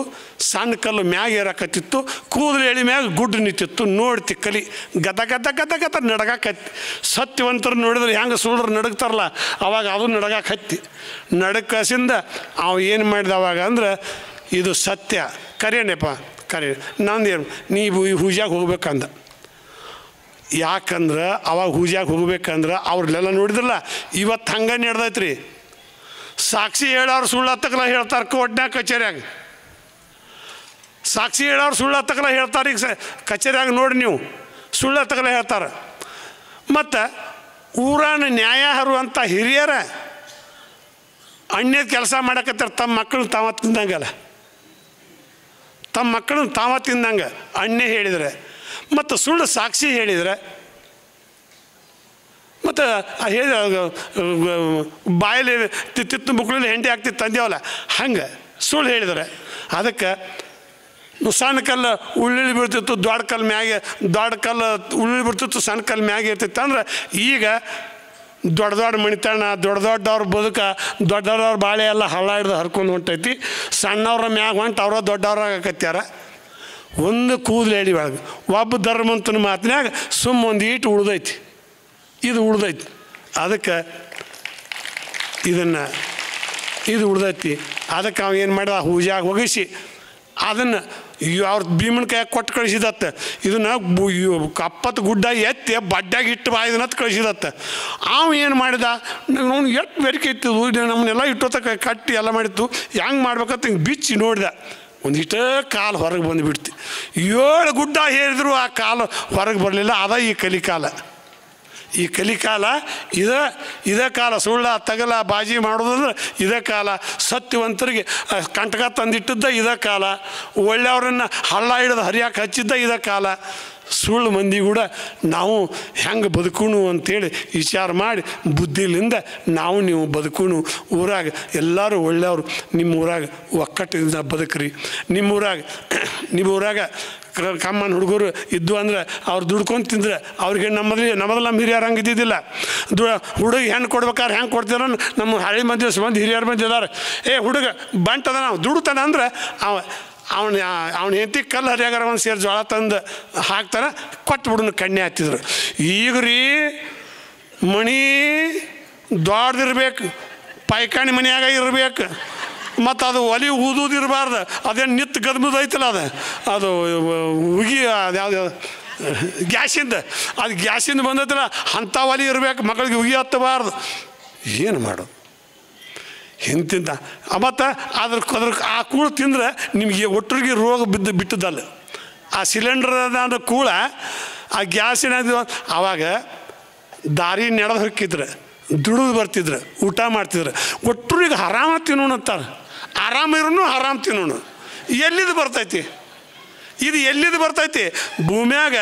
ಸಣ್ಣ ಕಲ್ಲು ಮ್ಯಾಗ ಇರಕತ್ತಿತ್ತು, ಕೂದಲು ಎಳಿ ಮ್ಯಾಗ ಗುಡ್ಡು ನಿಂತಿತ್ತು. ನೋಡ್ತಿ ಕಲಿ ಗದ ನಡಗಾಕತ್ತಿ. ಸತ್ಯವಂತರು ನೋಡಿದ್ರೆ ಹೆಂಗೆ ಸುಳ್ಳ್ರು ನಡಗ್ತಾರಲ್ಲ, ಅವಾಗ ಅದು ನಡಗಾಕಸಿಂದ ಅವ ಏನು ಮಾಡಿದ ಅವಾಗ ಅಂದ್ರೆ, ಇದು ಸತ್ಯ ಕರೆಯಣೆಪ್ಪ ಕರೆ, ನಂದೇನು ನೀವು ಹೂಜಾಗ ಹೋಗ್ಬೇಕಂದ. ಯಾಕಂದ್ರೆ ಅವಾಗ ಹೂಜಾಗ ಹೋಗ್ಬೇಕಂದ್ರೆ ಅವ್ರಲ್ಲೆಲ್ಲ ನೋಡಿದ್ರಲ್ಲ, ಇವತ್ತು ಹಂಗೆ ನಡೆದೈತ್ರಿ. ಸಾಕ್ಷಿ ಹೇಳೋರು ಸುಳ್ಳು ಹತ್ತಕಲ ಹೇಳ್ತಾರೆ ಕೋರ್ಟ್ನ್ಯಾಗ ಕಚೇರಿಯಾಗ. ಸಾಕ್ಷಿ ಹೇಳೋರು ಸುಳ್ಳು ಹತ್ತಕಲ ಹೇಳ್ತಾರೆ. ಈಗ ಕಚೇರಿಯಾಗ ನೋಡಿ ನೀವು, ಸುಳ್ಳು ಹತ್ತಕಲ ಹೇಳ್ತಾರೆ. ಮತ್ತು ಊರಾನ ನ್ಯಾಯಹರು ಅಂತ ಹಿರಿಯರ ಅಣ್ಯದ ಕೆಲಸ ಮಾಡಕತ್ತಾರೆ, ತಮ್ಮ ಮಕ್ಕಳನ್ನ ತಾವ ತಿಂದಂಗೆ ಅಣ್ಣೆ ಹೇಳಿದರೆ, ಮತ್ತು ಸುಳ್ಳು ಸಾಕ್ಷಿ ಹೇಳಿದರೆ, ಮತ್ತು ಹೇಳಿದ ಬಾಯಲ್ಲಿ ತಿತ್ತು ಮಕ್ಕಳಲ್ಲಿ ಹೆಂಡಿ ಆಗ್ತಿತ್ತು ತಂದೇವಲ್ಲ, ಹಂಗೆ ಸುಳ್ಳು ಹೇಳಿದರೆ. ಅದಕ್ಕೆ ಸಣ್ಣ ಕಲ್ಲು ಉಳ್ಳುಳ್ಳಿ ಬೀಳ್ತಿತ್ತು, ದೊಡ್ಡ ಕಲ್ಲು ಉಳ್ಳುಳ್ಳಿ ಬಿಡ್ತಿತ್ತು, ಸಣ್ಣ ಕಲ್ಲು ಮ್ಯಾಗೆ ಇರ್ತಿತ್ತು. ಅಂದ್ರೆ ಈಗ ದೊಡ್ಡ ಮಣಿತನ, ದೊಡ್ಡವ್ರ ಬದುಕ, ದೊಡ್ಡವ್ರ ಬಾಳೆ ಎಲ್ಲ ಹಳ್ಳ ಹಿಡ್ದು ಹರ್ಕೊಂಡು ಹೊಂಟೈತಿ. ಸಣ್ಣವ್ರ ಮ್ಯಾಗ ಹೊಂಟು ಅವ್ರ ದೊಡ್ಡವ್ರ ಆಗಕತ್ಯಾರ. ಒಂದು ಕೂದಲು ಎಳಿ ಒಳಗೆ ಒಬ್ಬ ಧರ್ಮಂತನ ಮಾತಿನಾಗ ಒಂದು ಈಟು ಉಳ್ದೈತಿ. ಅದಕ್ಕೆ ಇದು ಉಳ್ದೈತಿ. ಅದಕ್ಕೆ ಅವ ಏನು ಮಾಡಿದ, ಹೂಜಾಗ ಒಗಿಸಿ ಅದನ್ನು ಅವ್ರ ಭೀಮನ ಕೈಯಾಗ ಕೊಟ್ಟು ಕಳಿಸಿದತ್ತ. ಇದನ್ನು ಕಪ್ಪತ್ತು ಗುಡ್ಡ ಎತ್ತಿ ಬಡ್ಡ್ಯಾಗ ಇಟ್ಟು ಇದನ್ನತ್ತು ಕಳಿಸಿದತ್ತ. ಅವ ಏನು ಮಾಡಿದ, ಅವ್ನು ಎಷ್ಟು ಬೇಡಿಕೆ ಇತ್ತು, ನಮ್ಮನ್ನೆಲ್ಲ ಇಟ್ಟೋತ ಕಟ್ಟಿ ಎಲ್ಲ ಮಾಡಿತ್ತು, ಹೆಂಗೆ ಮಾಡ್ಬೇಕಂತ ಹಿಂಗೆ ಬಿಚ್ಚಿ ನೋಡಿದ. ಒಂದಿಷ್ಟೇ ಕಾಲು ಹೊರಗೆ ಬಂದುಬಿಡ್ತಿ. 7 ಗುಡ್ಡ ಹೇಳಿದ್ರು ಆ ಕಾಲು ಹೊರಗೆ ಬರಲಿಲ್ಲ. ಅದ ಈ ಕಲಿಕಾಲ. ಇದೇ ಕಾಲ. ಸುಳ್ಳ ತಗಲ ಬಾಜಿ ಮಾಡೋದಂದ್ರೆ ಇದೇ ಕಾಲ. ಸತ್ಯವಂತರಿಗೆ ಕಂಟಕ ತಂದಿಟ್ಟಿದ್ದ ಇದೇ ಕಾಲ. ಒಳ್ಳೆಯವ್ರನ್ನ ಹಳ್ಳ ಹಿಡಿದು ಹರಿಯಾಕೆ ಹಚ್ಚಿದ್ದ ಇದೇ ಕಾಲ. ಸುಳ್ಳು ಮಂದಿ ಕೂಡ ನಾವು ಹೆಂಗೆ ಬದುಕೋಣ ಅಂತೇಳಿ ವಿಚಾರ ಮಾಡಿ ಬುದ್ಧಿಲಿಂದ ನೀವು ಬದುಕೋಣ. ಊರಾಗ ಎಲ್ಲರೂ ಒಳ್ಳೆಯವರು. ನಿಮ್ಮ ಊರಾಗ ಒಕ್ಕಟ್ಟಿಂದ ಬದುಕ್ರಿ. ನಿಮ್ಮ ಊರಾಗ ಕಮ್ಮನ ಹುಡುಗರು ಇದ್ದು ಅಂದ್ರೆ ಅವ್ರು ದುಡ್ಕೊಂಡು ತಿಂದ್ರೆ ಅವ್ರಿಗೆ ನಮ್ಮ ಹಿರಿಯರು ಹಂಗೆ ಇದ್ದಿದ್ದಿಲ್ಲ. ಹುಡುಗ ಹೆಣ್ಣು ಕೊಡ್ಬೇಕಾದ್ರೆ ಹೆಂಗೆ ಕೊಡ್ತೀರ, ನಮ್ಮ ಹಳ್ಳಿ ಮಂದಿ ಹಿರಿಯರ ಮಂದಿ ಇದ್ದಾರೆ. ಹುಡುಗ ಬಂಟದ ನಾವು ದುಡ್ತಾನ ಅಂದ್ರೆ ಅವನ ಹೆಂಡತಿ ಕಲ್ಲು ಹರಿಯಾಗಾರ ಒಂದು ಸೇರು ಜೋಳ ತಂದು ಹಾಕ್ತಾನೆ, ಕೊಟ್ಬಿಡೋನು ಕಣ್ಣೆ ಹತ್ತಿದ್ರು. ಈಗ ರೀ ಮಣಿ ದೊಡ್ಡದಿರ್ಬೇಕು, ಪೈಕಾಣಿ ಮನೆಯಾಗ ಇರಬೇಕು, ಮತ್ತು ಅದು ಒಲಿ ಊದೋದು ಇರಬಾರ್ದು. ಅದೇನು ನಿತ್ತು ಗದ್ಮದು ಐತಲ್ಲ, ಅದು ಉಗಿ ಅದ್ಯಾವುದು ಗ್ಯಾಸಿಂದ ಬಂದೈತಲ್ಲ, ಅಂಥ ಒಲಿ ಇರಬೇಕು. ಮಕ್ಕಳಿಗೆ ಉಗಿ ಹತ್ತಬಾರ್ದು. ಏನು ಮಾಡೋದು ಹಿಂತಿಂತ. ಮತ್ತು ಆ ಕೂಳು ತಿಂದ್ರೆ ನಿಮಗೆ ಒಟ್ಟರಿಗೆ ರೋಗ ಬಿಟ್ಟದಲ್ಲ. ಆ ಸಿಲಿಂಡರ್ ಕೂಳ ಆ ಗ್ಯಾಸಿನ ಅವಾಗ ದಾರಿ ನಡೆದು ಹೊಕ್ಕಿದ್ರೆ ದುಡಿದು ಬರ್ತಿದ್ರು, ಊಟ ಮಾಡ್ತಿದ್ರು. ಒಟ್ಟರಿಗೆ ಹರಾಮ ತಿನ್ನೋಣ ಅಂತಾರೆ. ಆರಾಮ ಇರೋನು ಹರಾಮ್ ತಿನ್ನೋಣ. ಎಲ್ಲಿದು ಬರ್ತೈತಿ ಇದು? ಎಲ್ಲಿದು ಬರ್ತೈತಿ? ಭೂಮ್ಯಾಗ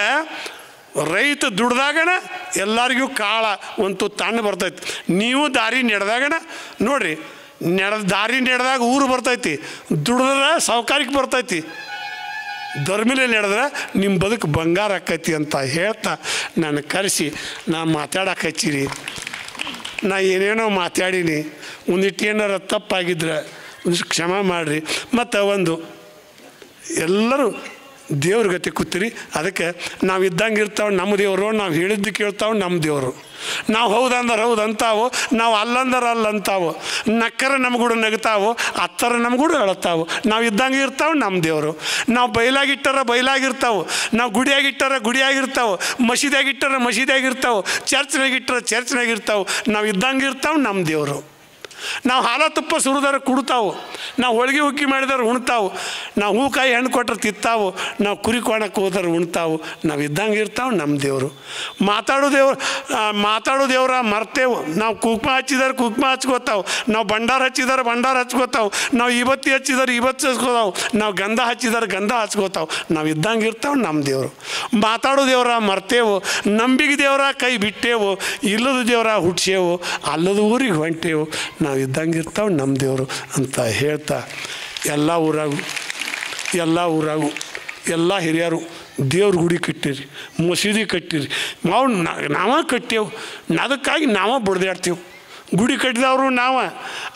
ರೈತ ದುಡ್ದಾಗಣ ಎಲ್ಲರಿಗೂ ಕಾಳ ಒಂದು ತಣ್ಣು ಬರ್ತೈತಿ. ನೀವು ದಾರಿ ನಡೆದಾಗಣ ನೋಡ್ರಿ, ದಾರಿ ನಡೆದಾಗ ಊರು ಬರ್ತೈತಿ, ದುಡಿದ್ರೆ ಸಾವುಕಾರಿಕೆ ಬರ್ತೈತಿ. ಧರ್ಮಿಲೆ ನಡೆದ್ರೆ ನಿಮ್ಮ ಬದುಕು ಬಂಗಾರ ಆಕೈತಿ ಅಂತ ಹೇಳ್ತಾ ನಾನು ಕರೆಸಿ ನಾನು ಮಾತಾಡಕ್ಕೆ ಹಚ್ಚಿರಿ. ನಾ ಏನೇನೋ ಮಾತಾಡೀನಿ, ಒಂದಿಟ್ಟು ಏನಾರ ತಪ್ಪಾಗಿದ್ರೆ ಒಂದಿಷ್ಟು ಕ್ಷಮೆ ಮಾಡಿರಿ. ಮತ್ತು ಒಂದು ಎಲ್ಲರೂ ದೇವ್ರ ಗತಿ ಕೂತೀರಿ. ಅದಕ್ಕೆ ನಾವು ಇದ್ದಂಗೆ ಇರ್ತಾವೆ ನಮ್ಮ ದೇವರು, ನಾವು ಹೇಳಿದ್ದು ಕೇಳ್ತಾವೆ ನಮ್ಮ ದೇವರು. ನಾವು ಹೌದಂದ್ರೆ ಹೌದು ಅಂತಾವು, ನಾವು ಅಲ್ಲಂದ್ರೆ ಅಲ್ಲ ಅಂತಾವು. ನಕ್ಕರ ನಮ್ಗೂಡ ನಗ್ತಾವು, ಅತ್ತರ ನಮ್ಗೂಡ ಅಳತಾವು. ನಾವು ಇದ್ದಂಗೆ ಇರ್ತಾವೆ ನಮ್ಮ ದೇವರು. ನಾವು ಬಯಲಾಗಿಟ್ಟಾರ ಬಯಲಾಗಿರ್ತಾವೆ, ನಾವು ಗುಡಿಯಾಗಿಟ್ಟಾರ ಗುಡಿಯಾಗಿರ್ತಾವೆ, ಮಸೀದಿಯಾಗಿಟ್ಟಾರ ಮಸೀದಿಯಾಗಿರ್ತಾವೆ, ಚರ್ಚ್ನಾಗಿಟ್ಟಾರ ಚರ್ಚ್ನಾಗಿರ್ತಾವೆ. ನಾವು ಇದ್ದಂಗೆ ಇರ್ತಾವೆ ನಮ್ಮ ದೇವರು. ನಾವು ಹಾಲ ತುಪ್ಪ ಸುರಿದಾರೆ ಕುಡ್ತಾವು, ನಾವು ಹೋಳಿಗೆ ಹುಕ್ಕಿ ಮಾಡಿದಾರೆ ಉಣ್ತಾವು, ನಾವು ಹೂಕಾಯಿ ಹಣ್ಣು ಕೊಟ್ಟರೆ ತಿತ್ತಾವು, ನಾವು ಕುರಿ ಕೋಣಕ್ಕೆ ಹೋದ್ರೆ ಉಣ್ತಾವು. ನಾವು ಇದ್ದಂಗೆ ಇರ್ತಾವೆ ನಮ್ಮ ದೇವರು. ಮಾತಾಡೋ ದೇವ್ರ ಮರ್ತೇವು. ನಾವು ಕುಕ್ಮ ಹಚ್ಚಿದಾರೆ ಕುಕ್ಮ ಹಚ್ಕೋತಾವೆ, ನಾವು ಭಂಡಾರ ಹಚ್ಚಿದಾರೆ ಭಂಡಾರ ಹಚ್ಕೋತಾವೆ, ನಾವು ಇವತ್ತಿ ಹಚ್ಚಿದಾರೆ ಇವತ್ತು ಹಚ್ಕೋತಾವೆ, ನಾವು ಗಂಧ ಹಚ್ಚಿದಾರೆ ಗಂಧ ಹಚ್ಕೋತಾವೆ. ನಾವು ಇದ್ದಂಗೆ ಇರ್ತಾವೆ ನಮ್ಮ ದೇವರು. ಮಾತಾಡೋ ದೇವ್ರ ಮರ್ತೇವು, ನಂಬಿಕೆ ದೇವ್ರ ಕೈ ಬಿಟ್ಟೇವು, ಇಲ್ಲದ ದೇವ್ರ ಹುಟ್ಸೇವು, ಅಲ್ಲದ ಊರಿಗೆ ಹೊಂಟೇವು. ನಾವು ಇದ್ದಂಗೆ ಇರ್ತಾವೆ ನಮ್ಮ ದೇವರು ಅಂತ ಹೇಳ್ತಾ ಎಲ್ಲ ಊರಾಗು ಎಲ್ಲ ಹಿರಿಯರು ದೇವ್ರ ಗುಡಿ ಕಟ್ಟಿರಿ, ಮಸೀದಿ ಕಟ್ಟಿರಿ. ನಾವೇ ಕಟ್ಟೇವು, ಅದಕ್ಕಾಗಿ ನಾವೇ ಬಡ್ದಾಡ್ತೇವೆ. ಗುಡಿ ಕಟ್ಟಿದವರು ನಾವು,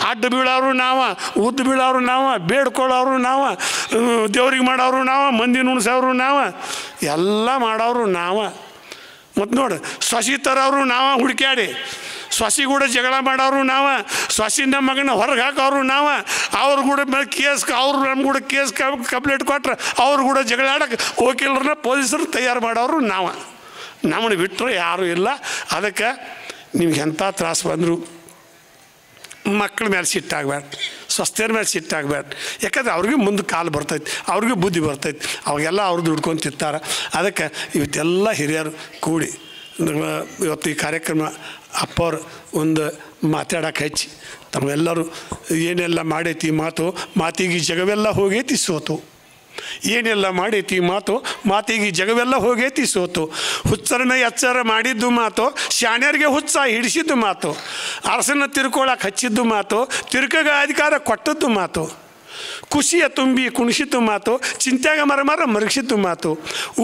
ಅಡ್ಡ ಬೀಳೋರು ನಾವು, ಉದ್ದ ಬೀಳೋರು ನಾವು, ಬೇಡ್ಕೊಳ್ಳೋರು ನಾವು, ದೇವ್ರಿಗೆ ಮಾಡೋರು ನಾವು, ಮಂದಿ ನುಣ್ಸೋರು ನಾವು, ಎಲ್ಲ ಮಾಡೋರು ನಾವು. ಮತ್ತು ನೋಡಿ ಸೊಸಿ ತರೋರು ನಾವು ಹುಡುಕ್ಯಾಡಿ, ಸೊಸಿ ಕೂಡ ಜಗಳ ಮಾಡೋರು ನಾವು, ಸೊಸಿನ ಮಗನ ಹೊರಗೆ ಹಾಕೋರು ನಾವು, ಅವ್ರ ಕೂಡ ಮೇಲೆ ಕೇಸ್ ಅವ್ರು ನಮ್ಮ ಕೂಡ ಕೇಸ್ ಕಂಪ್ಲೇಂಟ್ ಕೊಟ್ರೆ ಅವ್ರು ಕೂಡ ಜಗಳ ಆಡೋಕೆ ವಕೀಲರನ್ನ ಪೊಲೀಸರು ತಯಾರು ಮಾಡೋರು ನಾವು. ನಮ್ಮನ್ನು ಬಿಟ್ಟರೆ ಯಾರೂ ಇಲ್ಲ. ಅದಕ್ಕೆ ನಿಮ್ಗೆ ಎಂಥ ತ್ರಾಸು ಬಂದರು ಮಕ್ಕಳ ಮೇಲೆ ಸಿಟ್ಟಾಗಬೇಡ, ಸ್ವಸ್ಥರ ಮೇಲೆ ಸಿಟ್ಟಾಗಬೇಡ. ಯಾಕಂದ್ರೆ ಅವ್ರಿಗೆ ಮುಂದೆ ಕಾಲು ಬರ್ತೈತಿ, ಅವ್ರಿಗೂ ಬುದ್ಧಿ ಬರ್ತೈತಿ. ಅವಾಗೆಲ್ಲ ಅವ್ರು ದುಡ್ಕೊಂಡು ತಿಂತಾರೆ. ಅದಕ್ಕೆ ಇವತ್ತೆಲ್ಲ ಹಿರಿಯರು ಕೂಡಿ ಇವತ್ತು ಈ ಕಾರ್ಯಕ್ರಮ ಅಪ್ಪವ್ರು ಒಂದು ಮಾತಾಡೋಕೆ ಹಚ್ಚಿ ತಮ್ಮೆಲ್ಲರೂ ಏನೆಲ್ಲ ಮಾಡೈತಿ ಮಾತಿಗೆ ಜಗವೆಲ್ಲ ಹೋಗೈತಿ ಸೋತು, ಏನೆಲ್ಲ ಮಾಡೈತಿ ಮಾತಿಗೆ ಜಗವೆಲ್ಲ ಹೋಗೈತಿ ಸೋತು. ಹುಚ್ಚರನ್ನ ಎಚ್ಚರ ಮಾಡಿದ್ದು ಮಾತು, ಶಾಣ್ಯರಿಗೆ ಹುಚ್ಚ ಹಿಡಿಸಿದ್ದು ಮಾತು, ಅರಸನ್ನ ತಿರ್ಕೊಳಕ್ಕೆ ಹಚ್ಚಿದ್ದು ಮಾತು, ತಿರ್ಕಗ ಅಧಿಕಾರ ಕೊಟ್ಟದ್ದು ಮಾತು, ಖುಷಿಯ ತುಂಬಿ ಕುಣಿಸಿದ್ದು ಮಾತು, ಚಿಂತ್ಯಾಗ ಮರಮರ ಮರಗಿಸಿದ್ದು ಮಾತು,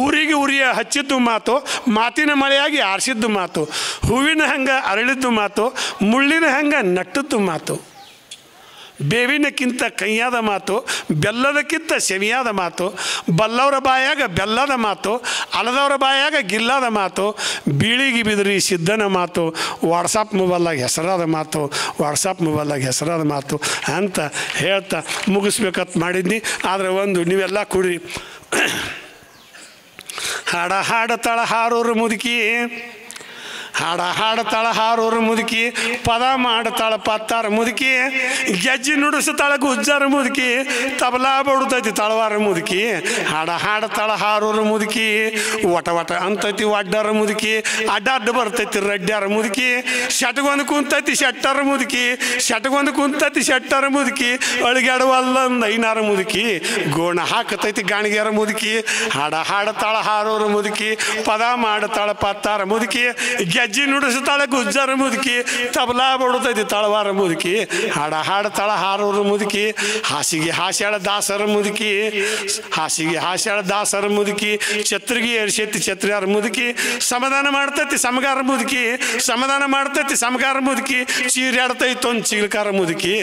ಊರಿಗೆ ಉರಿಯ ಹಚ್ಚಿದ್ದು ಮಾತು, ಮಾತಿನ ಮಳೆಯಾಗಿ ಆರಿಸಿದ್ದು ಮಾತು, ಹೂವಿನ ಹಂಗೆ ಅರಳಿದ್ದು ಮಾತು, ಮುಳ್ಳಿನ ಹಂಗೆ ನಟ್ಟದ್ದು ಮಾತು, ಬೇವಿನಕ್ಕಿಂತ ಕೈಯಾದ ಮಾತು, ಬೆಲ್ಲದಕ್ಕಿಂತ ಸೆವಿಯಾದ ಮಾತು, ಬಲ್ಲವರ ಬಾಯಾಗ ಬೆಲ್ಲದ ಮಾತು, ಅಲದವರ ಬಾಯಾಗ ಗಿಲ್ಲದ ಮಾತು, ಬೀಳಿಗೆ ಬಿದಿರಿ ಸಿದ್ಧನ ಮಾತು, ವಾಟ್ಸಪ್ ಮೊಬೈಲಾಗ ಹೆಸರಾದ ಮಾತು ಅಂತ ಹೇಳ್ತಾ ಮುಗಿಸ್ಬೇಕಂತ ಮಾಡಿದ್ನಿ. ಆದರೆ ಒಂದು ನೀವೆಲ್ಲ ಕೂಡಿ ಹಾಡತಾಳ ಹಾರೋರು ಮುದುಕಿ, ಹಾಡತಾಳ ಹಾರೋರು ಮುದುಕಿ, ಪದ ಮಾಡ್ತಾಳ ಪತ್ತಾರ ಮುದುಕಿ, ಗೆಜ್ಜಿ ನುಡಿಸ್ತಾಳ ಗುಜ್ಜಾರ ಮುದುಕಿ, ತಬಲಾ ಬಡ್ತೈತಿ ತಳವಾರ ಮುದುಕಿ, ಹಾಡತಾಳ ಹಾರೋರು ಮುದುಕಿ, ಒಟ ಅಂತೈತಿ ಒಡ್ಡಾರ ಮುದುಕಿ, ಅಡ್ಡ ಬರ್ತೈತಿ ರಡ್ಡ್ಯಾರ ಮುದುಕಿ, ಶಟ್ಗೊಂದು ಕುಂತೈತಿ ಶೆಟ್ಟಾರ ಮುದುಕಿ, ಶೆಟ್ಟಾರ ಮುದುಕಿ, ಅಳಿಗಾಡುವಲ್ಲೊಂದು ಐನಾರ ಮುದುಕಿ, ಗೋಣ ಹಾಕತೈತಿ ಗಾಣಿಗ್ಯಾರ ಮುದುಕಿ, ಹಾಡತಾಳ ಹಾರೋರು ಮುದುಕಿ, ಪದ ಮಾಡ್ತಾಳ ಪತ್ತಾರ ಮುದುಕಿ, ಗೆಜ್ಜಿ ನುಡಿಸ್ತಾಳೆ ಗುಜ್ಜಾರ ಮುದುಕಿ, ತಬಲಾ ಬಡ್ತೈತಿ ತಳವಾರ ಮುದುಕಿ, ಹಾಡತಾಳ ಹಾರೋರು ಮುದುಕಿ, ಹಾಸ್ಯಾಳ ದಾಸರ ಮುದುಕಿ, ದಾಸರ ಮುದುಕಿ, ಛತ್ರಿಗೆ ಎರ್ಸೈತಿ ಛತ್ರಿಯಾರ ಮುದುಕಿ, ಸಮಾಧಾನ ಮಾಡ್ತೈತಿ ಸಮಗಾರ ಮುದುಕಿ, ಚೀರ್ಯಾಡ್ತೈತೊಂದು ಚೀಲ್ಕಾರ ಮುದುಕಿ,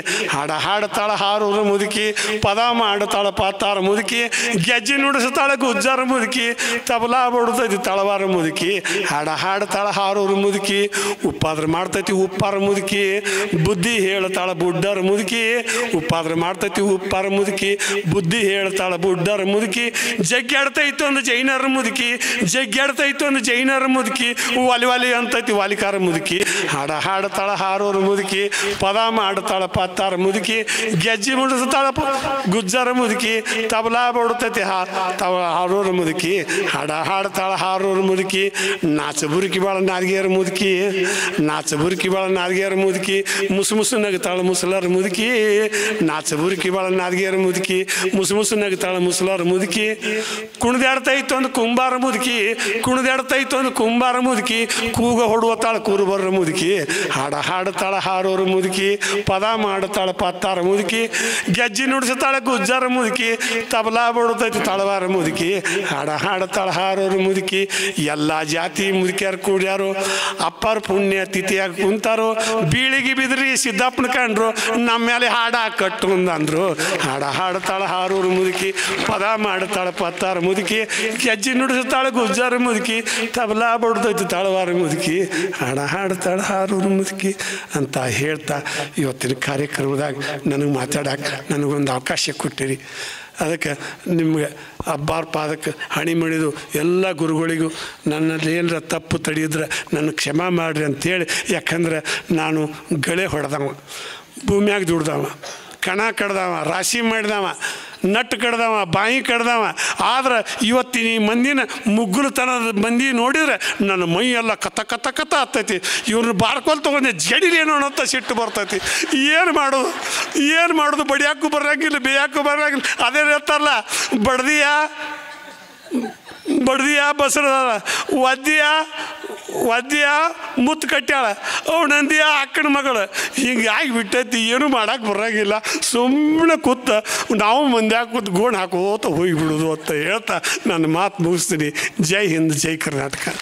ಹಾಡತಾಳ ಹಾರೋರು ಮುದುಕಿ, ಪದ ಮಾಡ್ತಾಳ ಪಾತಾರ ಮುದುಕಿ, ಗೆಜ್ಜಿ ನುಡಿಸ್ತಾಳ ಗುಜ್ಜಾರ ಮುದುಕಿ, ತಬಲಾ ಬಡ್ತೈತಿ ತಳವಾರ ಮುದುಕಿ, ಹಾಡತಾಳ ಹಾರೋರು ಮುದುಕಿ, ಉಪ್ಪಾದ್ರೆ ಮಾಡ್ತೈತಿ ಉಪ್ಪಾರ ಮುದುಕಿ, ಬುದ್ಧಿ ಹೇಳ್ತಾಳ ಬುಡ್ಡರ ಮುದುಕಿ, ಉಪ್ಪಾದ್ರೆ ಮಾಡ್ತೈತಿ ಉಪ್ಪಾರ ಮುದುಕಿ, ಬುದ್ಧಿ ಹೇಳ್ತಾಳ ಬುಡ್ಡರ ಮುದುಕಿ, ಜಗ್ಗಾಡ್ತೈತೊಂದು ಜೈನರ ಮುದುಕಿ, ವಾಲಿ ಅಂತೈತಿ ವಾಲಿಕಾರ ಮುದುಕಿ, ಹಾಡತಾಳ ಹಾರೋರು ಮುದುಕಿ, ಪದ ಮಾಡ್ತಾಳ ಪತ್ತಾರ ಮುದುಕಿ, ಗೆಜ್ಜಿ ಮುಡಿಸ್ತಾಳ ಗುಜ್ಜಾರ ಮುದುಕಿ, ತಬಲಾ ಬಡ್ತೈತಿ ಹಾರೋರು ಮುದುಕಿ, ಹಾಡತಾಳ ಹಾರೋರು ಮುದುಕಿ, ನಾಚ ಬುರುಕಿ ಬಾಳ ನಾಲ್ಗೆ ನಾದಿಗೆಯರ ಮುದುಕಿ ನಾಚ ಬುರ್ಕಿ ಬಾಳ ನಾದಿಗೆಯರ ಮುದುಕಿ ಮುಸು ನಗತಾಳ ಮುಸಲಾರ ಮುದುಕಿ ನಾಚ ಬುರ್ಕಿ ಬಾಳ ನಾದಿಗೆಯರ ಮುದುಕಿ ಮುಸು ನಗತಾಳ ಮುಸಲಾರ ಮುದುಕಿ ಕುಣಿದಾಡ್ತೈತು ಒಂದು ಕುಂಬಾರ ಮುದುಕಿ ಕುಣಿದಾಡ್ತೈತು ಒಂದು ಕುಂಬಾರ ಮುದುಕಿ ಕೂಗ ಹೊಡುವತ್ತಾಳ ಕೂರುಬರ್ರ ಮುದುಕಿ ಹಾಡ್ತಾಳ ಹಾರೋರ ಮುದುಕಿ ಪದ ಮಾಡ್ತಾಳ ಪತ್ತಾರ ಮುದುಕಿ ಗೆಜ್ಜಿ ನುಡಿಸ್ತಾಳ ಗುಜ್ಜಾರ ಮುದುಕಿ ತಬಲಾ ಬಡತೈತಿ ತಳವಾರ ಮುದುಕಿ ಹಾಡ್ತಾಳ ಹಾರೋರು ಮುದುಕಿ ಎಲ್ಲ ಜಾತಿ ಮುದುಕಿಯಾರು ಕೂಡ್ಯಾರು ಅಪ್ಪರ ಪುಣ್ಯ ತಿಥಿಯಾಗಿ ಕುಂತಾರೋ ಬೀಳಿಗೆ ಬಿದ್ರಿ ಸಿದ್ದಪ್ಪನ ಕಂಡ್ರು ನಮ್ಮ ಮೇಲೆ ಹಾಡ ಕಟ್ಟು ಅಂದ್ರು ಹಾಡ್ತಾಳ ಹಾರೋರು ಮುದುಕಿ ಪದ ಮಾಡ್ತಾಳ ಪತ್ತಾರ ಮುದುಕಿ ಗೆಜ್ಜಿ ನುಡಿಸ್ತಾಳ ಗುಜ್ಜಾರ ಮುದುಕಿ ತಬಲಾ ಬಡತೈತಿ ತಳವಾರ ಮುದುಕಿ ಹಾಡ್ತಾಳ ಹಾರೋರು ಮುದುಕಿ ಅಂತ ಹೇಳ್ತಾ ಇವತ್ತಿನ ಕಾರ್ಯಕ್ರಮದಾಗ ನನಗೆ ಮಾತಾಡಕ್ಕೆ ನನಗೊಂದು ಅವಕಾಶ ಕೊಟ್ಟಿರಿ. ಅದಕ್ಕೆ ನಿಮ್ಗೆ ಅಬ್ಬಾರ ಪಾದಕ್ಕೆ ಹಣಿ ಮಣಿದು ಎಲ್ಲ ಗುರುಗಳಿಗೂ ನನ್ನಲ್ಲಿ ಏನರ ತಪ್ಪು ತಡೆಯಿದ್ರೆ ನನ್ನ ಕ್ಷಮಾ ಮಾಡಿರಿ ಅಂತೇಳಿ. ಯಾಕಂದ್ರೆ ನಾನು ಗಳೆ ಹೊಡೆದವ, ಭೂಮಿಯಾಗ ದುಡ್ದವ, ಕಣ ಕಡ್ದವ, ರಾಶಿ ಮಾಡಿದವ, ನಟ್ಟು ಕಡ್ದವ, ಬಾಯಿ ಕಡ್ದವ. ಆದ್ರೆ ಇವತ್ತಿನ ಈ ಮಂದಿನ ಮುಗ್ಗುಲತನದ ಮಂದಿ ನೋಡಿದ್ರೆ ನನ್ನ ಮೈ ಎಲ್ಲ ಕತ ಹತ್ತೈತಿ. ಇವ್ರನ್ನ ಬಾರ್ಕೊಲ್ ತೊಗೊಂಡೆ ಜಡಿಲೇನೋ ಅಂತ ಸಿಟ್ಟು ಬರ್ತೈತಿ. ಏನು ಮಾಡೋದು ಬಡಿಯಾಕು ಬರೋಂಗಿಲ್ಲ, ಬೇಯಾಕು ಬರೋಂಗಿಲ್ಲ. ಅದೇ ಹೇಳ್ತಾರಲ್ಲ, ಬಡ್ದಿಯ ಬಸರದ ಒದ್ದಿಯ ಮುತ್ತು ಕಟ್ಟ್ಯಾಳ ಅವನಂದಿಯ ಅಕ್ಕನ ಮಗಳು. ಹಿಂಗೆ ಆಗಿಬಿಟ್ಟೈತಿ, ಏನೂ ಮಾಡೋಕೆ ಬರೋಂಗಿಲ್ಲ. ಸುಮ್ಮನೆ ಕೂತ ನಾವು ಮಂದ್ಯಾಗ ಕೂತು ಗೋಣ್ ಹಾಕೋತ ಹೋಗಿಬಿಡೋದು ಅಂತ ಹೇಳ್ತಾ ನನ್ನ ಮಾತು ಮುಗಿಸ್ತೀನಿ. ಜೈ ಹಿಂದ್, ಜೈ ಕರ್ನಾಟಕ.